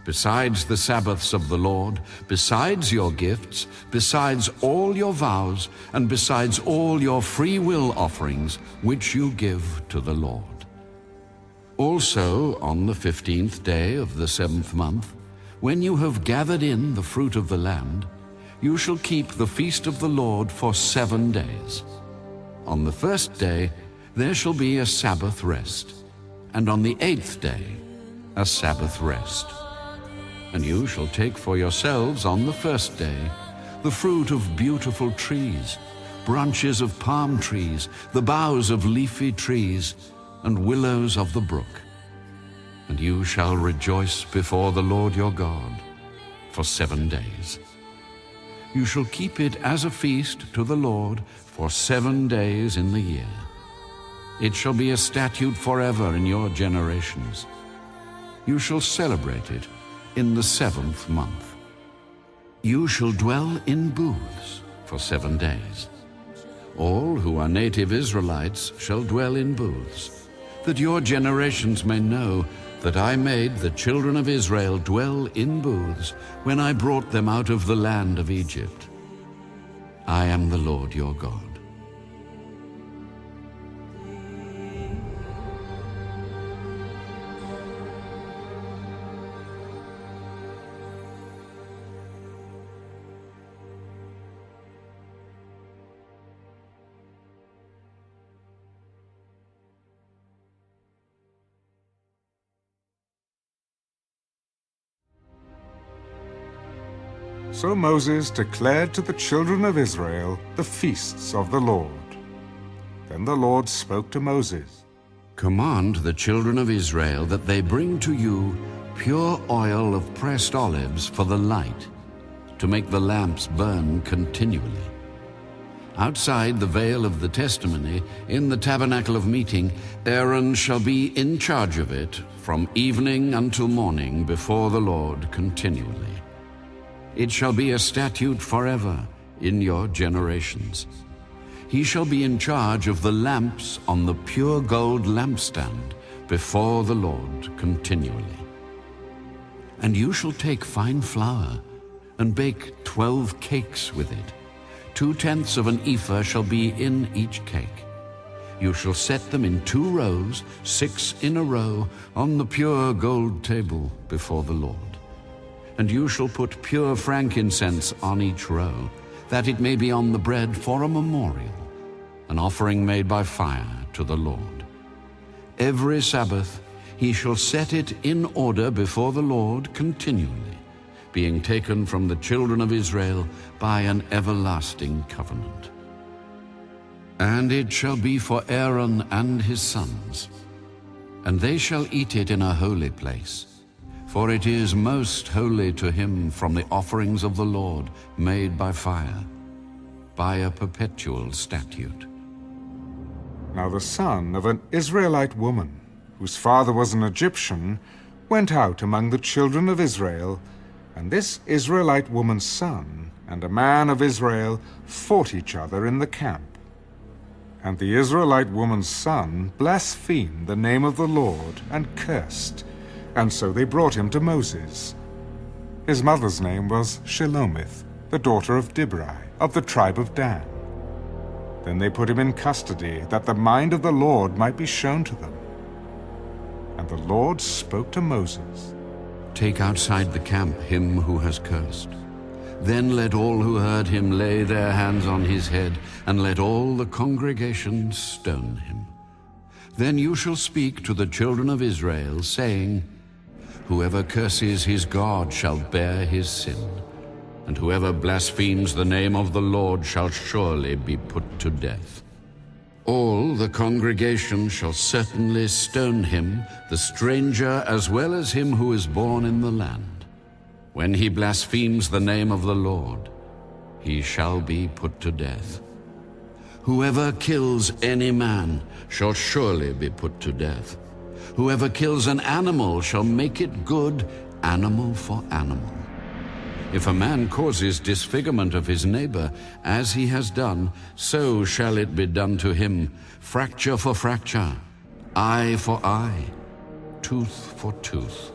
Besides the Sabbaths of the Lord, besides your gifts, besides all your vows, and besides all your free will offerings, which you give to the Lord. Also, on the 15th day of the 7th month, when you have gathered in the fruit of the land, you shall keep the feast of the Lord for 7 days. On the first day there shall be a Sabbath rest, and on the 8th day a Sabbath rest. And you shall take for yourselves on the first day the fruit of beautiful trees, branches of palm trees, the boughs of leafy trees, and willows of the brook. And you shall rejoice before the Lord your God for 7 days. You shall keep it as a feast to the Lord for 7 days in the year. It shall be a statute forever in your generations. You shall celebrate it in the 7th month. You shall dwell in booths for 7 days. All who are native Israelites shall dwell in booths, that your generations may know that I made the children of Israel dwell in booths when I brought them out of the land of Egypt. I am the Lord your God. So Moses declared to the children of Israel the feasts of the Lord. Then the Lord spoke to Moses. Command the children of Israel that they bring to you pure oil of pressed olives for the light, to make the lamps burn continually. Outside the veil of the testimony, in the tabernacle of meeting, Aaron shall be in charge of it from evening until morning before the Lord continually. It shall be a statute forever in your generations. He shall be in charge of the lamps on the pure gold lampstand before the Lord continually. And you shall take fine flour and bake 12 cakes with it. 2/10 of an ephah shall be in each cake. You shall set them in 2 rows, 6 in a row, on the pure gold table before the Lord. And you shall put pure frankincense on each row, that it may be on the bread for a memorial, an offering made by fire to the Lord. Every Sabbath he shall set it in order before the Lord continually, being taken from the children of Israel by an everlasting covenant. And it shall be for Aaron and his sons, and they shall eat it in a holy place, for it is most holy to him from the offerings of the Lord made by fire. by a perpetual statute. Now the son of an Israelite woman, whose father was an Egyptian, went out among the children of Israel, and this Israelite woman's son and a man of Israel fought each other in the camp. And the Israelite woman's son blasphemed the name of the Lord and cursed, and so they brought him to Moses. His mother's name was Shelomith, the daughter of Dibri, of the tribe of Dan. Then they put him in custody, that the mind of the Lord might be shown to them. And the Lord spoke to Moses. Take outside the camp him who has cursed. Then let all who heard him lay their hands on his head, and let all the congregation stone him. Then you shall speak to the children of Israel, saying, Whoever curses his God shall bear his sin, and whoever blasphemes the name of the Lord shall surely be put to death. All the congregation shall certainly stone him, the stranger as well as him who is born in the land. When he blasphemes the name of the Lord, he shall be put to death. Whoever kills any man shall surely be put to death. Whoever kills an animal shall make it good, animal for animal. If a man causes disfigurement of his neighbor, as he has done, so shall it be done to him, fracture for fracture, eye for eye, tooth for tooth.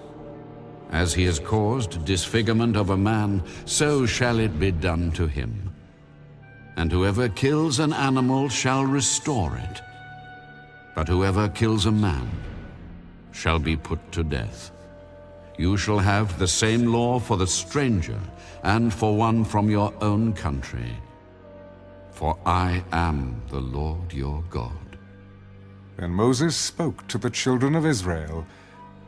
As he has caused disfigurement of a man, so shall it be done to him. And whoever kills an animal shall restore it. But whoever kills a man shall be put to death. You shall have the same law for the stranger and for one from your own country. For I am the Lord your God. Then Moses spoke to the children of Israel,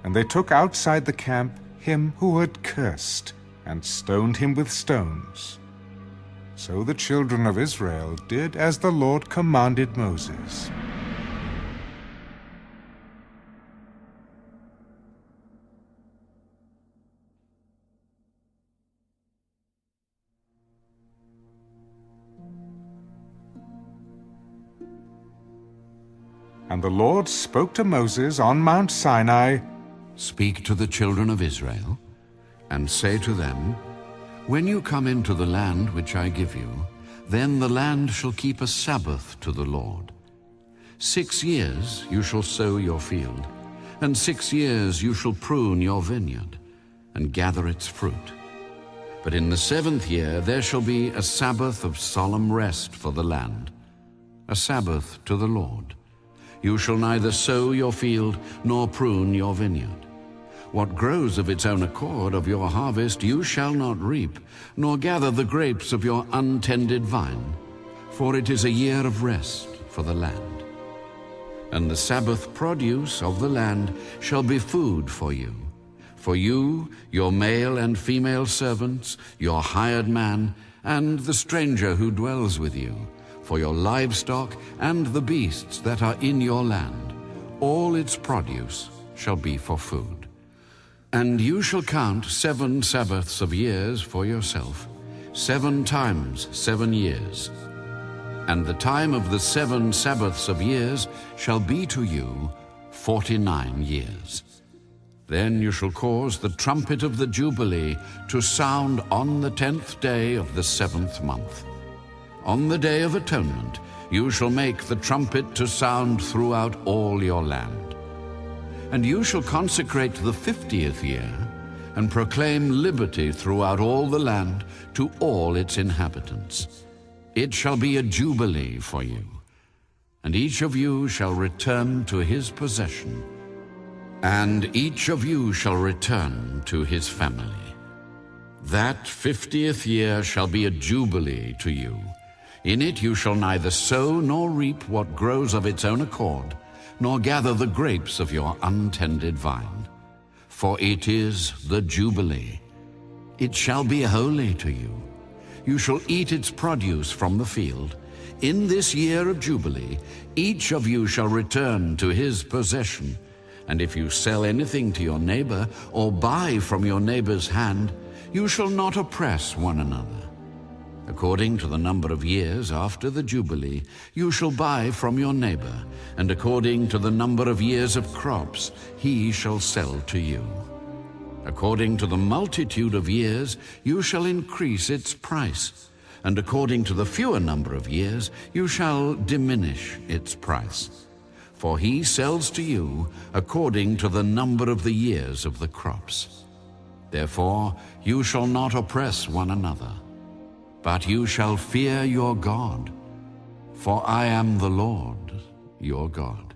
and they took outside the camp him who had cursed, and stoned him with stones. So the children of Israel did as the Lord commanded Moses. And the Lord spoke to Moses on Mount Sinai, Speak to the children of Israel, and say to them, When you come into the land which I give you, then the land shall keep a Sabbath to the Lord. 6 years you shall sow your field, and 6 years you shall prune your vineyard, and gather its fruit. But in the 7th year there shall be a Sabbath of solemn rest for the land, a Sabbath to the Lord. You shall neither sow your field nor prune your vineyard. What grows of its own accord of your harvest you shall not reap, nor gather the grapes of your untended vine, for it is a year of rest for the land. And the Sabbath produce of the land shall be food for you, your male and female servants, your hired man, and the stranger who dwells with you, for your livestock and the beasts that are in your land. All its produce shall be for food. And you shall count 7 Sabbaths of years for yourself, 7 times 7 years. And the time of the 7 Sabbaths of years shall be to you 49 years. Then you shall cause the trumpet of the Jubilee to sound on the 10th day of the 7th month. On the Day of Atonement you shall make the trumpet to sound throughout all your land. And you shall consecrate the 50th year, and proclaim liberty throughout all the land to all its inhabitants. It shall be a jubilee for you, and each of you shall return to his possession, and each of you shall return to his family. That 50th year shall be a jubilee to you. In it you shall neither sow nor reap what grows of its own accord, nor gather the grapes of your untended vine. For it is the Jubilee. It shall be holy to you. You shall eat its produce from the field. In this year of Jubilee, each of you shall return to his possession. And if you sell anything to your neighbor, or buy from your neighbor's hand, you shall not oppress one another. According to the number of years after the Jubilee, you shall buy from your neighbor, and according to the number of years of crops, he shall sell to you. According to the multitude of years, you shall increase its price, and according to the fewer number of years, you shall diminish its price. For he sells to you according to the number of the years of the crops. Therefore, you shall not oppress one another, but you shall fear your God, for I am the Lord your God.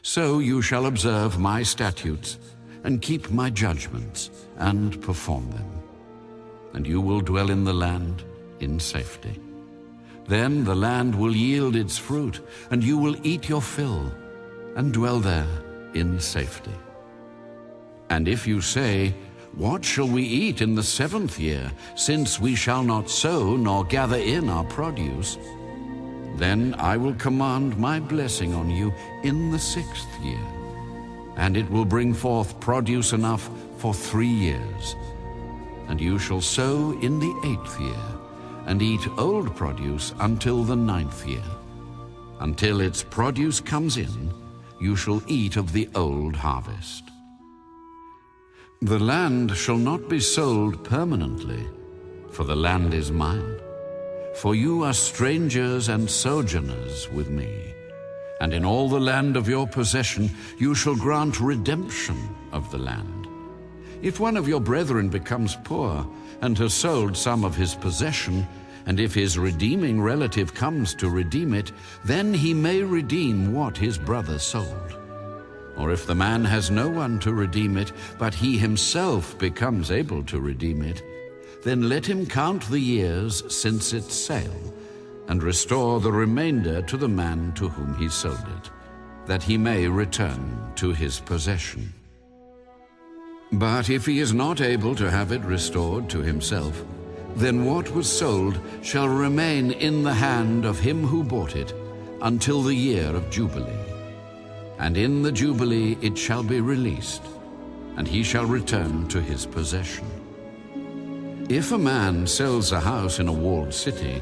So you shall observe my statutes, and keep my judgments, and perform them. And you will dwell in the land in safety. Then the land will yield its fruit, and you will eat your fill, and dwell there in safety. And if you say, what shall we eat in the 7th year, since we shall not sow nor gather in our produce? Then I will command my blessing on you in the 6th year, and it will bring forth produce enough for 3 years. And you shall sow in the 8th year, and eat old produce until the 9th year. Until its produce comes in, you shall eat of the old harvest. The land shall not be sold permanently, for the land is mine. For you are strangers and sojourners with me, and in all the land of your possession you shall grant redemption of the land. If one of your brethren becomes poor and has sold some of his possession, and if his redeeming relative comes to redeem it, then he may redeem what his brother sold. Or if the man has no one to redeem it, but he himself becomes able to redeem it, then let him count the years since its sale, and restore the remainder to the man to whom he sold it, that he may return to his possession. But if he is not able to have it restored to himself, then what was sold shall remain in the hand of him who bought it until the year of Jubilee. And in the Jubilee it shall be released, and he shall return to his possession. If a man sells a house in a walled city,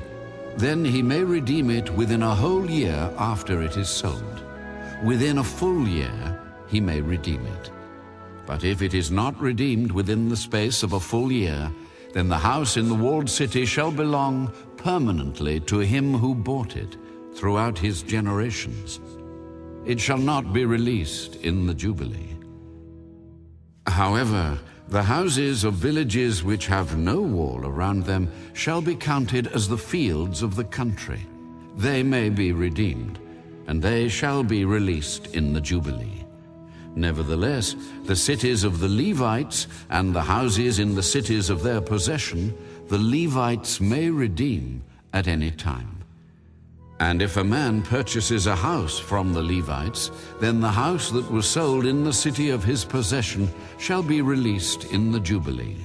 then he may redeem it within a whole year after it is sold. Within a full year he may redeem it. But if it is not redeemed within the space of a full year, then the house in the walled city shall belong permanently to him who bought it throughout his generations. It shall not be released in the Jubilee. However, the houses of villages which have no wall around them shall be counted as the fields of the country. They may be redeemed, and they shall be released in the Jubilee. Nevertheless, the cities of the Levites and the houses in the cities of their possession, the Levites may redeem at any time. And if a man purchases a house from the Levites, then the house that was sold in the city of his possession shall be released in the Jubilee.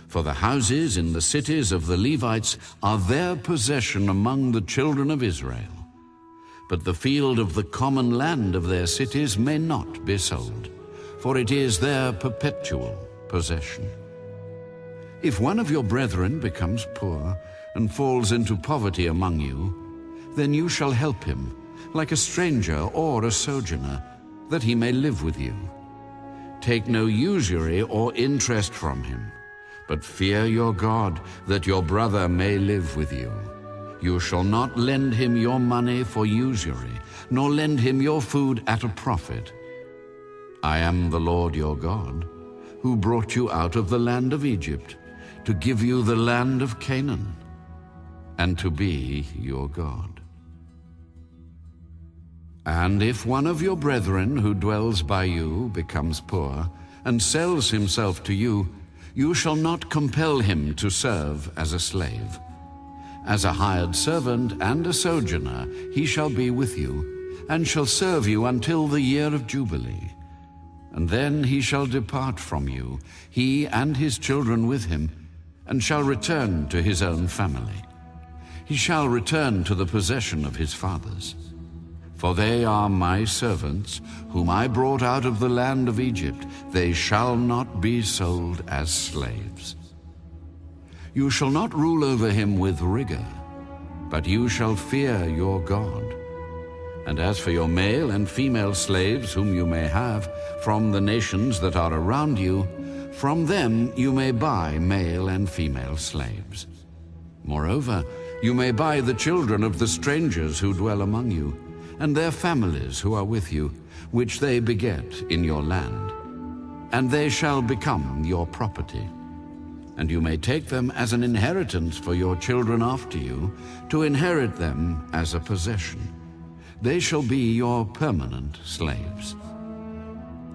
For the houses in the cities of the Levites are their possession among the children of Israel. But the field of the common land of their cities may not be sold, for it is their perpetual possession. If one of your brethren becomes poor and falls into poverty among you, then you shall help him, like a stranger or a sojourner, that he may live with you. Take no usury or interest from him, but fear your God, that your brother may live with you. You shall not lend him your money for usury, nor lend him your food at a profit. I am the Lord your God, who brought you out of the land of Egypt, to give you the land of Canaan, and to be your God. And if one of your brethren who dwells by you becomes poor, and sells himself to you, you shall not compel him to serve as a slave. As a hired servant and a sojourner he shall be with you, and shall serve you until the year of Jubilee. And then he shall depart from you, he and his children with him, and shall return to his own family. He shall return to the possession of his fathers. For they are my servants, whom I brought out of the land of Egypt. They shall not be sold as slaves. You shall not rule over him with rigor, but you shall fear your God. And as for your male and female slaves whom you may have from the nations that are around you, from them you may buy male and female slaves. Moreover, you may buy the children of the strangers who dwell among you, and their families who are with you, which they beget in your land, and they shall become your property. And you may take them as an inheritance for your children after you, to inherit them as a possession. They shall be your permanent slaves.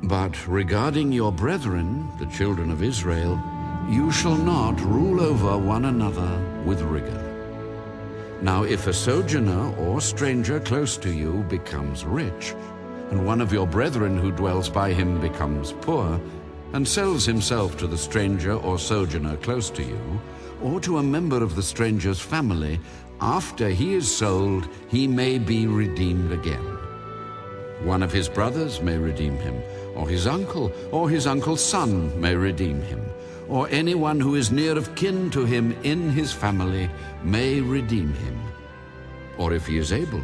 But regarding your brethren, the children of Israel, you shall not rule over one another with rigor. Now if a sojourner or stranger close to you becomes rich, and one of your brethren who dwells by him becomes poor, and sells himself to the stranger or sojourner close to you, or to a member of the stranger's family, after he is sold, he may be redeemed again. One of his brothers may redeem him, or his uncle's son may redeem him, or anyone who is near of kin to him in his family may redeem him. Or if he is able,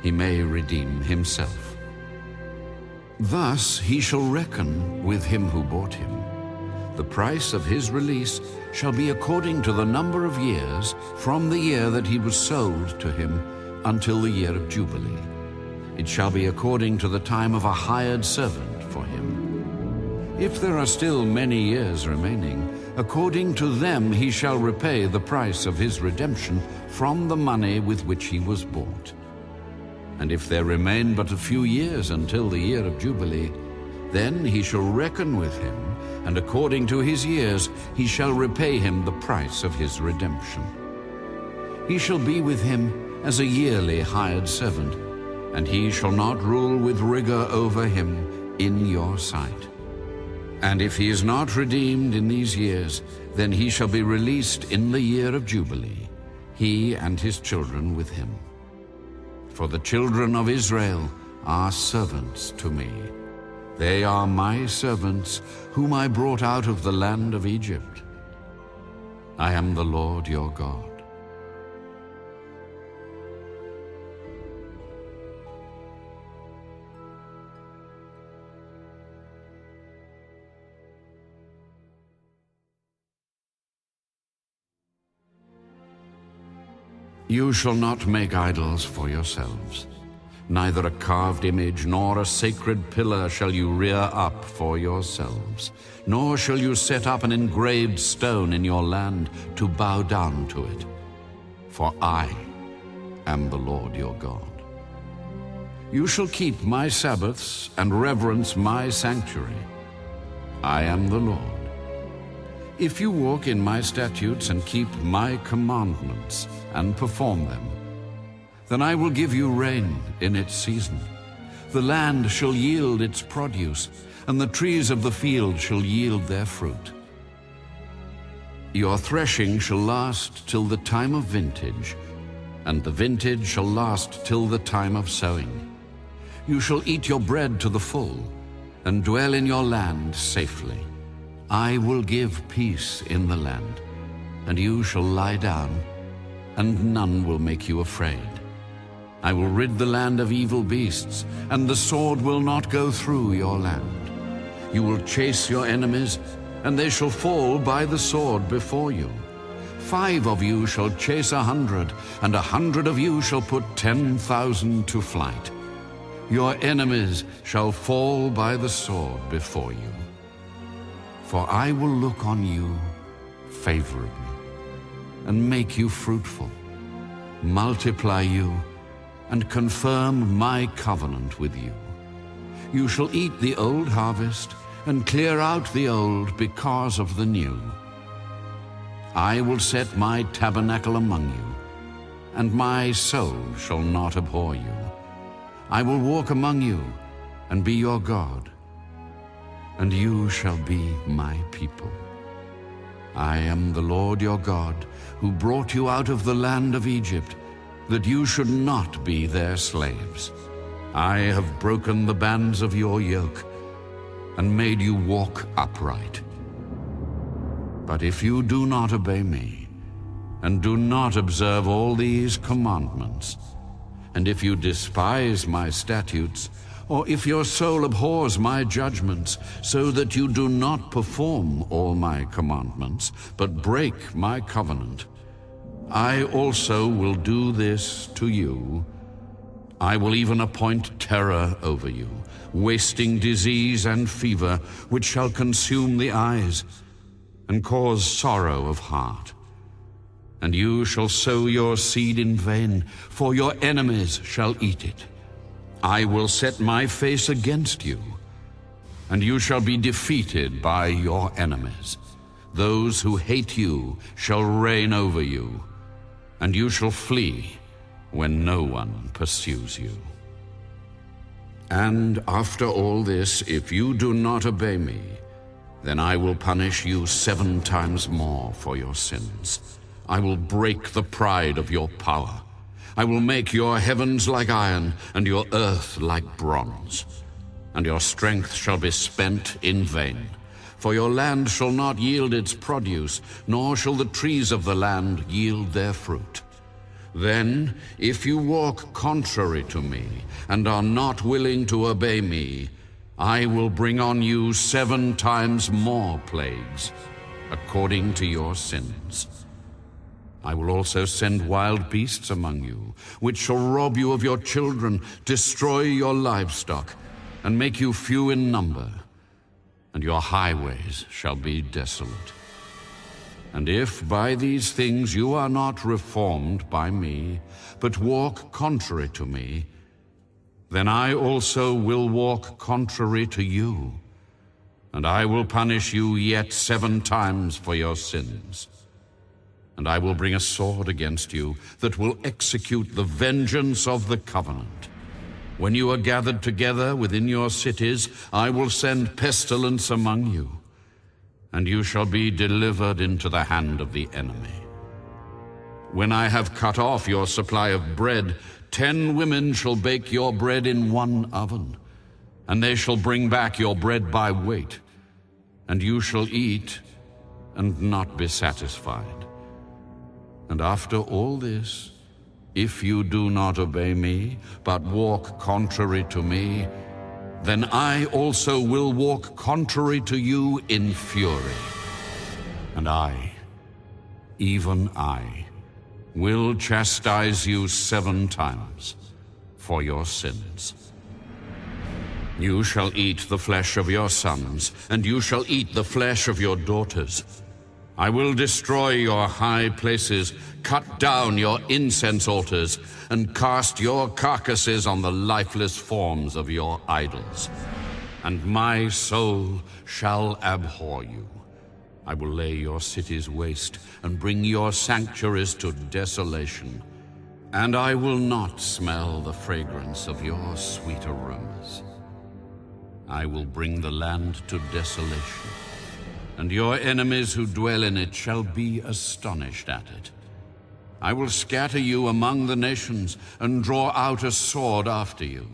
he may redeem himself. Thus he shall reckon with him who bought him. The price of his release shall be according to the number of years from the year that he was sold to him until the year of Jubilee. It shall be according to the time of a hired servant for him. If there are still many years remaining, according to them he shall repay the price of his redemption from the money with which he was bought. And if there remain but a few years until the year of Jubilee, then he shall reckon with him, and according to his years he shall repay him the price of his redemption. He shall be with him as a yearly hired servant, and he shall not rule with rigor over him in your sight. And if he is not redeemed in these years, then he shall be released in the year of Jubilee, he and his children with him. For the children of Israel are servants to me. They are my servants, whom I brought out of the land of Egypt. I am the Lord your God. You shall not make idols for yourselves. Neither a carved image nor a sacred pillar shall you rear up for yourselves, nor shall you set up an engraved stone in your land to bow down to it. For I am the Lord your God. You shall keep my Sabbaths and reverence my sanctuary. I am the Lord. If you walk in my statutes and keep my commandments and perform them, then I will give you rain in its season. The land shall yield its produce, and the trees of the field shall yield their fruit. Your threshing shall last till the time of vintage, and the vintage shall last till the time of sowing. You shall eat your bread to the full, and dwell in your land safely. I will give peace in the land, and you shall lie down, and none will make you afraid. I will rid the land of evil beasts, and the sword will not go through your land. You will chase your enemies, and they shall fall by the sword before you. 5 of you shall chase 100, and 100 of you shall put 10,000 to flight. Your enemies shall fall by the sword before you. For I will look on you favorably, and make you fruitful, multiply you, and confirm my covenant with you. You shall eat the old harvest, and clear out the old because of the new. I will set my tabernacle among you, and my soul shall not abhor you. I will walk among you, and be your God, and you shall be my people. I am the Lord your God, who brought you out of the land of Egypt, that you should not be their slaves. I have broken the bands of your yoke, and made you walk upright. But if you do not obey me, and do not observe all these commandments, and if you despise my statutes, or if your soul abhors my judgments, so that you do not perform all my commandments, but break my covenant, I also will do this to you. I will even appoint terror over you, wasting disease and fever, which shall consume the eyes, and cause sorrow of heart. And you shall sow your seed in vain, for your enemies shall eat it. I will set my face against you, and you shall be defeated by your enemies. Those who hate you shall reign over you, and you shall flee when no one pursues you. And after all this, if you do not obey me, then I will punish you 7 times more for your sins. I will break the pride of your power. I will make your heavens like iron, and your earth like bronze. And your strength shall be spent in vain. For your land shall not yield its produce, nor shall the trees of the land yield their fruit. Then, if you walk contrary to me, and are not willing to obey me, I will bring on you 7 times more plagues, according to your sins. I will also send wild beasts among you, which shall rob you of your children, destroy your livestock, and make you few in number, and your highways shall be desolate. And if by these things you are not reformed by me, but walk contrary to me, then I also will walk contrary to you, and I will punish you yet 7 times for your sins. And I will bring a sword against you that will execute the vengeance of the covenant. When you are gathered together within your cities, I will send pestilence among you, and you shall be delivered into the hand of the enemy. When I have cut off your supply of bread, 10 women shall bake your bread in 1 oven, and they shall bring back your bread by weight, and you shall eat and not be satisfied. And after all this, if you do not obey me, but walk contrary to me, then I also will walk contrary to you in fury. And I, even I, will chastise you 7 times for your sins. You shall eat the flesh of your sons, and you shall eat the flesh of your daughters. I will destroy your high places, cut down your incense altars, and cast your carcasses on the lifeless forms of your idols. And my soul shall abhor you. I will lay your cities waste and bring your sanctuaries to desolation. And I will not smell the fragrance of your sweet aromas. I will bring the land to desolation, and your enemies who dwell in it shall be astonished at it. I will scatter you among the nations and draw out a sword after you.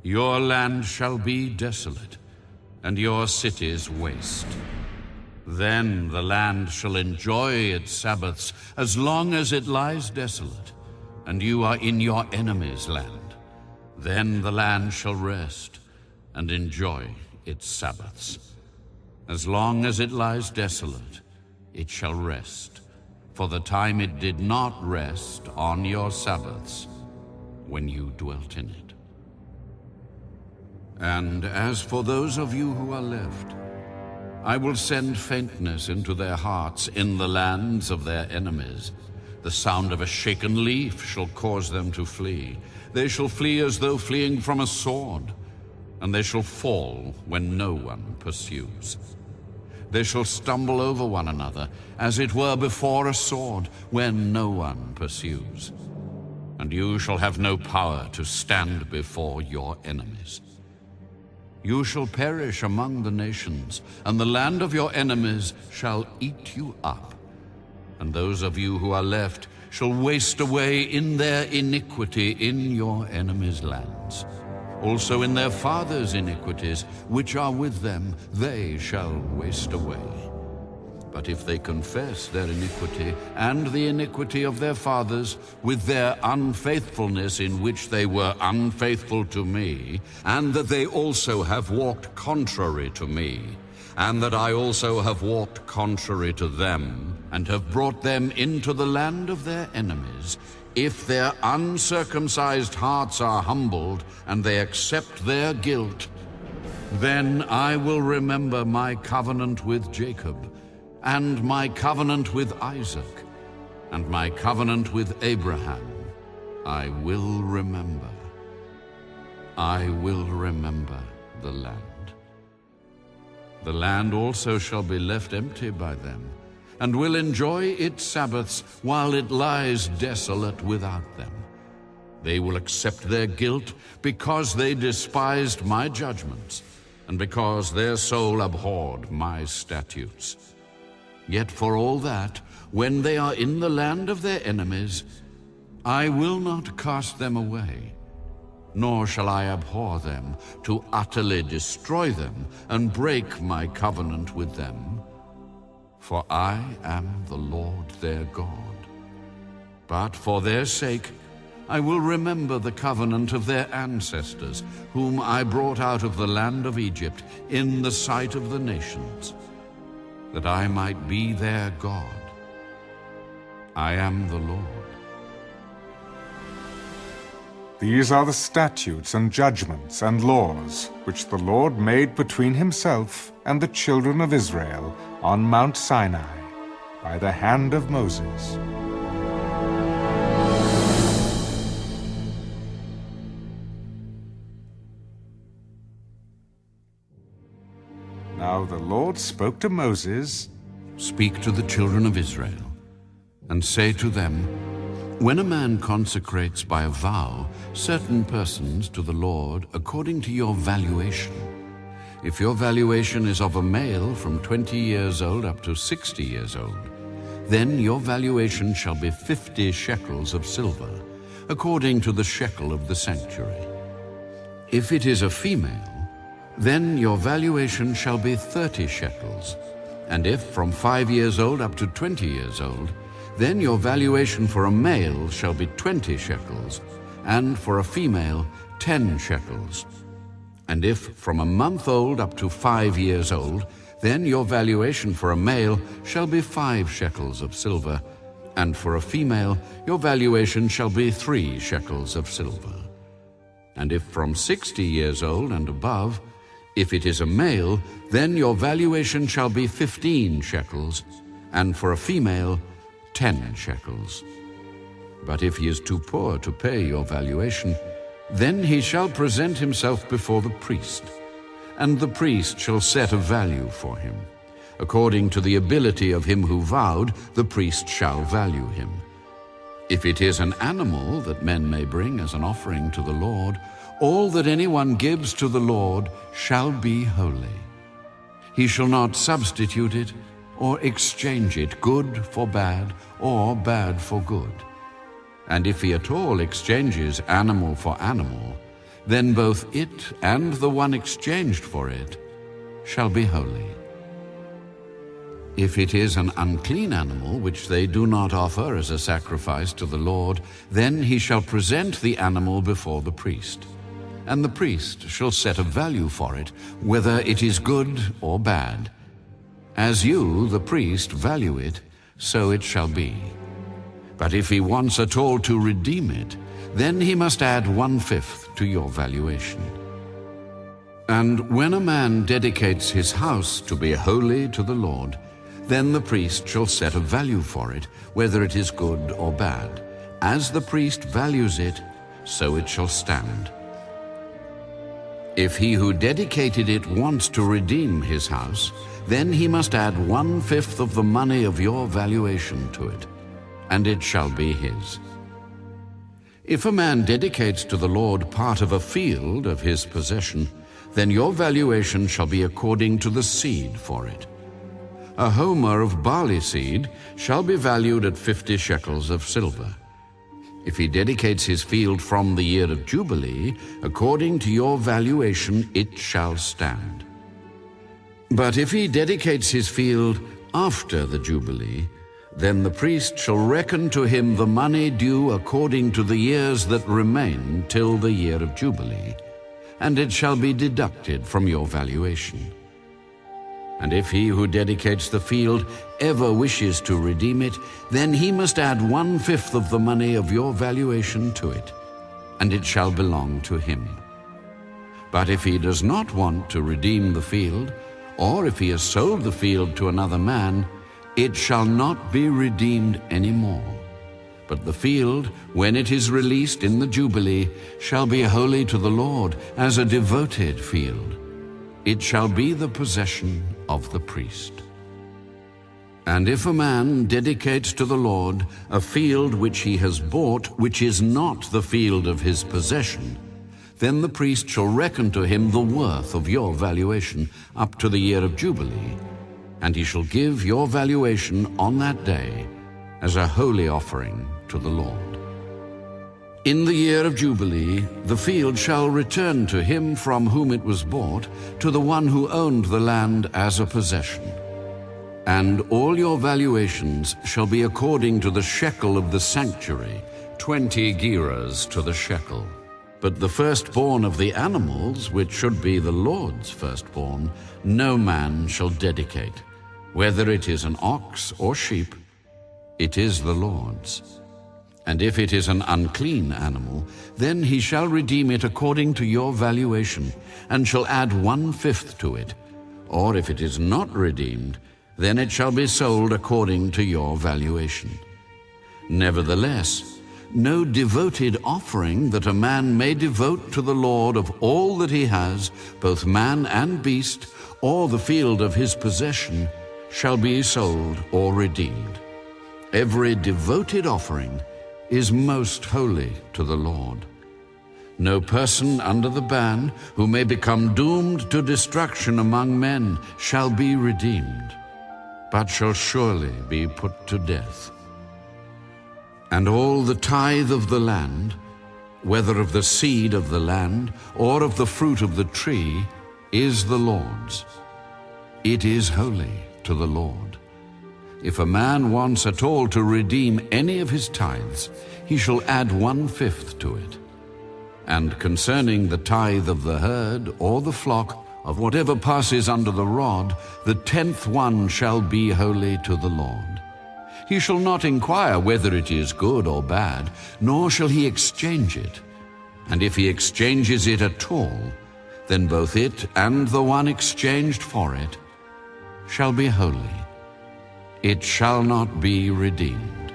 Your land shall be desolate, and your cities waste. Then the land shall enjoy its Sabbaths as long as it lies desolate, and you are in your enemy's land. Then the land shall rest and enjoy its Sabbaths. As long as it lies desolate, it shall rest, for the time it did not rest on your Sabbaths when you dwelt in it. And as for those of you who are left, I will send faintness into their hearts in the lands of their enemies. The sound of a shaken leaf shall cause them to flee. They shall flee as though fleeing from a sword, and they shall fall when no one pursues. They shall stumble over one another, as it were before a sword, when no one pursues. And you shall have no power to stand before your enemies. You shall perish among the nations, and the land of your enemies shall eat you up. And those of you who are left shall waste away in their iniquity in your enemies' lands. Also in their fathers' iniquities, which are with them, they shall waste away. But if they confess their iniquity and the iniquity of their fathers with their unfaithfulness in which they were unfaithful to me, and that they also have walked contrary to me, and that I also have walked contrary to them, and have brought them into the land of their enemies, if their uncircumcised hearts are humbled, and they accept their guilt, then I will remember my covenant with Jacob, and my covenant with Isaac, and my covenant with Abraham. I will remember. I will remember the land. The land also shall be left empty by them, and will enjoy its Sabbaths while it lies desolate without them. They will accept their guilt because they despised my judgments, and because their soul abhorred my statutes. Yet for all that, when they are in the land of their enemies, I will not cast them away, nor shall I abhor them to utterly destroy them and break my covenant with them. For I am the Lord their God. But for their sake I will remember the covenant of their ancestors, whom I brought out of the land of Egypt in the sight of the nations, that I might be their God. I am the Lord. These are the statutes and judgments and laws which the Lord made between himself and the children of Israel on Mount Sinai by the hand of Moses. Now the Lord spoke to Moses, Speak to the children of Israel, and say to them, When a man consecrates by a vow certain persons to the Lord according to your valuation, if your valuation is of a male from 20 years old up to 60 years old, then your valuation shall be 50 shekels of silver, according to the shekel of the sanctuary. If it is a female, then your valuation shall be 30 shekels, and if from 5 years old up to 20 years old, then your valuation for a male shall be 20 shekels, and for a female 10 shekels. And if from a month old up to 5 years old, then your valuation for a male shall be 5 shekels of silver, and for a female your valuation shall be 3 shekels of silver. And if from 60 years old and above, if it is a male, then your valuation shall be 15 shekels, and for a female 10 shekels. But if he is too poor to pay your valuation, then he shall present himself before the priest, and the priest shall set a value for him. According to the ability of him who vowed, the priest shall value him. If it is an animal that men may bring as an offering to the Lord, all that anyone gives to the Lord shall be holy. He shall not substitute it or exchange it, good for bad or bad for good. And if he at all exchanges animal for animal, then both it and the one exchanged for it shall be holy. If it is an unclean animal which they do not offer as a sacrifice to the Lord, then he shall present the animal before the priest. And the priest shall set a value for it, whether it is good or bad. As you, the priest, value it, so it shall be. But if he wants at all to redeem it, then he must add 1/5 to your valuation. And when a man dedicates his house to be holy to the Lord, then the priest shall set a value for it, whether it is good or bad. As the priest values it, so it shall stand. If he who dedicated it wants to redeem his house, then he must add 1/5 of the money of your valuation to it, and it shall be his. If a man dedicates to the Lord part of a field of his possession, then your valuation shall be according to the seed for it. A homer of barley seed shall be valued at 50 shekels of silver. If he dedicates his field from the year of Jubilee, according to your valuation it shall stand. But if he dedicates his field After the Jubilee, then the priest shall reckon to him the money due according to the years that remain till the year of Jubilee, and it shall be deducted from your valuation. And if he who dedicates the field ever wishes to redeem it, then he must add 1/5 of the money of your valuation to it, and it shall belong to him. But if he does not want to redeem the field, or if he has sold the field to another man, it shall not be redeemed any more. But the field, when it is released in the Jubilee, shall be holy to the Lord as a devoted field. It shall be the possession of the priest. And if a man dedicates to the Lord a field which he has bought, which is not the field of his possession, then the priest shall reckon to him the worth of your valuation up to the year of Jubilee, and he shall give your valuation on that day as a holy offering to the Lord. In the year of Jubilee, the field shall return to him from whom it was bought, to the one who owned the land as a possession. And all your valuations shall be according to the shekel of the sanctuary, 20 gerahs to the shekel. But the firstborn of the animals, which should be the Lord's firstborn, no man shall dedicate. Whether it is an ox or sheep, it is the Lord's. And if it is an unclean animal, then he shall redeem it according to your valuation, and shall add 1/5 to it. Or if it is not redeemed, then it shall be sold according to your valuation. Nevertheless, no devoted offering that a man may devote to the Lord of all that he has, both man and beast, or the field of his possession, shall be sold or redeemed. Every devoted offering is most holy to the Lord. No person under the ban who may become doomed to destruction among men shall be redeemed, but shall surely be put to death. And all the tithe of the land, whether of the seed of the land or of the fruit of the tree, is the Lord's. It is holy to the Lord. If a man wants at all to redeem any of his tithes, he shall add 1/5 to it. And concerning the tithe of the herd or the flock, of whatever passes under the rod, the 10th one shall be holy to the Lord. He shall not inquire whether it is good or bad, nor shall he exchange it. And if he exchanges it at all, then both it and the one exchanged for it shall be holy. It shall not be redeemed.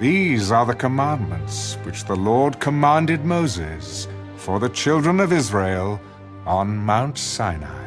These are the commandments which the Lord commanded Moses for the children of Israel on Mount Sinai.